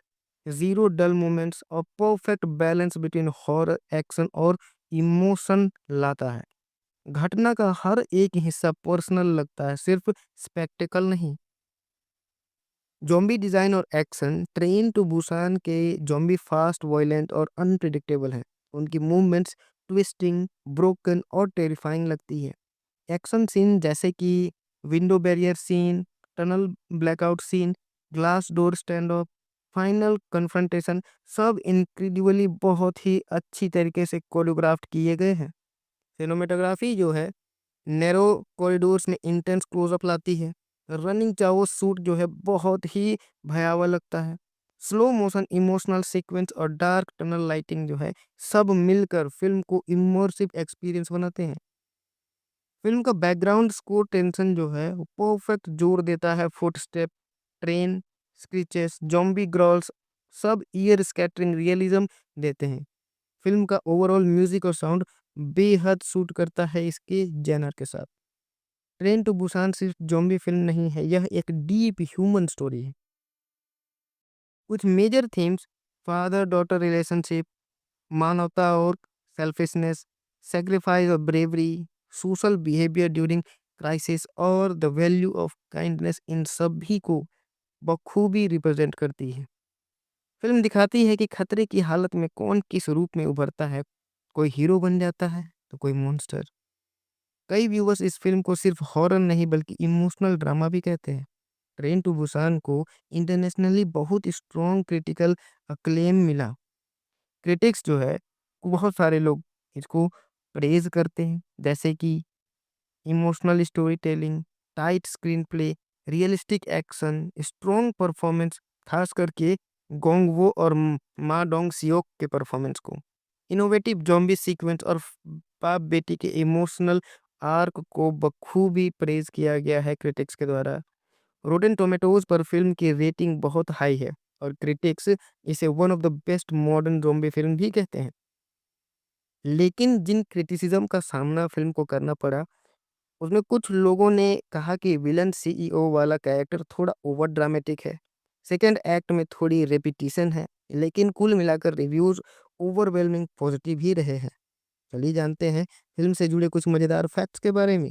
ज़ीरो डल मोमेंट्स और perfect balance between horror, action और इमोशन लाता है। घटना का हर एक हिस्सा पर्सनल लगता है, सिर्फ स्पेक्टेकल नहीं। ज़ॉम्बी डिज़ाइन और एक्शन, ट्रेन टू बुसान के ज़ॉम्बी फास्ट, वॉयलेंट और अनप्रेडिक्टेबल हैं। उनकी मूवमेंट्स ट्विस्टिंग, ब्रोकन और टेरिफाइंग लगती है। एक्शन सीन जैसे कि window barrier scene, tunnel blackout scene, glass door stand of, final confrontation सब इनक्रेडिबली बहुत ही अच्छी तरीके से कोरियोग्राफ्ट किए गए हैं। सिनेमेटोग्राफी जो है नैरो कॉरिडोर्स में इंटेंस क्लोजअप लाती है। रनिंग चाहो शूट जो है बहुत ही भयावह लगता है। स्लो मोशन, इमोशनल सीक्वेंस और डार्क टनल लाइटिंग जो है, सब मिलकर फ़िल्म को इमर्सिव एक्सपीरियंस बनाते हैं। फ़िल्म का बैकग्राउंड स्कोर टेंशन जो है, वो परफेक्ट जोड़ देता है। Footstep, train, screeches, zombie growls सब ईयर स्कैटरिंग रियलिज़्म देते हैं। फ़िल्म का ओवरऑल म्यूज़िक और साउंड बेहद सूट करता है इसके जॉनर के साथ। ट्रेन टू बुसान सिर्फ ज़ॉम्बी फ़िल्म नहीं है, यह एक डीप ह्यूमन स्टोरी है। कुछ major themes father daughter relationship, मानवता और सेल्फिशनेस, सैक्रिफाइस और bravery, social behaviour during crisis और द वैल्यू ऑफ काइंडनेस, इन सभी को बखूबी रिप्रेजेंट करती है। फिल्म दिखाती है कि खतरे की हालत में कौन किस रूप में उभरता है, कोई हीरो बन जाता है तो कोई मॉन्स्टर। कई व्यूवर्स इस फिल्म को सिर्फ हॉरर नहीं बल्कि इमोशनल ड्रामा भी कहते हैं। ट्रेन टू बुसान को इंटरनेशनली बहुत स्ट्रॉन्ग क्रिटिकल अक्लेम मिला। क्रिटिक्स जो है, बहुत सारे लोग इसको प्रेज़ करते हैं, जैसे कि emotional story telling, tight screen play, realistic action, strong performance, खास करके गोंगवो और मा डोंग सियोक के परफॉर्मेंस को। इनोवेटिव ज़ॉम्बी सीक्वेंस और बाप बेटी के इमोशनल आर्क को बखूबी प्रेज़ किया गया है क्रिटिक्स के द्वारा। रोटेन टोमेटोज़ पर फ़िल्म की रेटिंग बहुत हाई है और क्रिटिक्स इसे one of the best modern zombie film भी कहते हैं। लेकिन जिन क्रिटिसिज्म का सामना फ़िल्म को करना पड़ा, उसमें कुछ लोगों ने कहा कि विलन सीईओ वाला कैरेक्टर थोड़ा ओवर ड्रामेटिक है। सेकंड एक्ट में थोड़ी रेपिटिशन है, लेकिन कुल मिलाकर रिव्यूज़ ओवरवेलमिंग पॉजिटिव ही रहे हैं। चलिए जानते हैं फ़िल्म से जुड़े कुछ मज़ेदार फैक्ट्स के बारे में।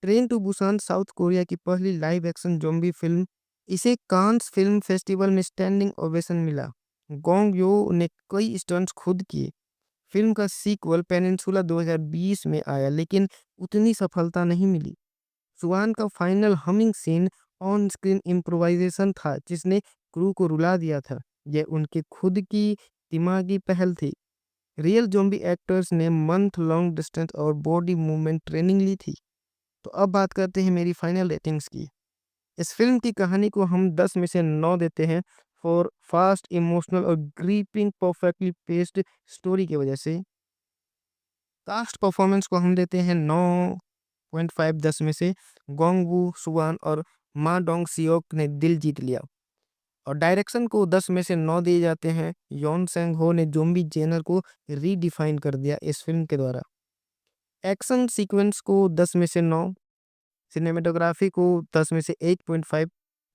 Train to Busan South Korea की पहली लाइव एक्शन ज़ॉम्बी फ़िल्म। इसे कांस फ़िल्म फेस्टिवल में स्टैंडिंग ओवेशन मिला। गोंग यो ने कई स्टंट्स खुद किए। फ़िल्म का सीक्वल पेनिनसुला 2020 में आया, लेकिन उतनी सफलता नहीं मिली। सुहान का final humming scene on screen improvisation था, जिसने क्रू को रुला दिया था। यह उनकी खुद की दिमागी पहल थी। रियल ज़ॉम्बी एक्टर्स ने मंथ लॉन्ग डिस्टेंस और बॉडी मूवमेंट ट्रेनिंग ली थी। तो अब बात करते हैं मेरी फाइनल रेटिंग्स की। इस फ़िल्म की कहानी को हम 10 में से 9 देते हैं फॉर फास्ट, इमोशनल और ग्रिपिंग परफेक्टली पेस्ड स्टोरी की वजह से। कास्ट परफॉर्मेंस को हम देते हैं 9.5 10 में से। गोंग वू सुवान और मा डोंग सियोक ने दिल जीत लिया। और डायरेक्शन को 10 में से 9 दिए जाते हैं। योन सेंग हो ने ज़ॉम्बी जेनर को रीडिफाइन कर दिया इस फिल्म के द्वारा। एक्शन सीक्वेंस को 10 में से 9। सिनेमेटोग्राफी को 10 में से 8.5।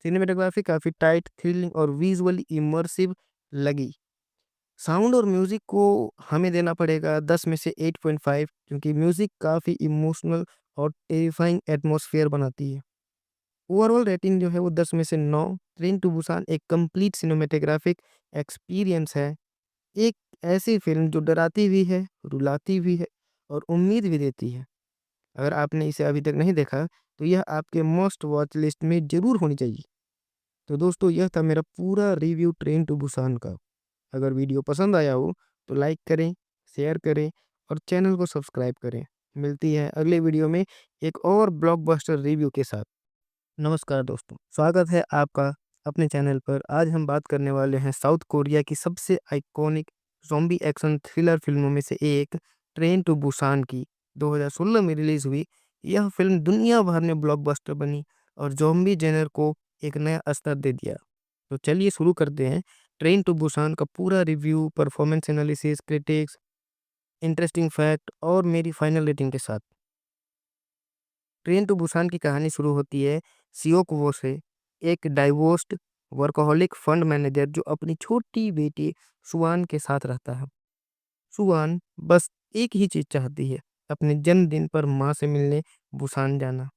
सिनेमेटोग्राफी काफ़ी टाइट, थ्रिलिंग और विजुअली इमर्सिव लगी। साउंड और म्यूज़िक को हमें देना पड़ेगा 10 में से 8.5, क्योंकि म्यूज़िक काफ़ी इमोशनल और टेरिफाइंग एटमॉस्फेयर बनाती है। ओवरऑल रेटिंग जो है वो 10 में से 9। ट्रेन टू बुसान एक कंप्लीट सिनेमैटोग्राफिक एक्सपीरियंस है। एक ऐसी फ़िल्म जो डराती भी है, रुलाती भी है और उम्मीद भी देती है। अगर आपने इसे अभी तक नहीं देखा, तो यह आपके मस्ट वॉच लिस्ट में ज़रूर होनी चाहिए। तो दोस्तों, यह था मेरा पूरा रिव्यू ट्रेन टू बुसान का। अगर वीडियो पसंद आया हो तो लाइक करें, शेयर करें और चैनल को सब्सक्राइब करें। मिलती है अगले वीडियो में एक और ब्लॉकबस्टर रिव्यू के साथ। नमस्कार दोस्तों, स्वागत है आपका अपने चैनल पर। आज हम बात करने वाले हैं साउथ कोरिया की सबसे आइकॉनिक ज़ॉम्बी एक्शन थ्रिलर फिल्मों में से एक, ट्रेन टू बुसान की। 2016 में रिलीज़ हुई यह फिल्म दुनिया भर में ब्लॉकबस्टर बनी और ज़ॉम्बी जेनर को एक नया स्तर दे दिया। तो चलिए शुरू करते हैं ट्रेन टू बुसान का पूरा review, performance analysis, critics, interesting fact और मेरी फाइनल रेटिंग के साथ। ट्रेन टू बुसान की कहानी शुरू होती है सियोक वो से, एक डाइवोर्स्ड वर्कहोलिक फंड मैनेजर जो अपनी छोटी बेटी सुवान के साथ रहता है। सुवान बस एक ही चीज चाहती है, अपने जन्मदिन पर माँ से मिलने बुसान जाना।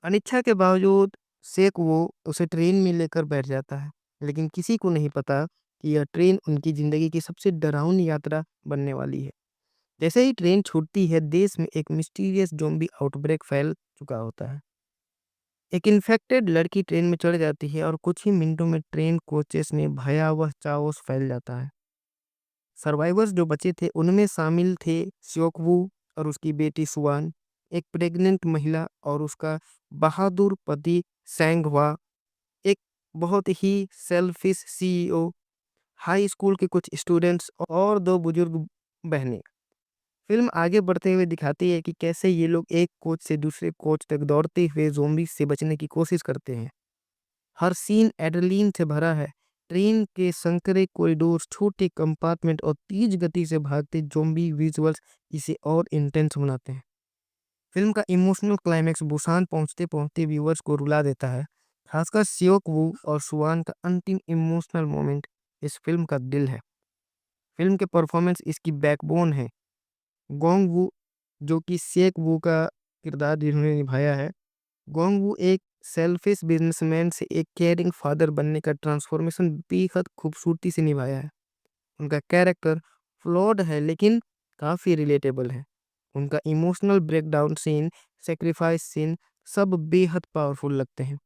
अनिच्छा के बावजूद सेक वो उसे ट्रेन में लेकर बैठ जाता है, लेकिन किसी को नहीं पता कि यह ट्रेन उनकी जिंदगी की सबसे डरावनी यात्रा बनने वाली है। जैसे ही ट्रेन छूटती है, देश में एक मिस्टीरियस ज़ॉम्बी आउटब्रेक फैल चुका होता है। एक इन्फेक्टेड लड़की ट्रेन में चढ़ जाती है और कुछ ही मिनटों में ट्रेन कोचेस में भयावह चाओस फैल जाता है। सर्वाइवर्स जो बचे थे उनमें शामिल थे स्योकवू और उसकी बेटी सुवान, एक प्रेग्नेंट महिला और उसका बहादुर पति सैंगवा, एक बहुत ही सेल्फिश सीईओ, हाई स्कूल के कुछ स्टूडेंट्स और दो बुजुर्ग बहनें। फिल्म आगे बढ़ते हुए दिखाती है कि कैसे ये लोग एक कोच से दूसरे कोच तक दौड़ते हुए ज़ॉम्बी से बचने की कोशिश करते हैं। हर सीन एड्रेनलिन से भरा है। ट्रेन के संकरे कॉरिडोर, छोटे कंपार्टमेंट और तेज गति से भागते ज़ॉम्बी विजुअल्स इसे और इंटेंस बनाते हैं। फिल्म का इमोशनल क्लाइमेक्स बुसान पहुंचते-पहुंचते व्यूअर्स को रुला देता है। खासकर सियोक वू और सुवान का अंतिम इमोशनल मोमेंट इस फिल्म का दिल है। फिल्म के परफॉर्मेंस इसकी बैकबोन है। गोंग वू, जो कि सेक वू का किरदार जिन्होंने निभाया है। गोंग वू एक सेल्फिश बिजनेसमैन से एक केयरिंग फादर बनने का ट्रांसफॉर्मेशन बेहद खूबसूरती से निभाया है। उनका कैरेक्टर फ्लॉड है लेकिन काफ़ी रिलेटेबल है। उनका emotional breakdown scene, sacrifice scene सब बेहद पावरफुल लगते हैं।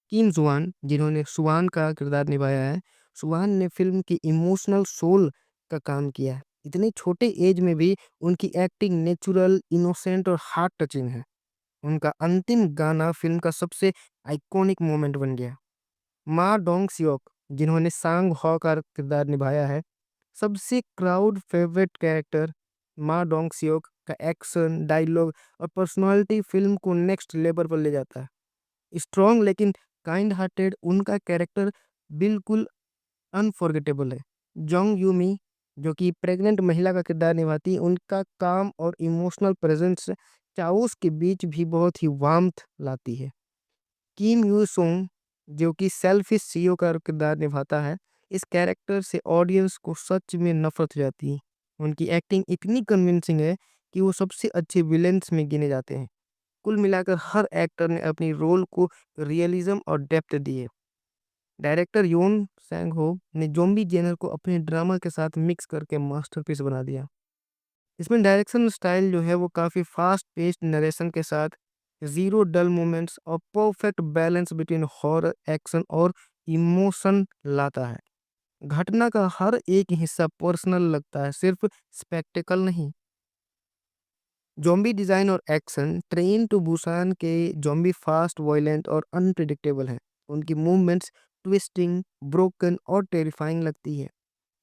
किम जुआन, जिन्होंने सुवान का किरदार निभाया है, सुवान ने फिल्म की इमोशनल सोल का काम किया है। इतने छोटे एज में भी उनकी एक्टिंग नेचुरल, इनोसेंट और हार्ट टचिंग है। उनका अंतिम गाना फिल्म का सबसे आइकॉनिक मोमेंट बन गया। मा डोंग-सियोक, जिन्होंने सांग हो का किरदार निभाया है, सबसे क्राउड फेवरेट कैरेक्टर मा डोंग-सियोक का एक्शन, डायलॉग और पर्सनालिटी फिल्म को नेक्स्ट लेवल पर ले जाता है। स्ट्रॉन्ग लेकिन काइंड हार्टेड उनका कैरेक्टर बिल्कुल अनफॉरगेटेबल है। जोंग यूमी, जो कि प्रेग्नेंट महिला का किरदार निभाती है, उनका काम और इमोशनल प्रेजेंस चाओस के बीच भी बहुत ही वार्मथ लाती है। किम यू सोंग, जो कि सेल्फिश सीईओ का किरदार निभाता है, इस कैरेक्टर से ऑडियंस को सच में नफरत हो जाती है। उनकी एक्टिंग इतनी कन्विंसिंग है कि वो सबसे अच्छे विलेंस में गिने जाते हैं। कुल मिलाकर हर एक्टर ने अपनी रोल को रियलिज्म और डेप्थ दी है। डायरेक्टर योन सैंग हो ने ज़ॉम्बी जेनर को अपने ड्रामा के साथ मिक्स करके मास्टरपीस बना दिया। इसमें डायरेक्शन स्टाइल जो है वो काफ़ी फास्ट पेस्ड नरेशन के साथ ज़ीरो डल मोमेंट्स और perfect balance between horror, action और इमोशन लाता है। घटना का हर एक हिस्सा पर्सनल लगता है, सिर्फ स्पेक्टेकल नहीं। ज़ॉम्बी डिज़ाइन और एक्शन ट्रेन टू बुसान के ज़ॉम्बी फास्ट, वॉयलेंट और अनप्रेडिक्टेबल हैं। उनकी मूवमेंट्स ट्विस्टिंग, ब्रोकन और टेरिफाइंग लगती है।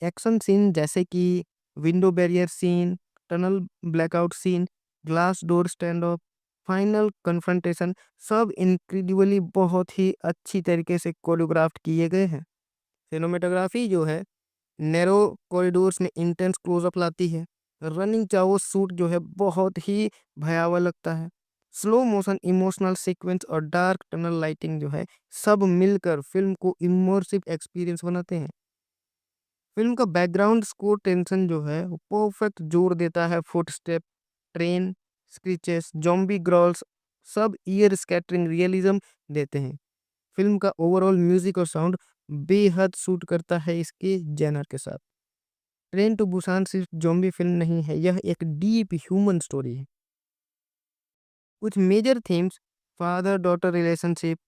एक्शन सीन जैसे कि window barrier scene, tunnel blackout scene, glass door stand of, final confrontation सब इनक्रेडिबली बहुत ही अच्छी तरीके से कोरियोग्राफ्ट किए गए हैं। सिनेमेटोग्राफी जो है नैरो कॉरिडोर्स में इंटेंस क्लोजअप लाती है। रनिंग चाहो शूट जो है बहुत ही भयावह लगता है। स्लो मोशन इमोशनल सीक्वेंस और डार्क टनल लाइटिंग जो है सब मिलकर फिल्म को इमर्सिव एक्सपीरियंस बनाते हैं। फिल्म का बैकग्राउंड स्कोर टेंशन जो है वो परफेक्ट जोड़ देता है। Footstep, train, screeches, zombie growls सब ईयर स्कैटरिंग रियलिज्म देते हैं। फिल्म का ओवरऑल म्यूजिक और साउंड बेहद सूट करता है इसके जैनर के साथ। ट्रेन टू बुसान सिर्फ ज़ॉम्बी फिल्म नहीं है, यह एक डीप ह्यूमन स्टोरी है। कुछ major themes father daughter relationship,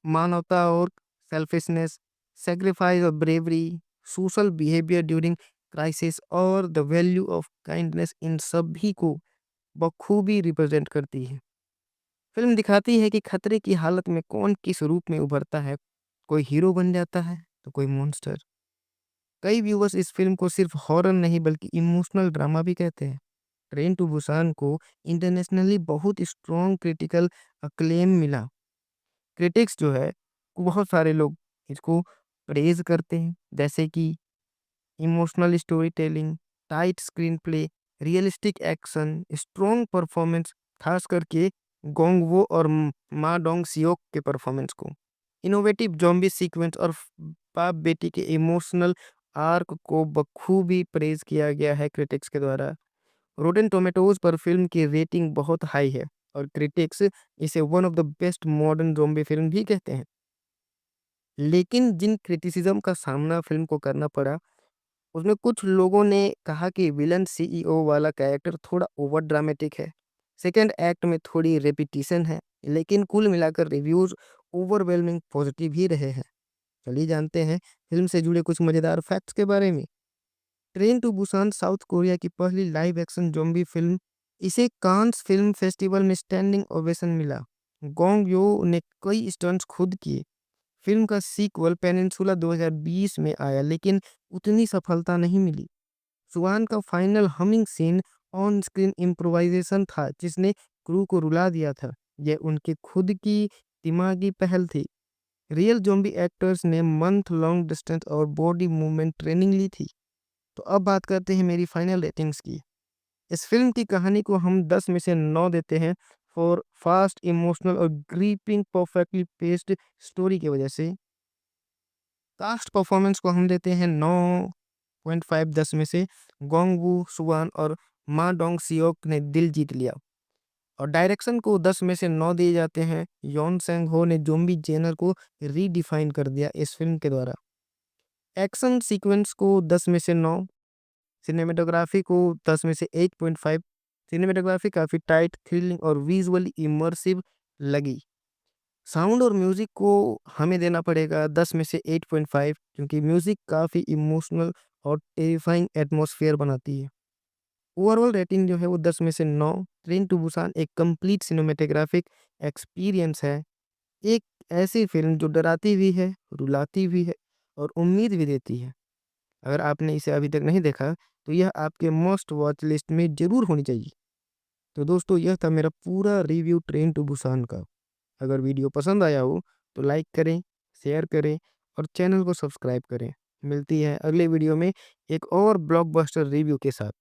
मानवता और सेल्फिशनेस, सैक्रिफाइस और bravery, social behaviour during crisis और द वैल्यू ऑफ काइंडनेस इन सभी को बखूबी रिप्रेजेंट करती है। फिल्म दिखाती है कि खतरे की हालत में कौन किस रूप में उभरता है, कोई हीरो बन जाता है तो कोई मॉन्स्टर। कई व्यूवर्स इस फिल्म को सिर्फ हॉरर नहीं बल्कि इमोशनल ड्रामा भी कहते हैं। ट्रेन टू बुसान को इंटरनेशनली बहुत स्ट्रॉन्ग क्रिटिकल अक्लेम मिला। क्रिटिक्स जो है बहुत सारे लोग इसको प्रेज करते हैं, जैसे कि emotional story telling, tight screen play, realistic action, strong performance, खास करके गोंगवो और मा डोंग सियोक के परफॉर्मेंस को, इनोवेटिव जॉम्बी सीक्वेंस और बाप बेटी के इमोशनल आर्क को बखूबी प्रेज किया गया है क्रिटिक्स के द्वारा। रोटेन टोमेटोज पर फिल्म की रेटिंग बहुत हाई है और क्रिटिक्स इसे one of the best modern zombie film भी कहते हैं। लेकिन जिन क्रिटिसिज्म का सामना फिल्म को करना पड़ा, उसमें कुछ लोगों ने कहा कि विलन सीईओ वाला कैरेक्टर थोड़ा ओवर ड्रामेटिक है। सेकंड एक्ट में थोड़ी रेपिटेशन है, लेकिन कुल मिलाकर रिव्यूज ओवरवेलमिंग पॉजिटिव ही रहे हैं। चलिए जानते हैं फिल्म से जुड़े कुछ मजेदार फैक्ट्स के बारे में। Train to Busan South Korea की पहली लाइव एक्शन ज़ॉम्बी फिल्म। इसे कांस फिल्म फेस्टिवल में स्टैंडिंग ओवेशन मिला। गोंग यो ने कई स्टंट्स खुद किए। फिल्म का सीक्वल पेनिनसुला 2020 में आया, लेकिन उतनी सफलता नहीं मिली। सुहान का final humming scene on screen improvisation था, जिसने क्रू को रुला दिया था। यह उनकी खुद की दिमागी पहल थी। रियल ज़ॉम्बी एक्टर्स ने मंथ लॉन्ग डिस्टेंस और बॉडी मूवमेंट ट्रेनिंग ली थी। तो अब बात करते हैं मेरी फाइनल रेटिंग्स की। इस फिल्म की कहानी को हम 10 में से 9 देते हैं फॉर फास्ट, इमोशनल और ग्रिपिंग परफेक्टली पेस्ड स्टोरी की वजह से। कास्ट परफॉर्मेंस को हम देते हैं 9.5 10 में से। गोंग वू, सुवान और मा डोंग सियोक ने दिल जीत लिया। और डायरेक्शन को 10 में से 9 दिए जाते हैं। योन सेंग हो ने ज़ॉम्बी जेनर को रीडिफाइन कर दिया इस फिल्म के द्वारा। एक्शन सीक्वेंस को 10 में से 9। सिनेमेटोग्राफी को 10 में से 8.5। सिनेमेटोग्राफी काफ़ी टाइट, थ्रिलिंग और विजुअली इमर्सिव लगी। साउंड और म्यूज़िक को हमें देना पड़ेगा 10 में से 8.5, क्योंकि म्यूज़िक काफ़ी इमोशनल और टेरिफाइंग एटमॉस्फेयर बनाती है। ओवरऑल रेटिंग जो है वो 10 में से 9। ट्रेन टू बुसान एक कंप्लीट सिनेमेटोग्राफिक एक्सपीरियंस है। एक ऐसी फ़िल्म जो डराती भी है, रुलाती भी है और उम्मीद भी देती है। अगर आपने इसे अभी तक नहीं देखा, तो यह आपके मस्ट वॉच लिस्ट में ज़रूर होनी चाहिए। तो दोस्तों, यह था मेरा पूरा रिव्यू ट्रेन टू बुसान का। अगर वीडियो पसंद आया हो, तो लाइक करें, शेयर करें और चैनल को सब्सक्राइब करें। मिलती है अगले वीडियो में एक और ब्लॉकबस्टर रिव्यू के साथ।